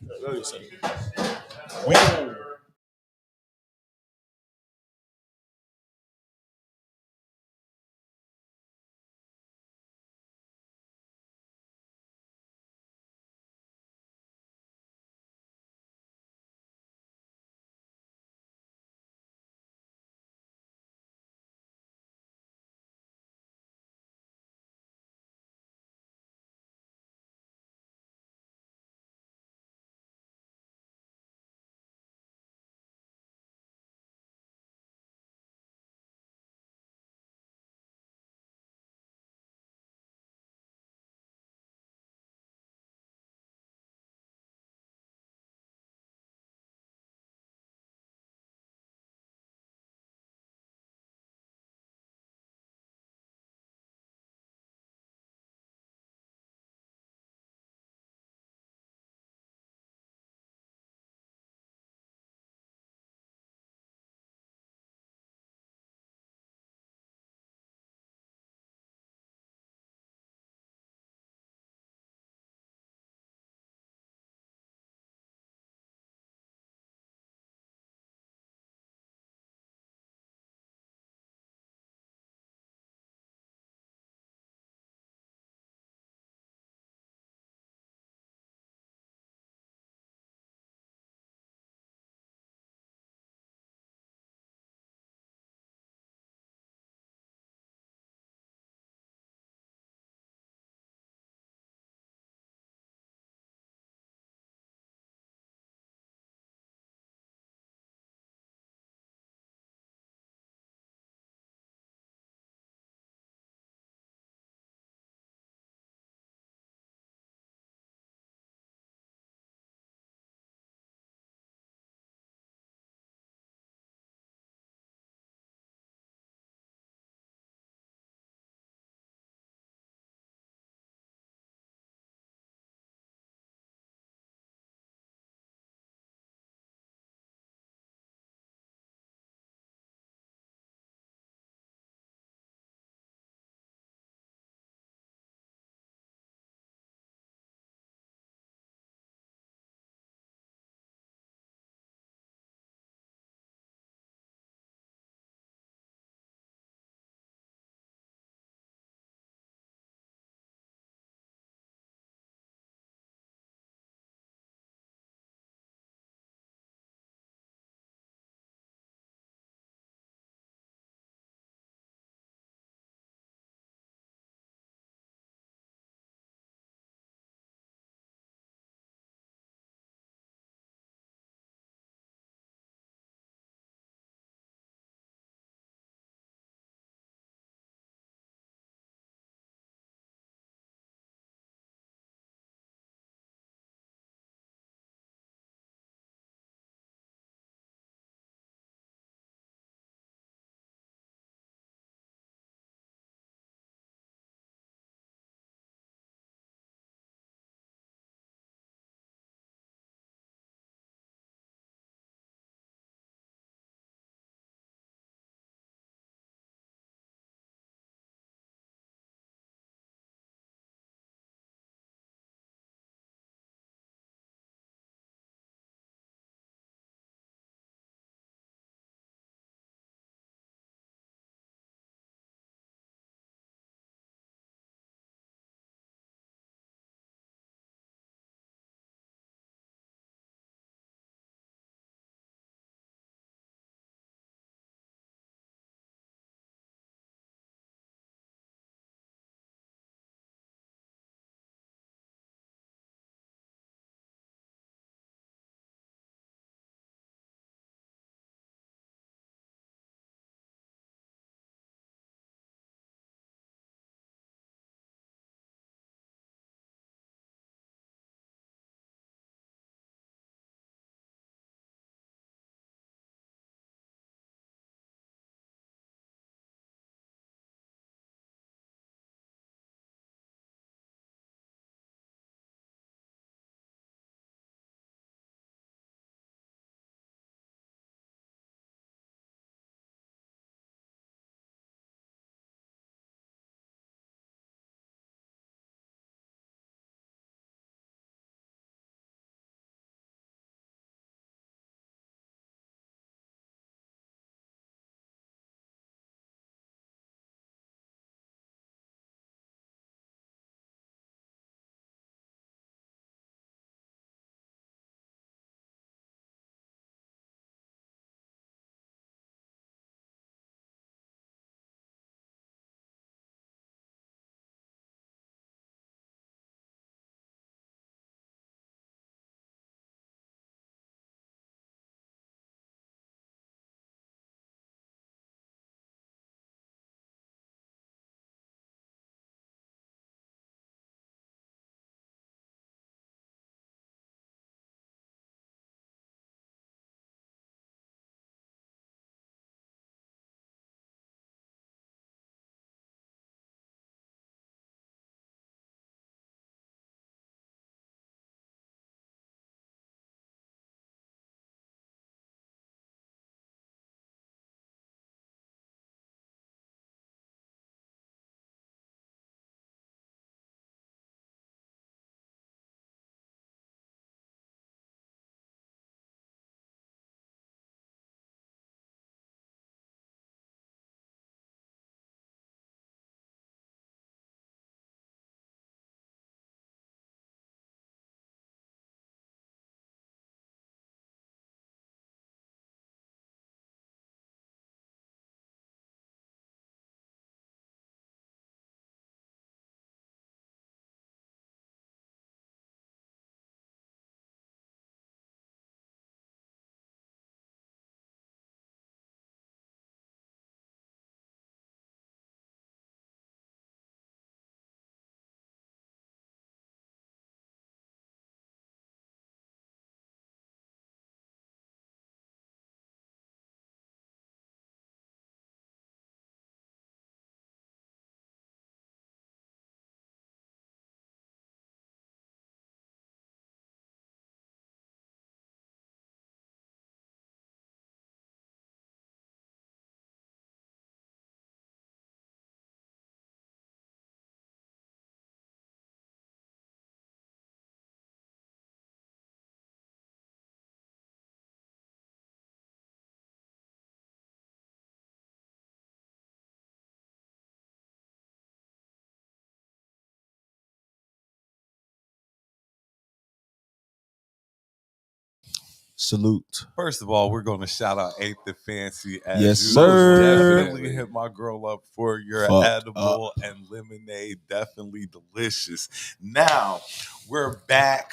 Speaker 6: Salute.
Speaker 1: First of all, we're going to shout out Ain't the Fancy as
Speaker 6: Yes,
Speaker 1: usual.
Speaker 6: sir.
Speaker 1: Definitely hit my girl up for your
Speaker 6: Fuck
Speaker 1: edible and lemonade. Definitely delicious. Now, we're back.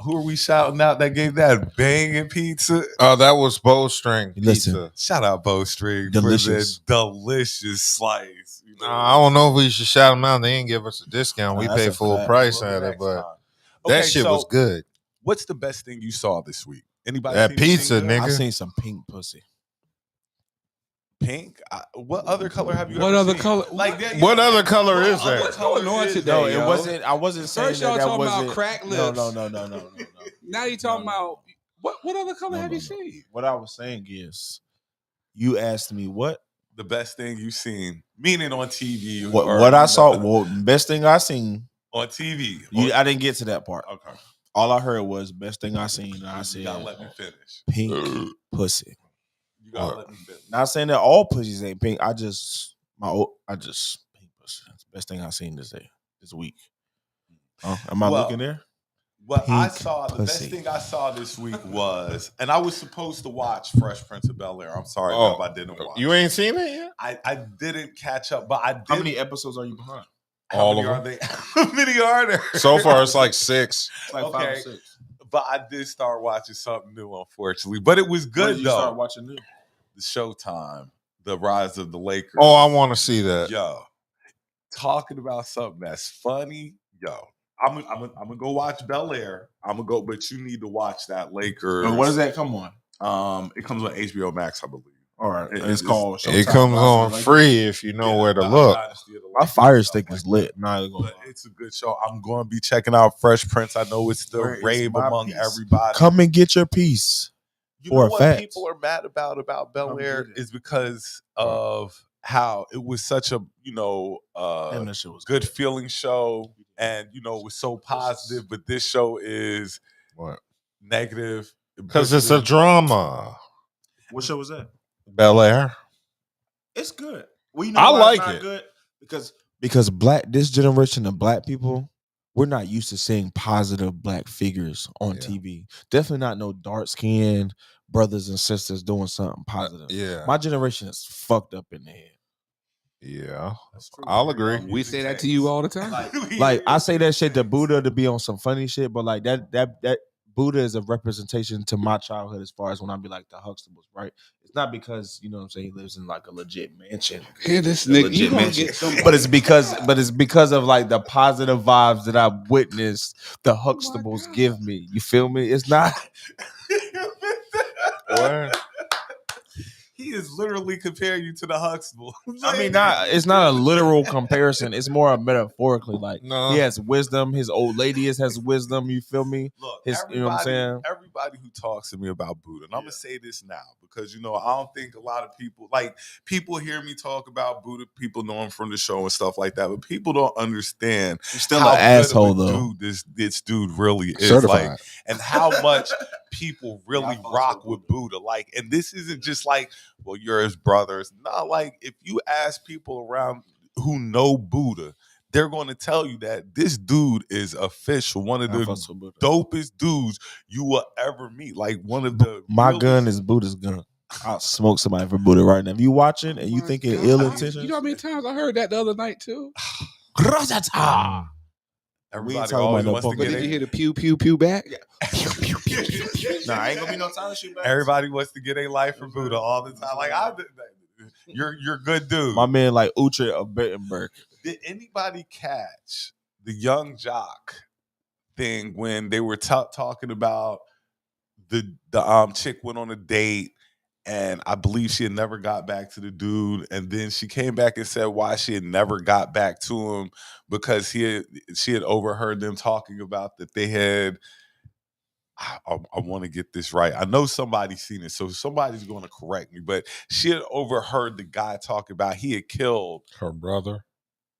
Speaker 1: Who are we shouting out that gave that banging pizza?
Speaker 3: Oh, that was Bowstring
Speaker 6: Listen.
Speaker 3: Pizza.
Speaker 1: Shout out Bowstring
Speaker 6: Delicious.
Speaker 1: for the delicious slice. You know?
Speaker 3: I don't know if we should shout them out. They didn't give us a discount. We
Speaker 6: Nah, that's
Speaker 3: paid
Speaker 6: a
Speaker 3: full
Speaker 6: fact.
Speaker 3: price
Speaker 1: Well,
Speaker 3: at it,
Speaker 1: next
Speaker 3: but
Speaker 1: time.
Speaker 3: that
Speaker 1: Okay,
Speaker 3: shit
Speaker 1: so
Speaker 3: was good.
Speaker 1: what's the best thing you saw this week? Anybody
Speaker 3: That
Speaker 1: seen anything
Speaker 3: pizza,
Speaker 1: good?
Speaker 3: nigga.
Speaker 6: I seen some pink pussy.
Speaker 1: Pink? What other color have you
Speaker 2: What
Speaker 1: ever
Speaker 2: other
Speaker 1: seen?
Speaker 2: color?
Speaker 1: Like that,
Speaker 3: What other color is
Speaker 1: other
Speaker 3: that?
Speaker 2: What's going on
Speaker 1: is
Speaker 2: today?
Speaker 6: No,
Speaker 1: that?
Speaker 6: it
Speaker 2: yo?
Speaker 6: wasn't. I wasn't saying
Speaker 2: First y'all
Speaker 6: that
Speaker 2: talking
Speaker 6: wasn't.
Speaker 2: about crack
Speaker 6: No.
Speaker 2: lips. Now you talking about what other color have you seen?
Speaker 6: What I was saying is, you asked me what
Speaker 1: The best thing you've seen, meaning on TV. or,
Speaker 6: what I
Speaker 1: you
Speaker 6: saw.
Speaker 1: know,
Speaker 6: Well, best thing I seen.
Speaker 1: on TV.
Speaker 6: I didn't get to that part.
Speaker 1: Okay,
Speaker 6: All I heard was best thing I seen. And I
Speaker 1: you
Speaker 6: said
Speaker 1: gotta let me finish.
Speaker 6: pink pussy.
Speaker 1: You gotta let me finish.
Speaker 6: Not saying that all pussies ain't pink. I just pink pussy. That's the best thing I seen this week. Am I
Speaker 1: Well,
Speaker 6: looking there?
Speaker 1: What I
Speaker 6: Pink
Speaker 1: saw, the
Speaker 6: pussy.
Speaker 1: best thing I saw this week was, and I was supposed to watch Fresh Prince of Bel-Air. I'm sorry, Bob, I didn't watch.
Speaker 3: You ain't seen it yet?
Speaker 1: I didn't catch up, but I did.
Speaker 5: How many episodes are you behind?
Speaker 1: How
Speaker 3: All
Speaker 1: many
Speaker 3: of
Speaker 1: are they? How many are there?
Speaker 3: So far, it's like 6.
Speaker 5: It's like 5 or
Speaker 1: Okay.
Speaker 5: 6.
Speaker 1: But I did start watching something new, unfortunately. But it was
Speaker 5: When
Speaker 1: good
Speaker 5: did you
Speaker 1: though.
Speaker 5: start watching new?
Speaker 1: The Showtime, the Rise of the Lakers.
Speaker 3: Oh, I want to see that.
Speaker 1: Yo, talking about something that's funny. Yo, I'm gonna go watch Bel Air. I'm gonna go, but you need to watch that Lakers.
Speaker 5: What does that come on?
Speaker 1: It comes on HBO Max, I believe.
Speaker 5: All right,
Speaker 1: It-
Speaker 5: it's
Speaker 1: it's-
Speaker 5: called.
Speaker 3: It
Speaker 5: Showtime
Speaker 3: comes
Speaker 5: Rise of
Speaker 3: on
Speaker 5: the Lakers.
Speaker 3: free if you know where to
Speaker 1: the
Speaker 3: look.
Speaker 1: Dynasty of the
Speaker 6: My
Speaker 1: Lakers
Speaker 6: fire
Speaker 1: and stuff
Speaker 6: stick
Speaker 1: like
Speaker 6: is
Speaker 1: that.
Speaker 6: lit. Not gonna
Speaker 1: But it's a good show. I'm going to be checking out Fresh Prince. I know it's the
Speaker 5: Where is
Speaker 1: rave
Speaker 5: my
Speaker 1: among
Speaker 5: piece?
Speaker 1: everybody.
Speaker 6: come and get your piece.
Speaker 1: You
Speaker 6: for
Speaker 1: know
Speaker 6: a
Speaker 1: what
Speaker 6: fact.
Speaker 1: people are mad about Bel
Speaker 5: Come
Speaker 1: Air
Speaker 5: get it.
Speaker 1: is because of how it was such a
Speaker 6: And that shit was
Speaker 1: good feeling show, and it was so positive. But this show is
Speaker 3: What?
Speaker 1: negative
Speaker 3: Because it's a drama.
Speaker 5: What show was that?
Speaker 3: Bel Air.
Speaker 5: It's good. Well, you know
Speaker 3: I
Speaker 5: why
Speaker 3: like
Speaker 5: it's not
Speaker 3: it.
Speaker 5: good?
Speaker 6: because this generation of black people, we're not used to seeing positive black figures on
Speaker 3: Yeah.
Speaker 6: TV. Definitely not no dark skinned brothers and sisters doing something positive.
Speaker 3: Yeah.
Speaker 6: My generation is fucked up in the head.
Speaker 3: Yeah.
Speaker 1: That's true.
Speaker 3: I'll agree.
Speaker 2: We say that to you all the time.
Speaker 6: Like I say that shit to Buddha to be on some funny shit, but like that Buddha is a representation to my childhood as far as when I be like the Huxtables, right? It's not because what I'm saying he lives in like a legit mansion.
Speaker 2: Here, this
Speaker 6: A
Speaker 2: nigga,
Speaker 6: legit
Speaker 2: you gonna
Speaker 6: mansion.
Speaker 2: get some.
Speaker 6: But it's because of like the positive vibes that I've witnessed the Huxtables
Speaker 2: God.
Speaker 6: give me. You feel me? It's not
Speaker 3: What?
Speaker 1: He is literally comparing you to the Huxtable.
Speaker 6: I mean, it's not a literal comparison. It's more a metaphorically. Like
Speaker 3: No.
Speaker 6: he has wisdom. His old lady has wisdom. You feel me?
Speaker 1: Look,
Speaker 6: You know what I'm saying?
Speaker 1: Everybody who talks to me about Buddha, and I'm gonna say this now because I don't think a lot of people hear me talk about Buddha. People know him from the show and stuff like that, but people don't understand
Speaker 6: He's still
Speaker 1: how
Speaker 6: an
Speaker 1: good
Speaker 6: asshole
Speaker 1: of a
Speaker 6: though.
Speaker 1: dude this dude really is.
Speaker 6: Certified.
Speaker 1: Like, and how much people
Speaker 5: Yeah,
Speaker 1: really
Speaker 5: I follow
Speaker 1: rock with Buddha. Like, and this isn't just like, well, you're his brothers. No, like if you ask people around who know Buddha, they're going to tell you that this dude is official, one of
Speaker 6: I
Speaker 1: the
Speaker 6: fucks with Buddha.
Speaker 1: dopest dudes you will ever meet. Like one of the
Speaker 6: My
Speaker 1: realest-
Speaker 6: gun is Buddha's gun. I'll smoke somebody for Buddha right now. If you watching and you
Speaker 2: My
Speaker 6: thinking
Speaker 2: God.
Speaker 6: ill intentions,
Speaker 2: You know how many times I heard that the other night too?
Speaker 6: Gratata.
Speaker 1: Everybody
Speaker 6: talking
Speaker 1: always
Speaker 6: about no
Speaker 1: wants to
Speaker 6: punk.
Speaker 2: But
Speaker 1: get
Speaker 2: did you
Speaker 1: it.
Speaker 2: hear the pew pew pew back?
Speaker 5: Nah, ain't gonna be no time to shoot back.
Speaker 1: Everybody wants to get a life from Buddha all the time. Like you're a good dude.
Speaker 6: My man like Uche of Bettenberg.
Speaker 1: Did anybody catch the young jock thing when they were talking about the chick went on a date and I believe she had never got back to the dude, and then she came back and said why she had never got back to him because she had overheard them talking about that they had. I want to get this right. I know somebody's seen it, so somebody's going to correct me. But she had overheard the guy talk about he had killed
Speaker 3: Her brother.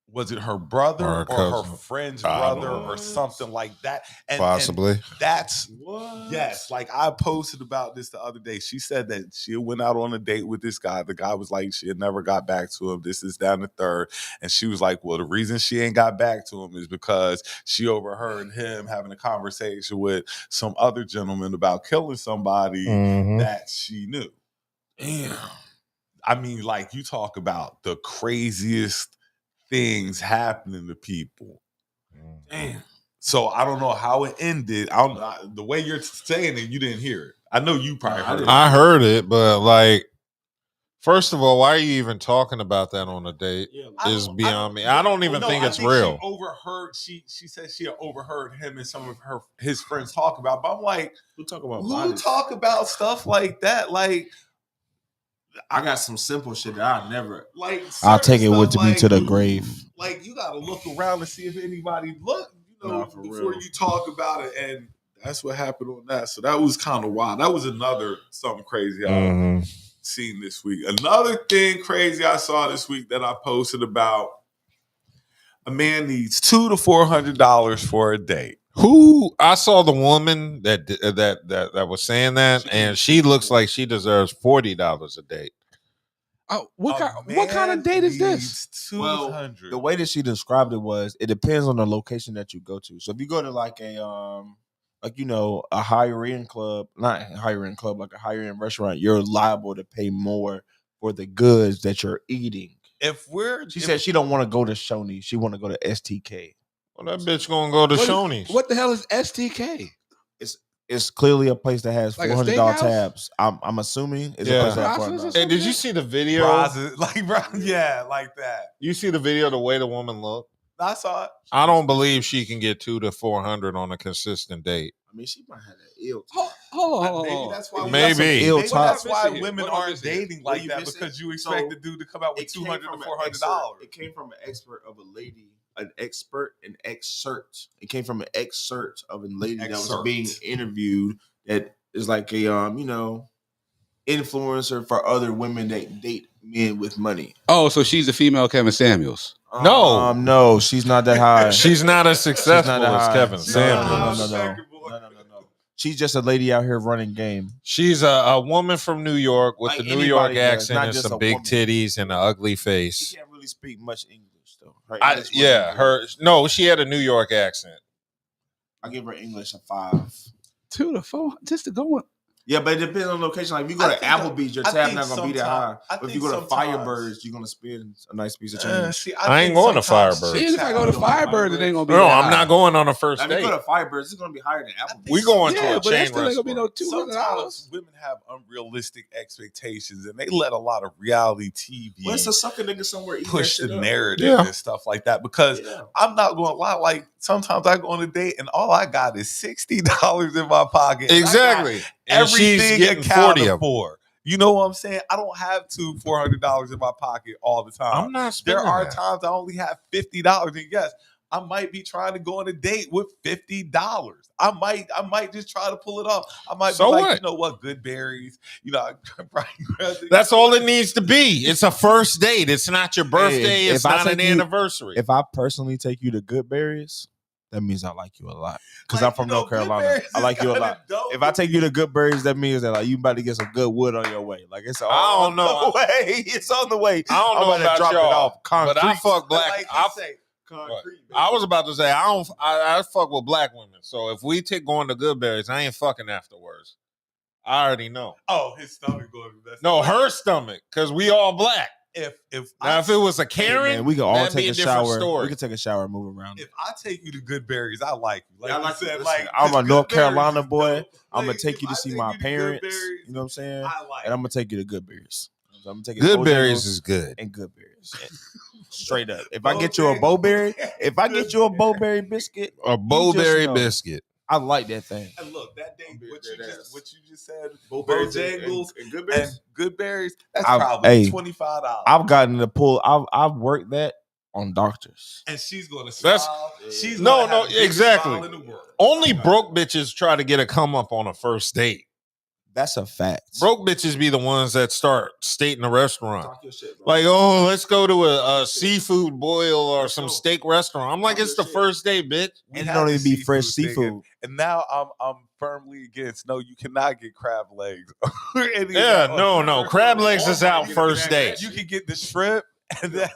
Speaker 1: was it her brother
Speaker 3: Or her
Speaker 1: or her
Speaker 3: cousin.
Speaker 1: friend's
Speaker 3: I don't
Speaker 1: brother
Speaker 3: know.
Speaker 1: or something like that? And
Speaker 3: Possibly.
Speaker 1: that's
Speaker 4: What?
Speaker 1: yes. Like I posted about this the other day. She said that she went out on a date with this guy. The guy was like, she had never got back to him. This is down the third. And she was like, well, the reason she ain't got back to him is because she overheard him having a conversation with some other gentleman about killing somebody
Speaker 3: Mhm.
Speaker 1: that she knew. Damn. I mean, like you talk about the craziest things happening to people. Damn. So I don't know how it ended. The way you're saying it, you didn't hear it. I know you probably heard it.
Speaker 3: I heard it, but like, first of all, why are you even talking about that on a date? Is beyond me. I don't even think it's real.
Speaker 1: She overheard. She said she had overheard him and some of his friends talk about. But I'm like,
Speaker 5: Who talk about
Speaker 1: who
Speaker 5: bodies?
Speaker 1: talk about stuff like that? Like,
Speaker 5: I got some simple shit that I never.
Speaker 1: like
Speaker 6: I'll take it
Speaker 1: certain
Speaker 6: with
Speaker 1: stuff,
Speaker 6: me
Speaker 1: like,
Speaker 6: to the grave.
Speaker 1: Like you gotta look around and see if anybody look,
Speaker 5: Nah, for
Speaker 1: before
Speaker 5: real.
Speaker 1: you talk about it. And that's what happened on that. So that was kind of wild. That was another something crazy I've seen this week. Another thing crazy I saw this week that I posted about: a man needs $200 to $400 for a date.
Speaker 3: Who I saw the woman that was saying that, and she looks like she deserves $40 a date.
Speaker 2: Oh, what kind of date is this?
Speaker 1: Well,
Speaker 6: The way that she described it was, it depends on the location that you go to. So if you go to like a a higher end club, not a higher end club, like a higher end restaurant, you're liable to pay more for the goods that you're eating. She said she don't want to go to Shoney, she want to go to STK.
Speaker 3: Well, that bitch gonna go to Shoney's.
Speaker 2: What the hell is STK?
Speaker 6: It's clearly a place that has
Speaker 2: Like a
Speaker 6: $400
Speaker 2: steakhouse?
Speaker 6: tabs. I'm assuming it's
Speaker 3: Yeah.
Speaker 6: a place that has
Speaker 2: Brason's or
Speaker 6: $400.
Speaker 3: Hey, did you see the video?
Speaker 1: yeah, like that.
Speaker 3: You see the video? The way the woman looked.
Speaker 1: I saw it.
Speaker 3: I don't believe she can get $200 to $400 on a consistent date.
Speaker 5: I mean, she might have that ill.
Speaker 2: Hold
Speaker 1: Maybe
Speaker 2: on.
Speaker 1: that's why
Speaker 3: Maybe.
Speaker 1: that's why
Speaker 2: missing it?
Speaker 1: women
Speaker 2: What am I
Speaker 1: aren't
Speaker 2: missing?
Speaker 1: dating
Speaker 5: What
Speaker 1: like
Speaker 5: you
Speaker 1: that,
Speaker 5: missing?
Speaker 1: because you expect
Speaker 5: So,
Speaker 1: the dude to come out with
Speaker 5: It came
Speaker 1: $200 to
Speaker 5: from an
Speaker 1: $400.
Speaker 5: excerpt- It came from an expert of a lady, an excerpt. It came from an excerpt of a lady that was being interviewed. That is like a influencer for other women that date men with money.
Speaker 2: Oh, so she's the female Kevin Samuels.
Speaker 6: No, she's not that high.
Speaker 3: She's not as successful
Speaker 6: not that
Speaker 3: as
Speaker 6: high.
Speaker 3: Kevin
Speaker 6: No.
Speaker 3: Samuels.
Speaker 6: No. She's just a lady out here running game.
Speaker 3: She's a woman from New York with
Speaker 6: Like
Speaker 3: the New York
Speaker 6: anybody does,
Speaker 3: accent
Speaker 6: not
Speaker 3: and
Speaker 6: just
Speaker 3: some
Speaker 6: a
Speaker 3: big
Speaker 6: woman.
Speaker 3: titties and an ugly
Speaker 6: She
Speaker 3: face.
Speaker 6: can't really speak much English though. Her English wasn't good.
Speaker 3: She had a New York accent.
Speaker 6: I give her English a 5.
Speaker 2: 2 to 4, just to go on.
Speaker 5: Yeah, but it depends on the location. Like if you go to Applebee's, your tab not gonna be that high. But if you go to Firebirds, you're gonna spend a nice piece of change.
Speaker 3: I ain't going to Firebirds.
Speaker 2: Even if I go to Firebird, it ain't gonna be.
Speaker 3: No,
Speaker 2: that
Speaker 3: I'm
Speaker 2: high.
Speaker 3: not going on a first
Speaker 5: Now, if you
Speaker 3: date.
Speaker 5: go to Firebirds, it's gonna be higher than Applebee's.
Speaker 3: We going to
Speaker 2: Yeah,
Speaker 3: a
Speaker 2: but that
Speaker 3: chain
Speaker 2: still ain't gonna be no
Speaker 3: restaurant.
Speaker 2: $200.
Speaker 1: Sometimes women have unrealistic expectations, and they let a lot of reality TV
Speaker 5: Well, it's a sucker nigga somewhere eating
Speaker 1: push
Speaker 5: that
Speaker 1: the
Speaker 5: shit up.
Speaker 1: narrative and stuff like that. Because
Speaker 5: Yeah.
Speaker 1: I'm not going to lie, like sometimes I go on a date and all I got is $60 in my pocket. and I got
Speaker 3: Exactly. And she's
Speaker 1: everything
Speaker 3: getting 40
Speaker 1: accounted
Speaker 3: of them.
Speaker 1: for. You know what I'm saying? I don't have $400 in my pocket all the time.
Speaker 3: I'm not spending
Speaker 1: There are
Speaker 3: that.
Speaker 1: times I only have $50, and yes, I might be trying to go on a date with $50. I might just try to pull it off. I might
Speaker 3: So
Speaker 1: be like,
Speaker 3: what?
Speaker 1: you know what, good berries. You know,
Speaker 3: That's all it needs to be. It's a first date. It's not your birthday.
Speaker 6: if
Speaker 3: It's
Speaker 6: I
Speaker 3: not
Speaker 6: take
Speaker 3: an
Speaker 6: you-
Speaker 3: anniversary.
Speaker 6: If I personally take you to Good Berries, that means I like you a lot. Because I'm from North Carolina. I like you a lot. If I take you to Good Berries, that means that like you about to get some good wood on your way. Like it's on the way. It's on the way.
Speaker 3: I don't
Speaker 6: I'm
Speaker 3: know
Speaker 6: about to
Speaker 3: about
Speaker 6: drop
Speaker 3: y'all,
Speaker 6: it off.
Speaker 3: but I
Speaker 6: Concrete.
Speaker 3: fuck black.
Speaker 1: Like
Speaker 3: I,
Speaker 1: you say,
Speaker 5: Concrete.
Speaker 3: I was about to say I fuck with black women. So if we take going to Goodberries, I ain't fucking afterwards. I already know.
Speaker 1: oh, his stomach going.
Speaker 3: No, her stomach, because we all black.
Speaker 1: If
Speaker 3: Now, if it was a Karen,
Speaker 6: Man, we can all
Speaker 3: that'd
Speaker 6: take
Speaker 3: be
Speaker 6: a
Speaker 3: different
Speaker 6: shower.
Speaker 3: story.
Speaker 6: We can take a shower and move around.
Speaker 1: if I take you to Good Berries, I like you. Like
Speaker 5: Yeah, I
Speaker 1: I
Speaker 5: like
Speaker 1: said,
Speaker 5: you.
Speaker 1: like
Speaker 6: I'm a
Speaker 1: Good
Speaker 6: North
Speaker 1: Berries
Speaker 6: Carolina
Speaker 1: is
Speaker 6: boy.
Speaker 1: dope.
Speaker 6: I'm gonna
Speaker 1: Like,
Speaker 6: take
Speaker 1: if
Speaker 6: you to
Speaker 1: I
Speaker 6: see
Speaker 1: take
Speaker 6: my
Speaker 1: you to
Speaker 6: parents.
Speaker 1: Good Berries,
Speaker 6: You know what I'm saying?
Speaker 1: I like.
Speaker 6: And I'm gonna take you to Good Berries. So I'm gonna take you to
Speaker 3: Goodberries
Speaker 6: Bojangles
Speaker 3: is good.
Speaker 6: and Good Berries. Straight up. If I get you a Bowberry, if I get you a Bowberry biscuit,
Speaker 3: A Bowberry
Speaker 6: know.
Speaker 3: biscuit.
Speaker 6: I like that thing.
Speaker 1: And look, that day, what you just said,
Speaker 5: Bojangles
Speaker 1: Bojangles
Speaker 5: and Good
Speaker 1: and
Speaker 5: Berries.
Speaker 1: Good Berries, that's
Speaker 6: I've-
Speaker 1: probably
Speaker 6: hey,
Speaker 1: $25.
Speaker 6: I've gotten to pull. I've worked that on doctors.
Speaker 1: And she's gonna
Speaker 3: That's-
Speaker 1: smile. She's
Speaker 3: No,
Speaker 1: gonna have the biggest
Speaker 3: exactly.
Speaker 1: smile in the world.
Speaker 3: Only broke bitches try to get a come up on a first date.
Speaker 6: That's a fact.
Speaker 3: Broke bitches be the ones that start stating the restaurant.
Speaker 5: Talk your shit, bro.
Speaker 3: Like, oh, let's go to a seafood boil or some steak restaurant. I'm like,
Speaker 5: Talk
Speaker 3: it's
Speaker 5: your
Speaker 3: the
Speaker 5: shit.
Speaker 3: first day, bitch.
Speaker 1: We
Speaker 6: And it
Speaker 1: had
Speaker 6: don't
Speaker 1: the
Speaker 6: even be fresh
Speaker 1: thing,
Speaker 6: seafood.
Speaker 1: and now I'm firmly against. No, you cannot get crab legs. Or any of
Speaker 3: Yeah,
Speaker 1: that.
Speaker 3: no. Crab legs is out
Speaker 5: Walmart,
Speaker 3: first day.
Speaker 1: You can get the shrimp, and then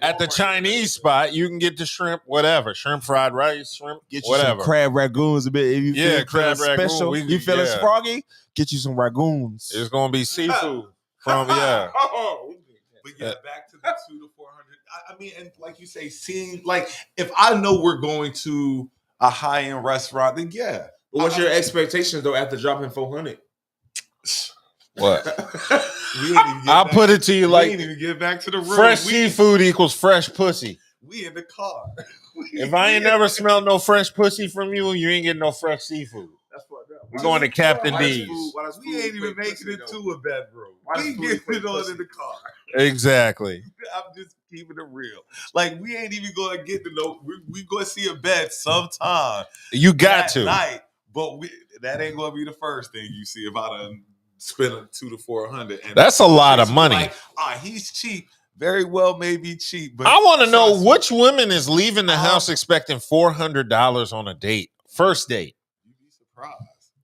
Speaker 3: At the Chinese spot, you can get the shrimp, whatever. Shrimp fried rice, shrimp,
Speaker 6: Get you
Speaker 3: whatever.
Speaker 6: some crab ragoons a bit. If you
Speaker 3: Yeah,
Speaker 6: feel
Speaker 3: crab ragoon.
Speaker 6: special,
Speaker 3: We-
Speaker 6: you feeling
Speaker 3: yeah.
Speaker 6: froggy, get you some ragoons.
Speaker 3: It's gonna be seafood from yeah.
Speaker 1: But yeah, back to the 200 to 400. I mean, and like you say, seeing like if I know we're going to a high end restaurant, then yeah.
Speaker 5: But what's your expectations though after dropping 400?
Speaker 3: What?
Speaker 1: We ain't even get
Speaker 3: I'll
Speaker 1: back-
Speaker 3: put it to you
Speaker 1: we
Speaker 3: like
Speaker 1: ain't even get back to the room.
Speaker 3: fresh
Speaker 1: we,
Speaker 3: seafood equals fresh pussy.
Speaker 1: We in the car.
Speaker 3: If I ain't never smelled no fresh pussy from you, you ain't getting no fresh seafood.
Speaker 5: That's fucked up.
Speaker 3: We're going to Captain
Speaker 5: Why does
Speaker 3: D's.
Speaker 5: food- why does
Speaker 1: We
Speaker 5: food
Speaker 1: ain't even
Speaker 5: equate
Speaker 1: making
Speaker 5: pussy,
Speaker 1: it
Speaker 5: though?
Speaker 1: to a bedroom.
Speaker 5: Why does
Speaker 1: We
Speaker 5: food
Speaker 1: getting
Speaker 5: equate
Speaker 1: it on
Speaker 5: pussy?
Speaker 1: in the car.
Speaker 3: Exactly.
Speaker 1: I'm just keeping it real. Like we ain't even going to get to know. We going to see a bed sometime.
Speaker 3: You got
Speaker 1: that
Speaker 3: to.
Speaker 1: night, but that ain't going to be the first thing you see if I done spend a 200 to 400. And
Speaker 3: That's a lot of money.
Speaker 1: Like, he's cheap. Very well, may be cheap, but
Speaker 3: I want to know
Speaker 1: trust me,
Speaker 3: which women is leaving the house expecting $400 on a date, first date.
Speaker 1: You'd be surprised.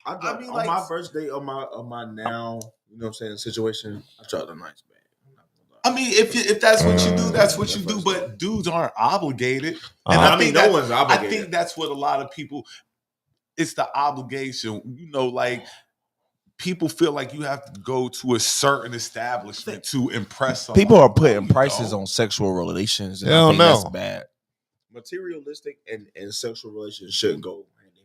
Speaker 5: I mean, on my first date on my now, you know what I'm saying, situation, I tried a nice bag.
Speaker 1: I mean, if that's what you do, that's what you do. But dudes aren't obligated, and
Speaker 5: I mean, no one's
Speaker 1: I
Speaker 5: obligated.
Speaker 1: think that's what a lot of people. It's the obligation, you know. Like people feel like you have to go to a certain establishment to impress someone.
Speaker 6: People are putting
Speaker 1: You
Speaker 6: prices
Speaker 1: don't.
Speaker 6: on sexual relations. And
Speaker 3: Hell
Speaker 6: I think
Speaker 3: no.
Speaker 6: that's bad.
Speaker 5: Materialistic and sexual relations shouldn't go hand in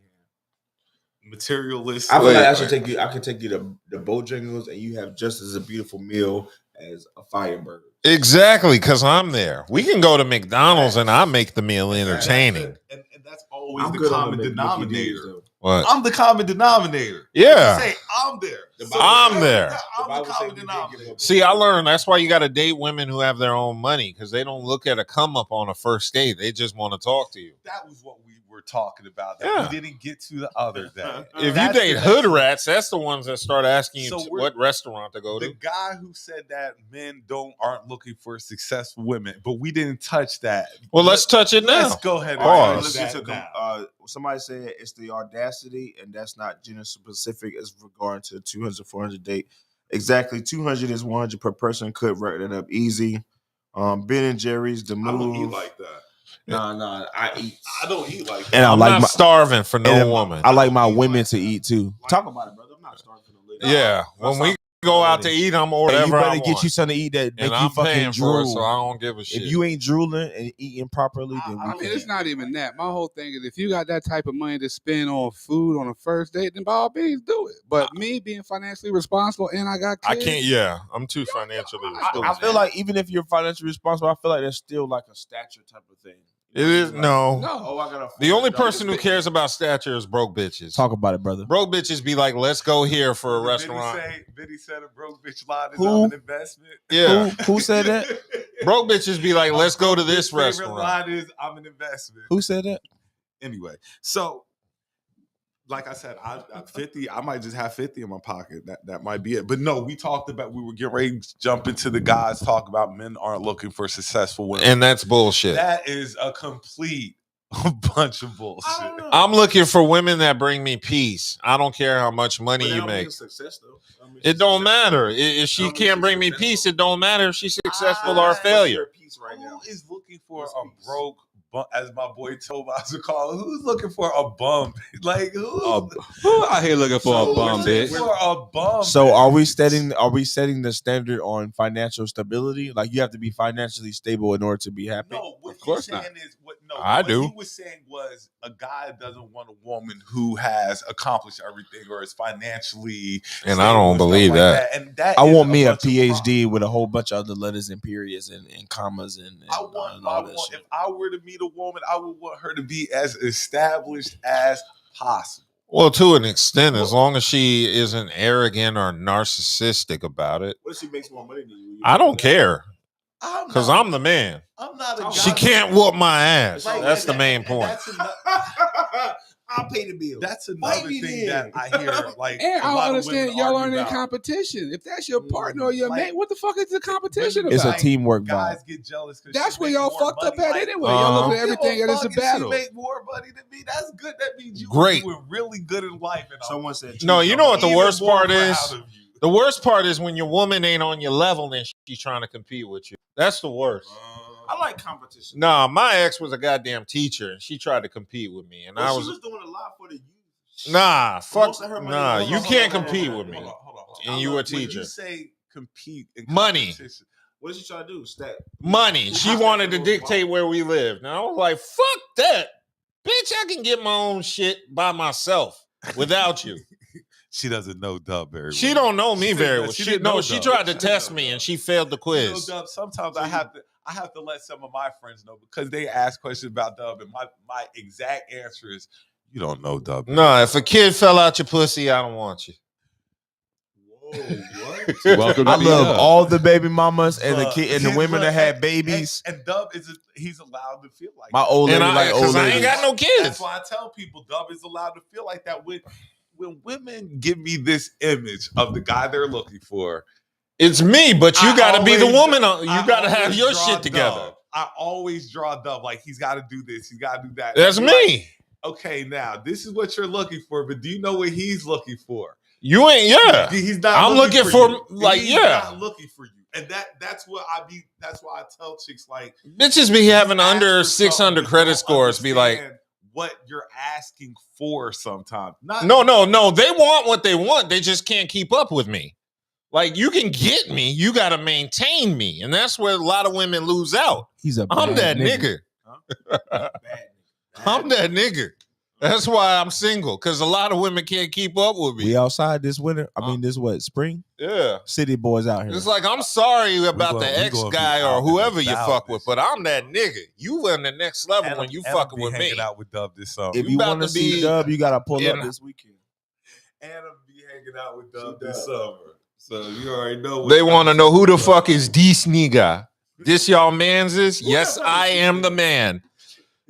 Speaker 5: hand.
Speaker 1: Materialistic.
Speaker 5: I feel like I should
Speaker 1: Right.
Speaker 5: take you. I can take you to the Bojangles, and you have just as a beautiful meal as a Fireburger.
Speaker 3: Exactly, because I'm there. We can go to McDonald's and I make the meal entertaining.
Speaker 1: And that's always
Speaker 5: I'm
Speaker 1: the
Speaker 5: good on
Speaker 1: common
Speaker 5: the Mickey D's,
Speaker 1: denominator.
Speaker 5: though.
Speaker 3: What?
Speaker 1: I'm the common denominator.
Speaker 3: Yeah.
Speaker 1: Say I'm there.
Speaker 3: I'm there.
Speaker 1: I'm the common denominator.
Speaker 3: See, I learned that's why you got to date women who have their own money because they don't look at a come up on a first date. They just want to talk to you.
Speaker 1: That was what we were talking about. That
Speaker 3: Yeah.
Speaker 1: we didn't get to the other day.
Speaker 3: If
Speaker 1: That's
Speaker 3: you date
Speaker 1: the-
Speaker 3: hood rats, that's the ones that start asking you
Speaker 1: So we're-
Speaker 3: what restaurant to go
Speaker 1: The
Speaker 3: to.
Speaker 1: guy who said that men aren't looking for successful women, but we didn't touch that.
Speaker 3: Well, let's touch it now.
Speaker 1: Let's go ahead and
Speaker 3: Pause.
Speaker 1: touch
Speaker 5: Listen
Speaker 1: that
Speaker 5: to
Speaker 1: now.
Speaker 5: somebody said it's the audacity, and that's not gender specific as regard to 200 400 date. Exactly, 200 is 100 per person. Could wrap that up easy. Ben and Jerry's, the
Speaker 1: I don't eat
Speaker 5: move.
Speaker 1: like that.
Speaker 5: Nah, I eat.
Speaker 1: I don't eat like that.
Speaker 6: And I
Speaker 3: I'm
Speaker 6: like
Speaker 3: not
Speaker 6: my
Speaker 3: starving for no
Speaker 6: and
Speaker 3: woman.
Speaker 6: I like my women to eat too.
Speaker 5: Talk about it, brother. I'm not starving for no lady.
Speaker 3: Yeah, when we go out to eat, I'm
Speaker 6: Hey,
Speaker 3: ordering
Speaker 6: you
Speaker 3: whatever I
Speaker 6: better get
Speaker 3: want.
Speaker 6: you something to eat that make
Speaker 3: And
Speaker 6: you
Speaker 3: I'm
Speaker 6: fucking
Speaker 3: paying for it,
Speaker 6: drool.
Speaker 3: so I don't give a shit.
Speaker 6: If you ain't drooling and eating properly, then
Speaker 1: I
Speaker 6: we
Speaker 2: I mean,
Speaker 6: can.
Speaker 2: it's not even that. My whole thing is if you got that type of money to spend on food on a first date, then by all means do it. But me being financially responsible and I got
Speaker 3: I
Speaker 2: kids,
Speaker 3: can't. Yeah, I'm too financially
Speaker 6: I
Speaker 3: responsible.
Speaker 6: feel like even if you're financially responsible, I feel like there's still like a stature type of thing.
Speaker 3: It is no.
Speaker 2: No.
Speaker 5: Oh, I got a
Speaker 3: The only
Speaker 5: $400
Speaker 3: person who cares about stature is broke bitches.
Speaker 6: Talk about it, brother.
Speaker 3: Broke bitches be like, let's go here for a restaurant.
Speaker 1: Biddy said a broke bitch line is
Speaker 6: Who?
Speaker 1: an investment.
Speaker 3: Yeah,
Speaker 6: Who said that?
Speaker 3: broke bitches be like, let's go to
Speaker 1: His
Speaker 3: this
Speaker 1: favorite
Speaker 3: restaurant.
Speaker 1: line is I'm an investment.
Speaker 6: Who said that?
Speaker 1: Anyway, so like I said, I 50. I might just have 50 in my pocket. That might be it. But no, we were getting ready to jump into the guys talk about men aren't looking for successful women.
Speaker 3: And that's bullshit.
Speaker 1: That is a complete bunch of bullshit.
Speaker 3: I'm looking for women that bring me peace. I don't care how much money you make.
Speaker 5: Success, though.
Speaker 3: It don't matter. If she
Speaker 5: Don't mean
Speaker 3: can't
Speaker 5: she's
Speaker 3: bring me
Speaker 5: successful.
Speaker 3: peace, it don't matter if she's successful or a
Speaker 1: What's
Speaker 3: failure.
Speaker 5: Peace right now.
Speaker 1: Who is looking for
Speaker 5: What's
Speaker 1: a
Speaker 5: peace?
Speaker 1: broke, as my boy Tobias would call it? Who's looking for a bum? Like who
Speaker 2: out here looking for a bum,
Speaker 1: looking
Speaker 2: bitch?
Speaker 1: for a bum?
Speaker 6: So are we setting the standard on financial stability? Like you have to be financially stable in order to be happy.
Speaker 1: No, what
Speaker 2: Of course
Speaker 1: he's saying is what
Speaker 3: I do.
Speaker 1: he was saying was a guy doesn't want a woman who has accomplished everything or is financially
Speaker 3: And
Speaker 1: stable
Speaker 3: I don't
Speaker 1: stuff
Speaker 3: believe
Speaker 1: like
Speaker 3: that.
Speaker 1: And that
Speaker 6: I
Speaker 1: is
Speaker 6: want me a
Speaker 1: bunch of
Speaker 6: PhD
Speaker 1: problems.
Speaker 6: with a whole bunch of other letters and periods and commas and
Speaker 1: I want
Speaker 6: and
Speaker 1: my
Speaker 6: all
Speaker 1: woman,
Speaker 6: that shit.
Speaker 1: if I were to meet a woman, I would want her to be as established as possible.
Speaker 3: Well, to an extent, as long as she isn't arrogant or narcissistic about it,
Speaker 5: What if she makes more money than you?
Speaker 3: I don't care
Speaker 1: I'm
Speaker 3: because
Speaker 1: not-
Speaker 3: I'm the man.
Speaker 1: I'm not a guy.
Speaker 3: She can't whoop my ass.
Speaker 1: Like,
Speaker 3: That's
Speaker 1: and
Speaker 3: the main
Speaker 1: and
Speaker 3: point.
Speaker 1: that's
Speaker 4: I'll pay the bill.
Speaker 1: That's another
Speaker 4: Fight me
Speaker 1: thing
Speaker 4: then.
Speaker 1: that I hear. Like,
Speaker 2: And
Speaker 1: a
Speaker 2: I
Speaker 1: lot
Speaker 2: don't
Speaker 1: of women
Speaker 2: understand y'all
Speaker 1: argue
Speaker 2: aren't in
Speaker 1: about.
Speaker 2: competition. If that's your partner or your
Speaker 1: Like,
Speaker 2: mate, what the fuck is the competition
Speaker 1: Women
Speaker 6: It's a
Speaker 2: about?
Speaker 1: like
Speaker 6: teamwork
Speaker 1: guys
Speaker 6: vibe.
Speaker 1: get jealous because
Speaker 2: That's where y'all fucked up at anyway. Y'all look at everything and it's a battle.
Speaker 1: She make more money than me. That's good. That means you
Speaker 3: Great.
Speaker 1: were doing really good in life. And
Speaker 5: Someone said,
Speaker 3: No, you know what the
Speaker 1: even
Speaker 3: worst
Speaker 1: more
Speaker 3: part is?
Speaker 1: proud of you.
Speaker 3: The worst part is when your woman ain't on your level and she's trying to compete with you. That's the worst.
Speaker 5: I like competition.
Speaker 3: Nah, my ex was a goddamn teacher and she tried to compete with me. And
Speaker 5: Well,
Speaker 3: I
Speaker 5: she was doing a lot for the youth.
Speaker 3: nah, fuck,
Speaker 5: Most of her money
Speaker 3: nah,
Speaker 5: was-
Speaker 3: you
Speaker 5: hold on,
Speaker 3: can't
Speaker 5: hold on,
Speaker 3: compete
Speaker 5: hold
Speaker 3: with
Speaker 5: on,
Speaker 3: me.
Speaker 5: hold on.
Speaker 3: And you a
Speaker 1: When
Speaker 3: teacher.
Speaker 1: you say compete in
Speaker 3: Money.
Speaker 1: competition,
Speaker 5: What did she try to do? Stack
Speaker 3: Money. She wanted to dictate where we live. Now I was like, fuck that. Bitch, I can get my own shit by myself without you.
Speaker 1: she doesn't know Dub very well.
Speaker 3: She don't know me
Speaker 1: She
Speaker 3: very
Speaker 1: didn't-
Speaker 3: well.
Speaker 1: she
Speaker 3: She
Speaker 1: didn't know
Speaker 3: she
Speaker 1: Dub.
Speaker 3: tried to
Speaker 1: She didn't
Speaker 3: test
Speaker 1: know
Speaker 3: me
Speaker 1: Dub.
Speaker 3: and she failed the
Speaker 1: You know,
Speaker 3: quiz.
Speaker 1: Dub, sometimes
Speaker 5: So
Speaker 1: I have to let some of my friends know because they ask questions about Dub, and my exact answer is, you don't know Dub.
Speaker 3: No, if a kid fell out your pussy, I don't want you.
Speaker 5: Whoa, what?
Speaker 2: Welcome to
Speaker 6: I love
Speaker 2: B.D.U.B.
Speaker 6: all the baby mamas and the
Speaker 1: Look,
Speaker 6: kid and the
Speaker 1: look,
Speaker 6: women that had
Speaker 1: and-
Speaker 6: babies.
Speaker 1: And Dub he's allowed to feel like
Speaker 6: My
Speaker 1: that.
Speaker 6: old lady
Speaker 3: And
Speaker 6: like old
Speaker 3: because I ain't
Speaker 6: ladies.
Speaker 3: got no kids.
Speaker 1: That's why I tell people Dub is allowed to feel like that. When women give me this image of the guy they're looking for,
Speaker 3: It's me, but you
Speaker 1: I
Speaker 3: got to be the
Speaker 1: always-
Speaker 3: woman. You
Speaker 1: I
Speaker 3: got to have
Speaker 1: always
Speaker 3: your
Speaker 1: draw
Speaker 3: shit together.
Speaker 1: Dub. I always draw Dub like he's got to do this, he's got to do that.
Speaker 3: That's
Speaker 1: And
Speaker 3: me.
Speaker 1: be like, okay, now this is what you're looking for, but do you know what he's looking for?
Speaker 3: You ain't, yeah.
Speaker 1: He's not.
Speaker 3: I'm looking for,
Speaker 1: you.
Speaker 3: like,
Speaker 1: He's
Speaker 3: yeah.
Speaker 1: not looking for you, and that's what I be. That's why I tell chicks like
Speaker 3: Bitches be having
Speaker 1: ask
Speaker 3: under
Speaker 1: for
Speaker 3: 600
Speaker 1: something,
Speaker 3: credit
Speaker 1: don't
Speaker 3: scores. Be like,
Speaker 1: understand what you're asking for. Sometimes, not
Speaker 3: no. They want what they want. They just can't keep up with me. Like, you can get me, you got to maintain me, and that's where a lot of women lose out.
Speaker 6: He's a
Speaker 3: I'm that
Speaker 6: bad
Speaker 3: nigga.
Speaker 5: Bad
Speaker 3: I'm that nigga. That's why I'm single, because a lot of women can't keep up with me.
Speaker 6: We outside this winter. I mean, this what spring?
Speaker 3: Yeah.
Speaker 6: City boys out here.
Speaker 3: It's like, I'm sorry about
Speaker 1: gonna-
Speaker 3: the
Speaker 1: we
Speaker 3: ex
Speaker 1: gonna be
Speaker 3: guy
Speaker 1: out
Speaker 3: or
Speaker 1: and
Speaker 3: whoever you
Speaker 1: about
Speaker 3: fuck
Speaker 1: this
Speaker 3: with, but I'm that nigga. You on the next level when you fucking
Speaker 1: be
Speaker 3: with me.
Speaker 1: hanging out with Dub this summer.
Speaker 6: If
Speaker 3: you
Speaker 6: you
Speaker 3: about
Speaker 6: want to
Speaker 3: to
Speaker 6: see
Speaker 3: be
Speaker 6: Dub, you gotta pull
Speaker 3: in-
Speaker 6: up this weekend.
Speaker 1: And I'll be hanging out with Dub this summer. So you already know.
Speaker 3: They want to know who the fuck is this nigga. This y'all mans is? Yes,
Speaker 5: Who the fuck
Speaker 3: I
Speaker 5: is this
Speaker 3: am
Speaker 5: nigga?
Speaker 3: the man.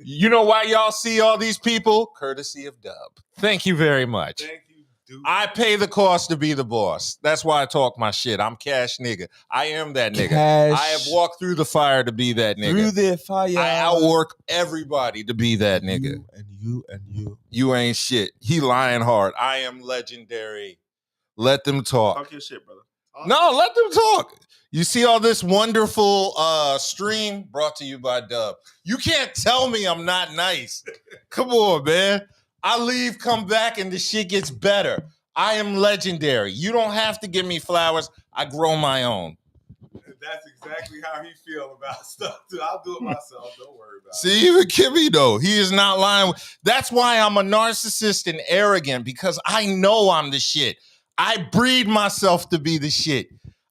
Speaker 3: You know why y'all see all these people? Courtesy of Dub. Thank you very much.
Speaker 1: Thank you, dude.
Speaker 3: I pay the cost to be the boss. That's why I talk my shit. I'm cash nigga. I am that nigga.
Speaker 6: Cash
Speaker 3: I have walked through the fire to be that nigga.
Speaker 6: through the fire.
Speaker 3: I outwork everybody to be that nigga.
Speaker 6: You and you and you.
Speaker 3: You ain't shit. He lying hard. I am legendary. Let them talk.
Speaker 5: Talk your shit, brother.
Speaker 3: No, let them talk. You see all this wonderful stream brought to you by Dub. You can't tell me I'm not nice. Come on, man. I leave, come back, and the shit gets better. I am legendary. You don't have to give me flowers. I grow my own.
Speaker 1: That's exactly how he feel about stuff too. I'll do it myself. Don't worry about it.
Speaker 3: See, even Kimmy, though, he is not lying. That's why I'm a narcissist and arrogant, because I know I'm the shit. I breed myself to be the shit.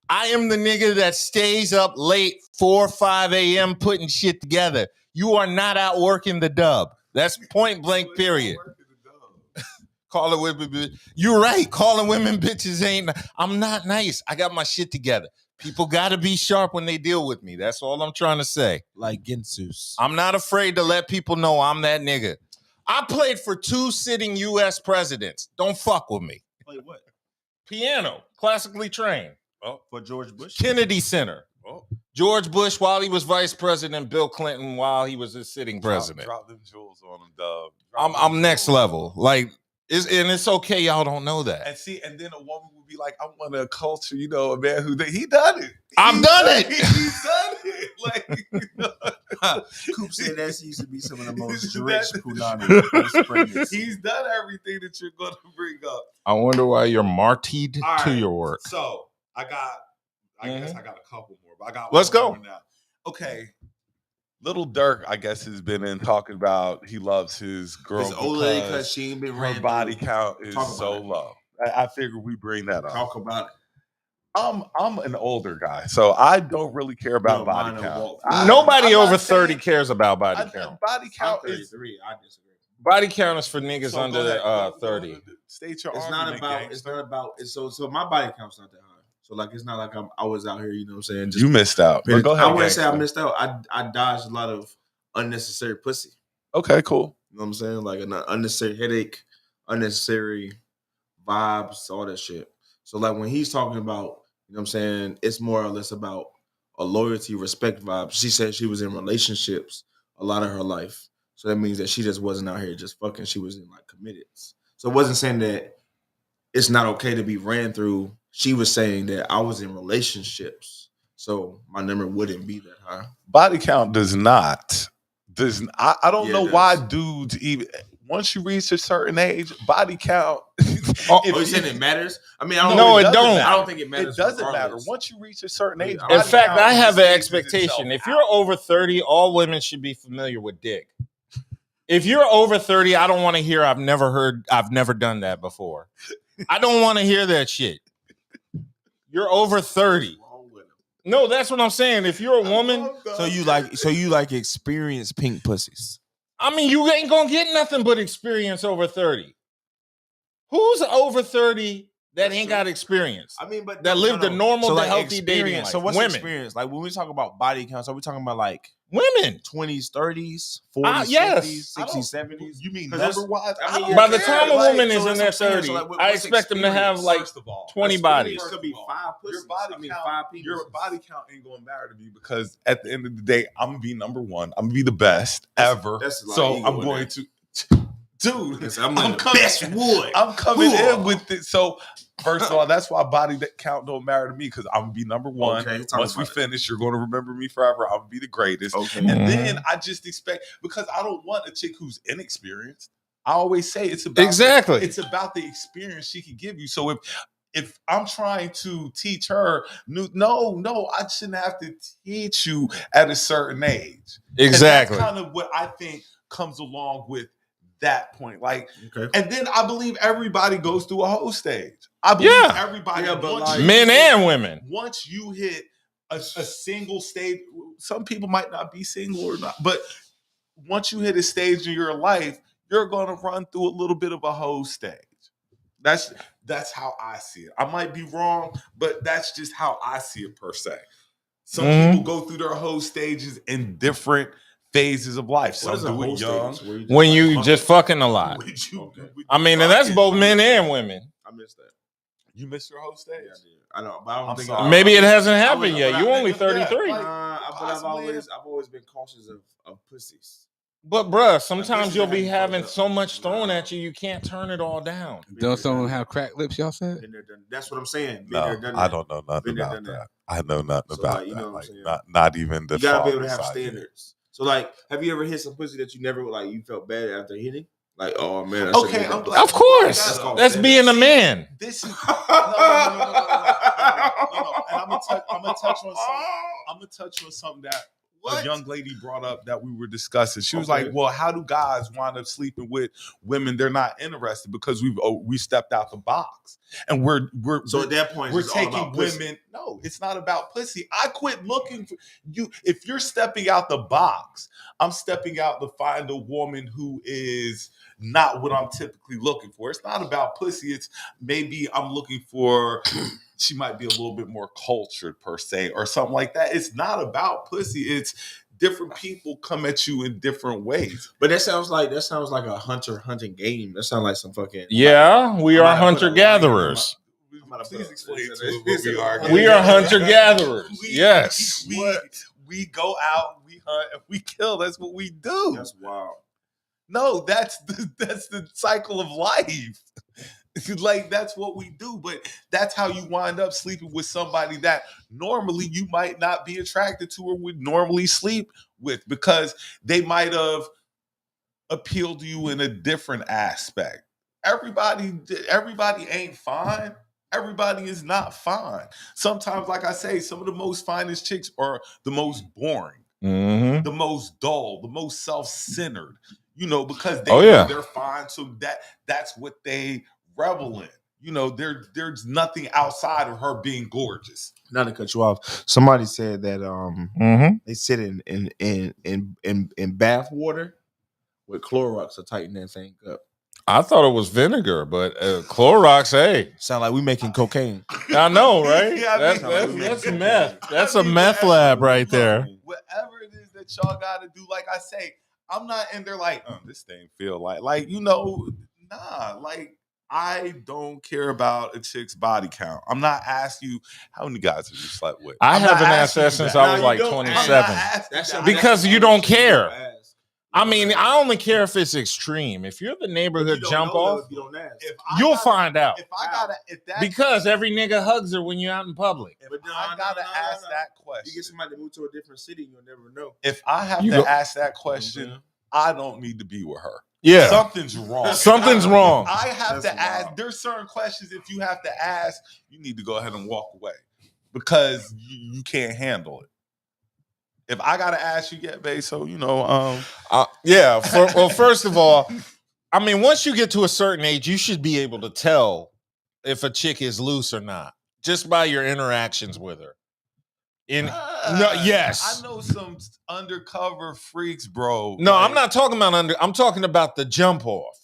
Speaker 3: I am the nigga that stays up late, 4 or 5 a.m. putting shit together. You are not out working the Dub. That's point blank, period. Calling women, you're right. Calling women bitches ain't. I'm not nice. I got my shit together. People got to be sharp when they deal with me. That's all I'm trying to say.
Speaker 6: Like Ginsus.
Speaker 3: I'm not afraid to let people know I'm that nigga. I played for 2 sitting U.S. presidents. Don't fuck with me.
Speaker 5: Play what?
Speaker 3: Piano, classically trained.
Speaker 5: For George Bush?
Speaker 3: Kennedy Center.
Speaker 1: Oh.
Speaker 3: George Bush while he was vice president, Bill Clinton while he was a sitting president.
Speaker 1: Drop them jewels on him, Dub.
Speaker 3: I'm next level. Like, it's okay y'all don't know that.
Speaker 1: And see, and then a woman would be like, I want a culture, you know, a man who he done it.
Speaker 3: I've done it.
Speaker 1: He's done it. Like, you know.
Speaker 5: Coop said that used to be some of the most rich
Speaker 1: That-
Speaker 5: punani.
Speaker 1: He's done everything that you're going to bring up.
Speaker 3: I wonder why you're martied
Speaker 1: All
Speaker 3: to
Speaker 1: right.
Speaker 3: your work.
Speaker 1: So I guess
Speaker 3: Mhm.
Speaker 1: I got a couple more, but I got
Speaker 3: Let's
Speaker 1: one
Speaker 3: go.
Speaker 1: more now. Okay. Little Dirk, I guess, has been in talking about he loves his girl
Speaker 5: This old lady
Speaker 1: because
Speaker 5: because she ain't been
Speaker 1: her
Speaker 5: ran
Speaker 1: body
Speaker 5: through.
Speaker 1: count is
Speaker 5: Talk about
Speaker 1: so
Speaker 5: it.
Speaker 1: low. I figured we bring that up.
Speaker 5: Talk about it.
Speaker 1: I'm an older guy, so I don't really care about
Speaker 5: No,
Speaker 1: body
Speaker 5: mine will
Speaker 1: count.
Speaker 5: walk.
Speaker 3: Nobody
Speaker 1: I'm not
Speaker 3: over
Speaker 1: saying-
Speaker 3: 30 cares about body count.
Speaker 1: Body
Speaker 5: I'm
Speaker 1: count is
Speaker 5: 33. I disagree.
Speaker 3: Body count is for niggas
Speaker 1: so
Speaker 3: under
Speaker 1: go ahead, go
Speaker 3: 30.
Speaker 1: ahead, state your
Speaker 5: It's not
Speaker 1: argument,
Speaker 5: about. It's
Speaker 1: gangster.
Speaker 5: not about. It's so my body count's not that high. So like it's not like I was out here. You know what I'm saying?
Speaker 1: You missed out. But go ahead.
Speaker 5: I wouldn't say I
Speaker 1: gangster.
Speaker 5: missed out. I dodged a lot of unnecessary pussy.
Speaker 1: Okay, cool.
Speaker 5: You know what I'm saying? Like an unnecessary headache, unnecessary vibes, all that shit. So like when he's talking about, you know what I'm saying, it's more or less about a loyalty, respect vibe. She said she was in relationships a lot of her life. So that means that she just wasn't out here just fucking. She was in like committed. So it wasn't saying that it's not okay to be ran through. She was saying that I was in relationships. So my number wouldn't be that high.
Speaker 1: Body count does not. I don't
Speaker 5: Yeah,
Speaker 1: know
Speaker 5: it
Speaker 1: why
Speaker 5: does.
Speaker 1: dudes even once you reach a certain age, body count.
Speaker 5: Oh, you saying it matters? I mean, I don't
Speaker 3: No,
Speaker 5: really-
Speaker 3: it don't.
Speaker 5: I don't think it matters.
Speaker 1: It doesn't matter.
Speaker 5: regardless.
Speaker 1: Once you reach a certain age,
Speaker 5: In
Speaker 1: body
Speaker 3: In fact,
Speaker 1: count
Speaker 3: I have an
Speaker 1: phases
Speaker 3: expectation.
Speaker 1: itself
Speaker 3: If you're
Speaker 1: out.
Speaker 3: over 30, all women should be familiar with dick. If you're over 30, I don't want to hear I've never done that before. I don't want to hear that shit. You're over 30. No, that's what I'm saying. If you're a woman,
Speaker 6: So you like experienced pink pussies.
Speaker 3: I mean, you ain't gonna get nothing but experience over 30. Who's over 30 that
Speaker 5: That's
Speaker 3: ain't
Speaker 5: true.
Speaker 3: got experience?
Speaker 5: I mean, but
Speaker 3: That lived a normal,
Speaker 6: So
Speaker 3: to
Speaker 6: like
Speaker 3: healthy dating
Speaker 6: experience.
Speaker 3: life.
Speaker 6: So what's
Speaker 3: women?
Speaker 6: experience? Like when we talk about body count, so we talking about like
Speaker 3: Women.
Speaker 6: 20s, 30s, 40s,
Speaker 3: Yes.
Speaker 6: 50s,
Speaker 1: I don't-
Speaker 6: 60s, 70s.
Speaker 1: You mean
Speaker 5: 'Cause that's-
Speaker 1: number wise?
Speaker 5: I mean,
Speaker 3: By the
Speaker 5: yeah,
Speaker 3: time a
Speaker 5: like,
Speaker 3: woman
Speaker 5: so
Speaker 3: is in
Speaker 5: that's
Speaker 3: their
Speaker 5: what I'm saying.
Speaker 3: 30s,
Speaker 5: So, like,
Speaker 3: I
Speaker 5: what's
Speaker 3: expect them to have
Speaker 5: experience?
Speaker 3: like
Speaker 1: First of all,
Speaker 3: 20 bodies.
Speaker 5: Could be 5
Speaker 1: Your
Speaker 5: pussies.
Speaker 1: body
Speaker 5: I mean,
Speaker 1: count,
Speaker 5: 5 people.
Speaker 1: your body count ain't gonna matter to me because at the end of the day, I'm gonna be number one. I'm gonna be the best ever.
Speaker 5: that's like
Speaker 1: so
Speaker 5: ego
Speaker 1: I'm
Speaker 5: in
Speaker 1: going
Speaker 5: that.
Speaker 1: to, dude.
Speaker 5: Yes, I'm
Speaker 1: I'm
Speaker 5: the
Speaker 1: coming-
Speaker 5: best wood.
Speaker 1: I'm coming
Speaker 5: Whoa.
Speaker 1: in with it. So first of all, that's why body count don't matter to me because I'm gonna be number one.
Speaker 5: Okay, talk
Speaker 1: Once we
Speaker 5: about it.
Speaker 1: finish, you're gonna remember me forever. I'm gonna be the greatest.
Speaker 5: Okay.
Speaker 1: And then I just expect because I don't want a chick who's inexperienced. I always say it's about
Speaker 3: Exactly.
Speaker 1: it's about the experience she can give you. So if I'm trying to teach her, no, I shouldn't have to teach you at a certain age.
Speaker 3: Exactly.
Speaker 1: And that's kind of what I think comes along with that point. Like,
Speaker 5: Okay.
Speaker 1: and then I believe everybody goes through a whole stage. I believe
Speaker 3: Yeah.
Speaker 1: everybody.
Speaker 5: Yeah, but
Speaker 1: once
Speaker 5: like-
Speaker 1: you
Speaker 3: Men
Speaker 1: hit-
Speaker 3: and women.
Speaker 1: Once you hit a single stage, some people might not be single or not, but once you hit a stage in your life, you're going to run through a little bit of a whole stage. That's how I see it. I might be wrong, but that's just how I see it per se. Some people go through their whole stages in different phases of life.
Speaker 5: What
Speaker 1: Some
Speaker 5: is a
Speaker 1: do
Speaker 5: whole
Speaker 1: it young.
Speaker 5: stage? Where you
Speaker 3: When
Speaker 5: like,
Speaker 3: you
Speaker 5: fuck
Speaker 3: just
Speaker 5: it?
Speaker 3: fucking a lot.
Speaker 1: Would you-
Speaker 5: Okay.
Speaker 1: would
Speaker 3: I
Speaker 1: you
Speaker 3: mean, and that's
Speaker 1: fuck
Speaker 3: both
Speaker 1: it?
Speaker 3: men and women.
Speaker 5: I missed that.
Speaker 1: You missed your whole stage.
Speaker 5: Yeah, I did. I know, but I don't
Speaker 1: I'm
Speaker 5: think
Speaker 1: sorry.
Speaker 3: Maybe it hasn't
Speaker 5: I
Speaker 3: happened
Speaker 5: would-
Speaker 3: yet.
Speaker 5: but
Speaker 3: You
Speaker 5: I-
Speaker 3: only
Speaker 1: yeah,
Speaker 3: 33.
Speaker 1: like-
Speaker 5: But
Speaker 1: possibly
Speaker 5: I've always been cautious of pussies.
Speaker 3: But bruh, sometimes
Speaker 5: This
Speaker 3: you'll
Speaker 5: is
Speaker 3: be
Speaker 5: how you
Speaker 3: having
Speaker 5: fucked
Speaker 3: so
Speaker 5: up.
Speaker 3: much thrown at you can't turn it all down.
Speaker 2: Don't someone have cracked lips? Y'all said.
Speaker 5: Been there, done- That's what I'm saying. Been
Speaker 1: No,
Speaker 5: there, done
Speaker 1: I
Speaker 5: that.
Speaker 1: don't know nothing
Speaker 5: Been there,
Speaker 1: about
Speaker 5: done
Speaker 1: that.
Speaker 5: that.
Speaker 1: I know nothing
Speaker 5: So,
Speaker 1: about
Speaker 5: like, you
Speaker 1: that.
Speaker 5: know what I'm
Speaker 1: Like
Speaker 5: saying?
Speaker 1: not even the.
Speaker 5: You gotta be able to
Speaker 1: father
Speaker 5: have
Speaker 1: side yet.
Speaker 5: standards. So, like, have you ever hit some pussy that you never like? You felt bad after hitting? Like, oh man, I should've
Speaker 1: Okay,
Speaker 5: hit that
Speaker 1: I'm
Speaker 5: pussy.
Speaker 1: glad-
Speaker 3: Of course.
Speaker 1: That's
Speaker 5: called
Speaker 3: That's
Speaker 5: standards.
Speaker 3: being a man.
Speaker 1: This is no. And I'm gonna touch on something. I'm gonna touch on something that a young lady brought up that we were discussing. She was
Speaker 5: Okay.
Speaker 1: like, "Well, how do guys wind up sleeping with women they're not interested because we stepped out the box and we're
Speaker 5: So at that point,
Speaker 1: we're
Speaker 5: it's all
Speaker 1: taking
Speaker 5: about pussy.
Speaker 1: women. No, it's not about pussy. I quit looking for you. If you're stepping out the box, I'm stepping out to find a woman who is not what I'm typically looking for. It's not about pussy. It's maybe I'm looking for. She might be a little bit more cultured per se, or something like that. It's not about pussy. It's different people come at you in different ways.
Speaker 5: But that sounds like a hunting game. That sounds like some fucking
Speaker 3: Yeah, we
Speaker 5: I'm
Speaker 3: are
Speaker 5: gonna put a
Speaker 3: hunter gatherers.
Speaker 1: Please explain to us what we are.
Speaker 3: We are hunter gatherers.
Speaker 1: We-
Speaker 3: Yes.
Speaker 1: we go out, we hunt, and we kill. That's what we do.
Speaker 5: That's wild.
Speaker 1: No, that's the cycle of life. Like that's what we do, but that's how you wind up sleeping with somebody that normally you might not be attracted to or would normally sleep with because they might have appealed to you in a different aspect. Everybody ain't fine. Everybody is not fine. Sometimes, like I say, some of the most finest chicks are the most boring,
Speaker 3: Mm-hmm.
Speaker 1: the most dull, the most self-centered, because they
Speaker 3: Oh,
Speaker 1: know
Speaker 3: yeah.
Speaker 1: they're fine. So that's what they revel in. There's nothing outside of her being gorgeous.
Speaker 6: Not to cut you off. Somebody said that
Speaker 3: Mm-hmm.
Speaker 6: they sit in bath water with Clorox to tighten that thing up.
Speaker 3: I thought it was vinegar, but Clorox, hey.
Speaker 6: Sound like we making cocaine.
Speaker 3: I know, right?
Speaker 1: Yeah, I mean-
Speaker 3: That's meth. That's a meth lab right there.
Speaker 1: Whatever it is that y'all got to do, like I say, I'm not in there like, this thing feel like, you know, nah, like, I don't care about a chick's body count. I'm not asking you how many guys have you slept with.
Speaker 3: I
Speaker 1: I'm not
Speaker 3: haven't asked
Speaker 1: asking
Speaker 3: that
Speaker 1: you
Speaker 3: since
Speaker 1: that.
Speaker 3: I was
Speaker 5: Nah,
Speaker 3: like
Speaker 5: you don't
Speaker 3: 27.
Speaker 1: I'm not asking
Speaker 5: That's
Speaker 1: that.
Speaker 3: Because you don't care.
Speaker 5: Ask.
Speaker 3: I mean, I only care if it's extreme. If you're the neighborhood jump off,
Speaker 5: if you don't ask.
Speaker 3: you'll find out.
Speaker 1: If I gotta, if that,
Speaker 3: Because every nigga hugs her when you're out in public.
Speaker 1: if I gotta ask that
Speaker 5: You
Speaker 1: question,
Speaker 5: get somebody to move to a different city, you'll never know.
Speaker 1: if I have
Speaker 3: You
Speaker 1: to
Speaker 3: go-
Speaker 1: ask that question, I don't need to be with her.
Speaker 3: Yeah.
Speaker 1: Something's wrong.
Speaker 3: Something's wrong.
Speaker 1: I have
Speaker 5: That's
Speaker 1: to ask.
Speaker 5: wild.
Speaker 1: There's certain questions if you have to ask, you need to go ahead and walk away because you can't handle it. If I gotta ask you, yet, babe. So you know,
Speaker 3: Yeah. Well, first of all, I mean, once you get to a certain age, you should be able to tell if a chick is loose or not just by your interactions with her. Yes.
Speaker 1: I know some undercover freaks, bro.
Speaker 3: No,
Speaker 1: Like,
Speaker 3: I'm not talking about I'm talking about the jump off.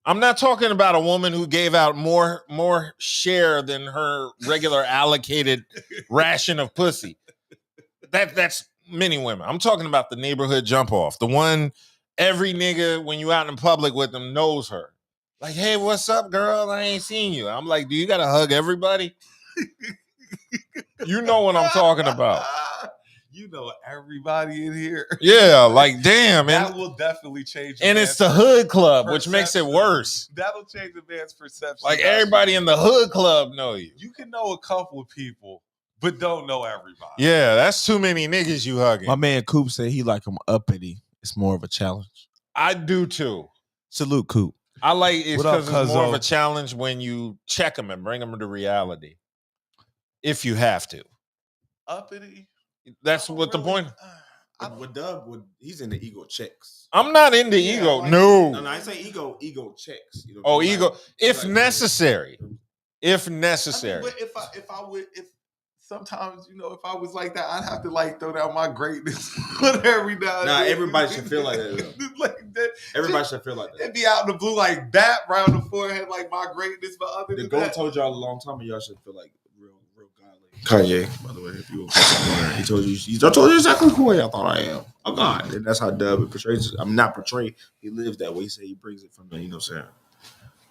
Speaker 3: I'm not talking about a woman who gave out more share than her regular allocated ration of pussy. That's many women. I'm talking about the neighborhood jump off. The one every nigga when you out in public with them knows her. Like, hey, what's up, girl? I ain't seen you. I'm like, do you gotta hug everybody? You know what I'm talking about.
Speaker 1: You know everybody in here.
Speaker 3: Yeah, like damn,
Speaker 1: That
Speaker 3: and,
Speaker 1: will definitely change.
Speaker 3: and it's the hood club, which makes it
Speaker 1: perception.
Speaker 3: worse.
Speaker 1: That'll change the man's perception.
Speaker 3: Like everybody in the hood club know you.
Speaker 1: You can know a couple of people, but don't know everybody.
Speaker 3: Yeah, that's too many niggas you hugging.
Speaker 6: My man Coop said he like him uppity. It's more of a challenge.
Speaker 3: I do too.
Speaker 6: Salute, Coop.
Speaker 3: I like it
Speaker 1: What up,
Speaker 3: because it's more of a
Speaker 1: cuzzo?
Speaker 3: challenge when you check them and bring them to reality. If you have to.
Speaker 1: Uppity.
Speaker 3: That's
Speaker 1: I don't
Speaker 3: what the
Speaker 1: really-
Speaker 3: point.
Speaker 5: With Dub, he's in the ego checks.
Speaker 3: I'm not into
Speaker 1: Yeah,
Speaker 3: ego.
Speaker 1: like-
Speaker 3: No.
Speaker 5: I say ego checks. You know,
Speaker 3: Oh,
Speaker 5: like-
Speaker 3: ego. If
Speaker 5: like-
Speaker 3: necessary. If
Speaker 1: I mean,
Speaker 3: necessary.
Speaker 1: but if sometimes, you know, if I was like that, I'd have to like throw down my greatness every now and
Speaker 5: Nah,
Speaker 1: then.
Speaker 5: everybody should feel like that,
Speaker 1: Like that.
Speaker 5: Everybody should feel like that.
Speaker 1: It'd be out in the blue like bat round the forehead like my greatness, but other
Speaker 5: The
Speaker 1: than
Speaker 5: GOAT
Speaker 1: that,
Speaker 5: told y'all a long time ago, y'all should feel like real godly. Kanye, by the way, if you he told you, I told you exactly who I thought I am. Oh God, and that's how Dub portrays it. I'm not portrayed. He lives that way. He said he brings it from the, you know what I'm saying?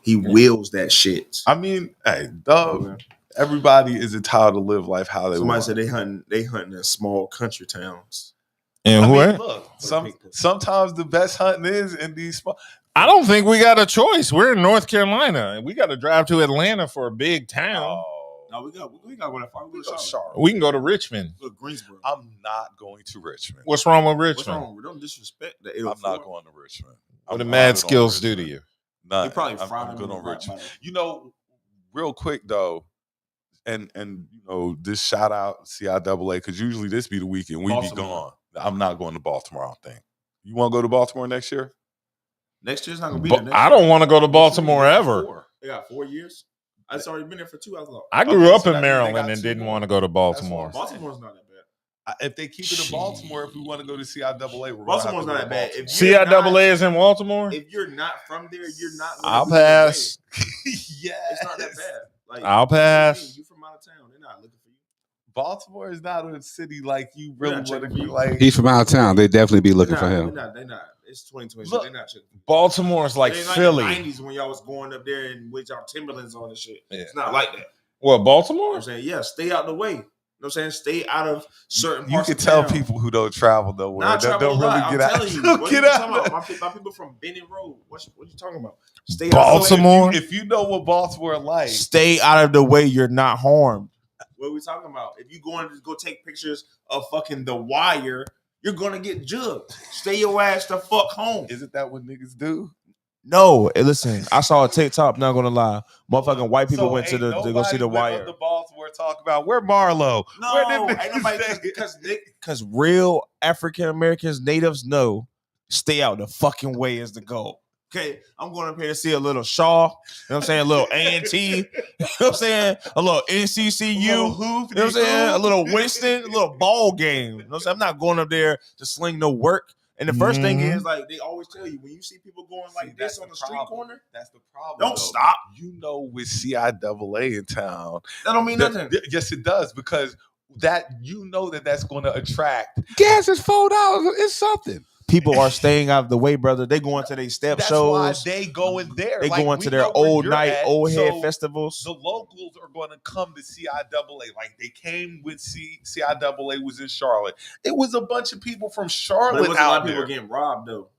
Speaker 5: He wills that shit.
Speaker 1: I mean, hey, dog. Everybody is entitled to live life how they
Speaker 5: Somebody
Speaker 1: want.
Speaker 5: said they hunting in small country towns.
Speaker 3: And
Speaker 1: I mean,
Speaker 3: where?
Speaker 1: look, sometimes the best hunting is in these small.
Speaker 3: I don't think we got a choice. We're in North Carolina. We got to drive to Atlanta for a big town.
Speaker 1: Oh,
Speaker 5: No, we got one.
Speaker 1: we go Charlotte.
Speaker 3: We can go to Richmond.
Speaker 5: Go to Greensboro.
Speaker 1: I'm not going to Richmond.
Speaker 3: What's wrong with
Speaker 5: What's
Speaker 3: Richmond?
Speaker 5: wrong? Don't disrespect the
Speaker 1: I'm
Speaker 5: 804.
Speaker 1: not going to Richmond.
Speaker 3: What do
Speaker 1: I'm
Speaker 3: mad
Speaker 1: good on
Speaker 3: skills do to
Speaker 1: Richmond.
Speaker 3: you?
Speaker 1: None.
Speaker 5: You probably
Speaker 1: I'm
Speaker 5: fried
Speaker 1: good
Speaker 5: them
Speaker 1: on Richmond. You know, real quick though, and you know, this shout out CIAA because usually this be the weekend we be
Speaker 5: Baltimore.
Speaker 1: gone. I'm not going to Baltimore. I don't think. You want to go to Baltimore next year?
Speaker 5: Next year's not gonna be
Speaker 3: But
Speaker 5: there.
Speaker 3: I don't want to go to Baltimore ever.
Speaker 5: They got 4 years. I just already been there for 2 hours.
Speaker 3: I grew
Speaker 1: Okay,
Speaker 3: up
Speaker 1: so
Speaker 3: in
Speaker 1: that means they
Speaker 3: Maryland
Speaker 1: got
Speaker 3: and
Speaker 1: 2
Speaker 3: didn't
Speaker 1: more.
Speaker 3: want to go to Baltimore.
Speaker 1: That's what I'm
Speaker 5: Baltimore's not that bad.
Speaker 1: If they keep it in Baltimore, if we want to go to CIAA, we're gonna
Speaker 5: Baltimore's
Speaker 1: have to
Speaker 5: not
Speaker 1: go
Speaker 5: that
Speaker 1: to
Speaker 5: bad.
Speaker 1: Baltimore.
Speaker 3: CIAA is in Baltimore?
Speaker 5: If you're not from there, you're not.
Speaker 3: I'll pass.
Speaker 1: Yes.
Speaker 5: It's not that bad. Like
Speaker 3: I'll pass.
Speaker 5: You from out of town? They're not looking for you.
Speaker 1: Baltimore is not a city like you really
Speaker 5: not
Speaker 1: want to
Speaker 5: checking
Speaker 1: be
Speaker 5: for you.
Speaker 1: like.
Speaker 2: He's from out of town. They definitely be looking for him.
Speaker 5: They're not. It's 2020.
Speaker 1: Look,
Speaker 5: They're not checking for you.
Speaker 3: Baltimore's like
Speaker 5: It ain't
Speaker 3: Philly.
Speaker 5: Like the 90s when y'all was going up there and with y'all Timberlands on and shit.
Speaker 3: Yeah.
Speaker 5: It's not like that. You
Speaker 3: What,
Speaker 5: know
Speaker 3: Baltimore?
Speaker 5: what I'm saying? Yeah, stay out the way. You know what I'm saying? Stay out of certain
Speaker 1: You
Speaker 5: parts
Speaker 1: can
Speaker 5: of
Speaker 1: tell
Speaker 5: town.
Speaker 1: people who don't travel nowhere.
Speaker 5: Nah, I
Speaker 1: That
Speaker 5: travel
Speaker 1: don't
Speaker 5: a
Speaker 1: really
Speaker 5: lot.
Speaker 1: get
Speaker 5: I'm
Speaker 1: out.
Speaker 5: telling you.
Speaker 1: Don't
Speaker 5: What
Speaker 1: get
Speaker 5: you
Speaker 1: out.
Speaker 5: talking about? My people from Benning Road. What you talking about? Stay out
Speaker 3: Baltimore?
Speaker 5: of the way.
Speaker 1: If you know what Baltimore like,
Speaker 6: Stay out of the way. You're not harmed.
Speaker 5: What are we talking about? If you going to go take pictures of fucking The Wire, you're gonna get jugged. Stay your ass the fuck home.
Speaker 1: isn't that what niggas do?
Speaker 6: No, hey, listen. I saw a TikTok. Not gonna lie, motherfucking white people
Speaker 1: So
Speaker 6: went to
Speaker 1: ain't
Speaker 6: to go see The
Speaker 1: nobody went
Speaker 6: Wire.
Speaker 1: up to Baltimore talk about where Marlo.
Speaker 5: No,
Speaker 1: Where them
Speaker 5: ain't
Speaker 1: niggas
Speaker 5: nobody
Speaker 1: say?
Speaker 6: Because real African Americans, natives know, stay out the fucking way is the goal. Okay, I'm going up here to see a little Shaw. You know what I'm saying? A little A&T. You know what I'm saying? A little NCCU. You know what I'm saying? A little Winston. A little ball game. You know what I'm saying? I'm not going up there to sling no work. And the first thing is,
Speaker 5: like they always tell you when you see people going like this on the street corner,
Speaker 1: That's the problem.
Speaker 5: don't
Speaker 1: though.
Speaker 5: stop.
Speaker 1: You know, with CIAA in town,
Speaker 5: That don't mean nothing.
Speaker 1: Yes, it does because that you know that's going to attract.
Speaker 2: Gas is $4. It's something.
Speaker 6: people are staying out of the way, brother. They going to their step
Speaker 7: That's
Speaker 6: shows.
Speaker 7: why they going there.
Speaker 6: They
Speaker 7: Like,
Speaker 6: going
Speaker 7: we
Speaker 6: to their
Speaker 7: know where
Speaker 6: old
Speaker 7: you're
Speaker 6: night,
Speaker 7: at,
Speaker 6: old head
Speaker 7: so
Speaker 6: festivals.
Speaker 7: the locals are going to come to CIAA. Like, they came when CIAA was in Charlotte. It was a bunch of people from
Speaker 5: But
Speaker 7: Charlotte
Speaker 5: it wasn't a lot
Speaker 7: out
Speaker 5: of people
Speaker 7: there.
Speaker 5: getting robbed though.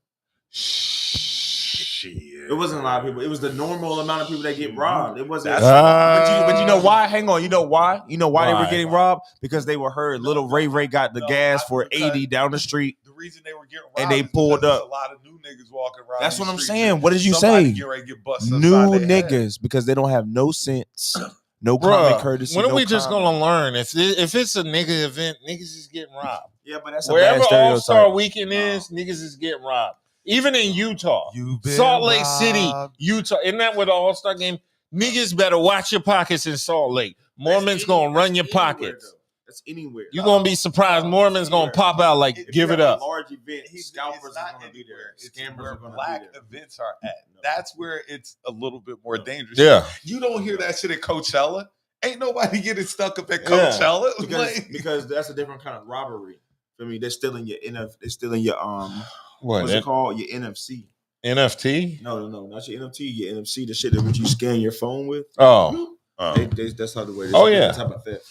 Speaker 7: Shit.
Speaker 5: It wasn't a lot of people. It was the normal amount of people that get robbed. It wasn't.
Speaker 6: But you know why? Hang on. You know why? You know why they were getting
Speaker 7: Why?
Speaker 6: robbed? Because they were heard. Little Ray got the gas for
Speaker 7: because
Speaker 6: 80 down the street.
Speaker 7: The reason they were getting robbed
Speaker 6: And they
Speaker 7: is
Speaker 6: pulled
Speaker 7: because
Speaker 6: up.
Speaker 7: there's a lot of new niggas walking around.
Speaker 6: That's
Speaker 7: these
Speaker 6: what I'm
Speaker 7: streets
Speaker 6: saying.
Speaker 7: and
Speaker 6: What did you
Speaker 7: somebody
Speaker 6: say?
Speaker 7: getting ready to get busted
Speaker 6: New
Speaker 7: upside their head.
Speaker 6: niggas because they don't have no sense, no common courtesy.
Speaker 3: When are
Speaker 6: no
Speaker 3: we just
Speaker 6: common-
Speaker 3: gonna learn? If it's a nigga event, niggas is getting robbed.
Speaker 5: Yeah, but that's a
Speaker 3: Wherever
Speaker 5: bad
Speaker 3: All Star
Speaker 6: stereotype.
Speaker 3: Weekend is, niggas is getting robbed. Even in Utah,
Speaker 7: You've been
Speaker 3: Salt Lake City,
Speaker 7: robbed.
Speaker 3: Utah. Isn't that where the All Star game? Niggas better watch your pockets in Salt Lake. Mormons gonna run your pockets.
Speaker 5: That's anywhere.
Speaker 3: You're gonna be surprised. Mormons gonna pop out like, give it up.
Speaker 5: Large event,
Speaker 7: It's
Speaker 5: scalpers
Speaker 7: not
Speaker 5: are going to be
Speaker 7: anywhere.
Speaker 5: there.
Speaker 7: It's
Speaker 5: Scammers
Speaker 7: where
Speaker 5: are going to
Speaker 7: black
Speaker 5: be there.
Speaker 7: events are at. That's where it's a little bit more dangerous.
Speaker 3: Yeah.
Speaker 7: You don't hear that shit at Coachella. Ain't nobody getting stuck up at
Speaker 3: Yeah.
Speaker 7: Coachella.
Speaker 5: Because that's a different kind of robbery. I mean, they're stealing your they're stealing your
Speaker 3: What?
Speaker 5: what's it called? Your NFC.
Speaker 3: NFT?
Speaker 5: No, not your NFT. Your NFC, the shit that what you scan your phone with.
Speaker 3: Oh.
Speaker 5: That's how the way.
Speaker 3: Oh, yeah.
Speaker 5: That's how about that.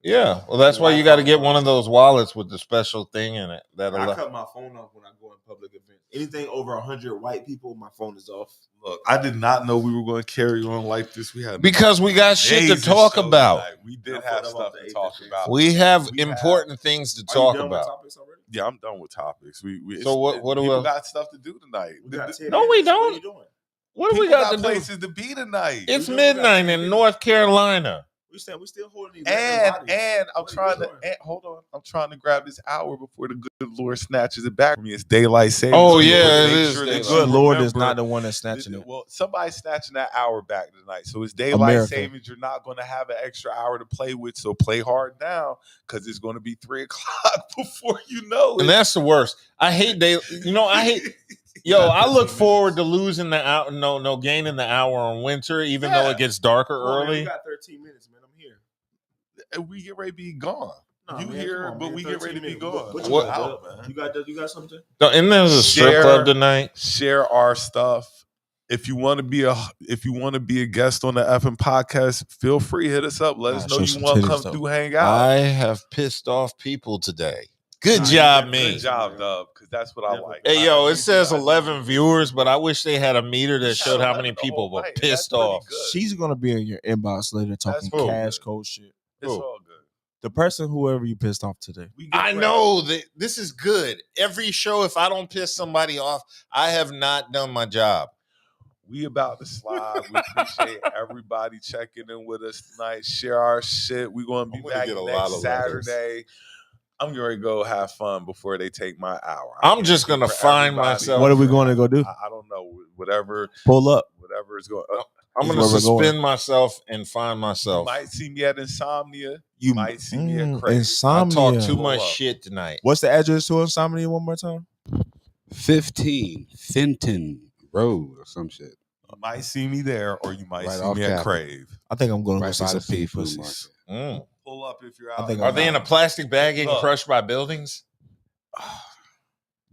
Speaker 3: Yeah. Well, that's why you got to get one of those wallets with the special thing in it.
Speaker 5: I cut my phone off when I go in public events. Anything over 100 white people, my phone is off.
Speaker 7: Look, I did not know we were going to carry on like this. We had
Speaker 3: Because we got shit to
Speaker 7: amazing
Speaker 3: talk
Speaker 7: show
Speaker 3: about.
Speaker 7: tonight. We did
Speaker 5: I
Speaker 7: have
Speaker 5: fucked up
Speaker 7: stuff
Speaker 5: the
Speaker 7: to
Speaker 5: eighth
Speaker 7: talk
Speaker 5: and
Speaker 7: about.
Speaker 3: We have
Speaker 7: We have-
Speaker 3: important things to
Speaker 5: Are
Speaker 3: talk
Speaker 5: you done with
Speaker 3: about.
Speaker 5: topics already?
Speaker 7: Yeah, I'm done with topics.
Speaker 3: So what do
Speaker 7: people
Speaker 3: we-
Speaker 7: got stuff to do tonight?
Speaker 5: We got 10
Speaker 3: No, we
Speaker 5: minutes. What
Speaker 3: don't.
Speaker 5: are you doing?
Speaker 3: What do we
Speaker 7: People
Speaker 3: got to do?
Speaker 7: places to be tonight.
Speaker 3: It's
Speaker 5: We don't got
Speaker 3: midnight
Speaker 5: to
Speaker 3: in
Speaker 5: do-
Speaker 3: North Carolina.
Speaker 5: We still holding these.
Speaker 7: And
Speaker 5: bodies.
Speaker 7: I'm
Speaker 5: What are
Speaker 7: trying
Speaker 5: you
Speaker 7: to
Speaker 5: doing?
Speaker 7: hold on. I'm trying to grab this hour before the good Lord snatches it back from me. It's daylight savings.
Speaker 3: Oh,
Speaker 7: We
Speaker 3: yeah,
Speaker 7: wanna
Speaker 3: it
Speaker 7: make
Speaker 3: is
Speaker 7: sure that
Speaker 3: daylight.
Speaker 7: you
Speaker 6: Good Lord is
Speaker 7: remember-
Speaker 6: not the one that's snatching it.
Speaker 7: Well, somebody's snatching that hour back tonight. So it's daylight
Speaker 6: America.
Speaker 7: savings. You're not going to have an extra hour to play with. So play hard now because it's going to be 3:00 before you know it.
Speaker 3: And that's the worst. I hate I hate. Yo, I look forward to losing the hour. No, gaining the hour on winter, even though
Speaker 7: Yeah.
Speaker 3: it gets darker
Speaker 5: Come on, man,
Speaker 3: early.
Speaker 5: we got 13 minutes, man. I'm here.
Speaker 7: And we get ready to be gone.
Speaker 5: Nah,
Speaker 7: You
Speaker 5: man,
Speaker 7: here,
Speaker 5: come on,
Speaker 7: but
Speaker 5: man,
Speaker 7: we get ready to
Speaker 5: 13
Speaker 7: be
Speaker 5: minutes.
Speaker 7: gone.
Speaker 5: What you
Speaker 3: What-
Speaker 5: got,
Speaker 7: out,
Speaker 5: Dub?
Speaker 7: man.
Speaker 5: You got something?
Speaker 3: And there's a strip
Speaker 7: Share-
Speaker 3: club tonight.
Speaker 7: Share our stuff. If you want to be a guest on the effing podcast, feel free, hit us up. Let us know
Speaker 6: show
Speaker 7: you
Speaker 6: some
Speaker 7: want to
Speaker 6: titties,
Speaker 7: come
Speaker 6: though.
Speaker 7: through, hang out.
Speaker 3: I have pissed off people today. Good
Speaker 5: Nah,
Speaker 3: job,
Speaker 5: you
Speaker 3: me.
Speaker 7: Good job, Dub, because that's what I
Speaker 5: Yeah,
Speaker 7: like.
Speaker 3: Hey, yo,
Speaker 7: I
Speaker 3: it says
Speaker 7: I
Speaker 3: 11 viewers, but I wish they had a meter that
Speaker 7: Shot
Speaker 3: showed how
Speaker 7: 11
Speaker 3: many
Speaker 7: the
Speaker 3: people
Speaker 7: whole
Speaker 3: were
Speaker 7: night, and
Speaker 3: pissed
Speaker 7: that's pretty
Speaker 3: off.
Speaker 7: good.
Speaker 6: She's gonna be in your inbox later talking
Speaker 7: cool.
Speaker 6: cash code shit.
Speaker 7: It's
Speaker 3: Cool.
Speaker 7: all good.
Speaker 6: The person, whoever you pissed off today.
Speaker 7: We get
Speaker 3: I
Speaker 7: ready.
Speaker 3: know that this is good. Every show, if I don't piss somebody off, I have not done my job.
Speaker 7: We about to slide. We appreciate everybody checking in with us tonight. Share our shit. We're gonna be
Speaker 3: I'm gonna
Speaker 7: back
Speaker 3: get a lot
Speaker 7: next
Speaker 3: of letters.
Speaker 7: Saturday. I'm going to go have fun before they take my hour.
Speaker 3: I'm just gonna
Speaker 7: For
Speaker 3: find
Speaker 7: everybody.
Speaker 3: myself.
Speaker 6: What are we going to go do?
Speaker 7: I don't know. Whatever
Speaker 6: Pull up.
Speaker 7: is going.
Speaker 3: I'm
Speaker 6: That's
Speaker 3: gonna
Speaker 6: where we're going.
Speaker 3: suspend myself and find
Speaker 7: You
Speaker 3: myself.
Speaker 7: might see me at Insomnia.
Speaker 6: You
Speaker 7: might see me at Crazy.
Speaker 3: I
Speaker 6: Insomnia.
Speaker 3: talked too
Speaker 7: Pull
Speaker 3: much
Speaker 7: up.
Speaker 3: shit tonight.
Speaker 6: What's the address to Insomnia one more time?
Speaker 2: 15 Fenton Road or some shit.
Speaker 7: You might see me there, or you might
Speaker 2: Right
Speaker 7: see
Speaker 2: off
Speaker 7: me at
Speaker 2: Capitol.
Speaker 7: Crave.
Speaker 6: I think I'm going to go
Speaker 2: Right
Speaker 6: see
Speaker 2: by
Speaker 6: some
Speaker 2: the
Speaker 6: pink
Speaker 2: seafood
Speaker 6: pussies.
Speaker 2: market.
Speaker 7: Pull up if you're out.
Speaker 6: I think
Speaker 7: there.
Speaker 3: Are they in a plastic bag getting
Speaker 7: Look.
Speaker 3: crushed by buildings?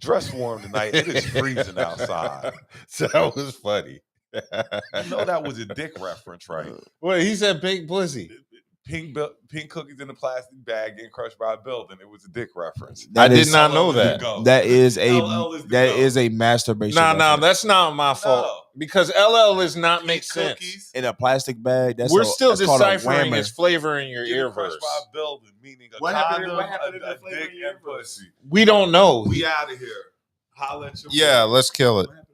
Speaker 7: Dress warm tonight? It is freezing outside.
Speaker 3: That was funny.
Speaker 7: You know that was a dick reference, right?
Speaker 3: Well, he said pink pussy.
Speaker 7: Pink cookies in a plastic bag getting crushed by a building. It was a dick reference.
Speaker 3: I did
Speaker 6: is-
Speaker 3: not know
Speaker 7: LL is the
Speaker 3: that.
Speaker 7: GOAT.
Speaker 6: That is
Speaker 7: LL is the GOAT.
Speaker 6: a masturbation.
Speaker 3: No,
Speaker 6: reference.
Speaker 3: that's not my fault.
Speaker 7: No.
Speaker 3: Because LL is not make
Speaker 7: Pink
Speaker 3: sense.
Speaker 7: cookies
Speaker 6: in a plastic bag. That's
Speaker 3: We're still
Speaker 6: that's called a
Speaker 3: deciphering
Speaker 6: whammer.
Speaker 3: his flavor in your
Speaker 7: getting
Speaker 3: ear
Speaker 7: crushed
Speaker 3: verse.
Speaker 7: by a building, meaning a
Speaker 5: What happened
Speaker 7: condom,
Speaker 5: in- what happened in
Speaker 7: a
Speaker 5: the flavor
Speaker 7: dick
Speaker 5: in your
Speaker 7: and
Speaker 5: verse?
Speaker 7: pussy.
Speaker 3: We don't know.
Speaker 7: We out of here. Holla at your
Speaker 3: Yeah,
Speaker 7: boy.
Speaker 3: let's kill it.
Speaker 5: What happened?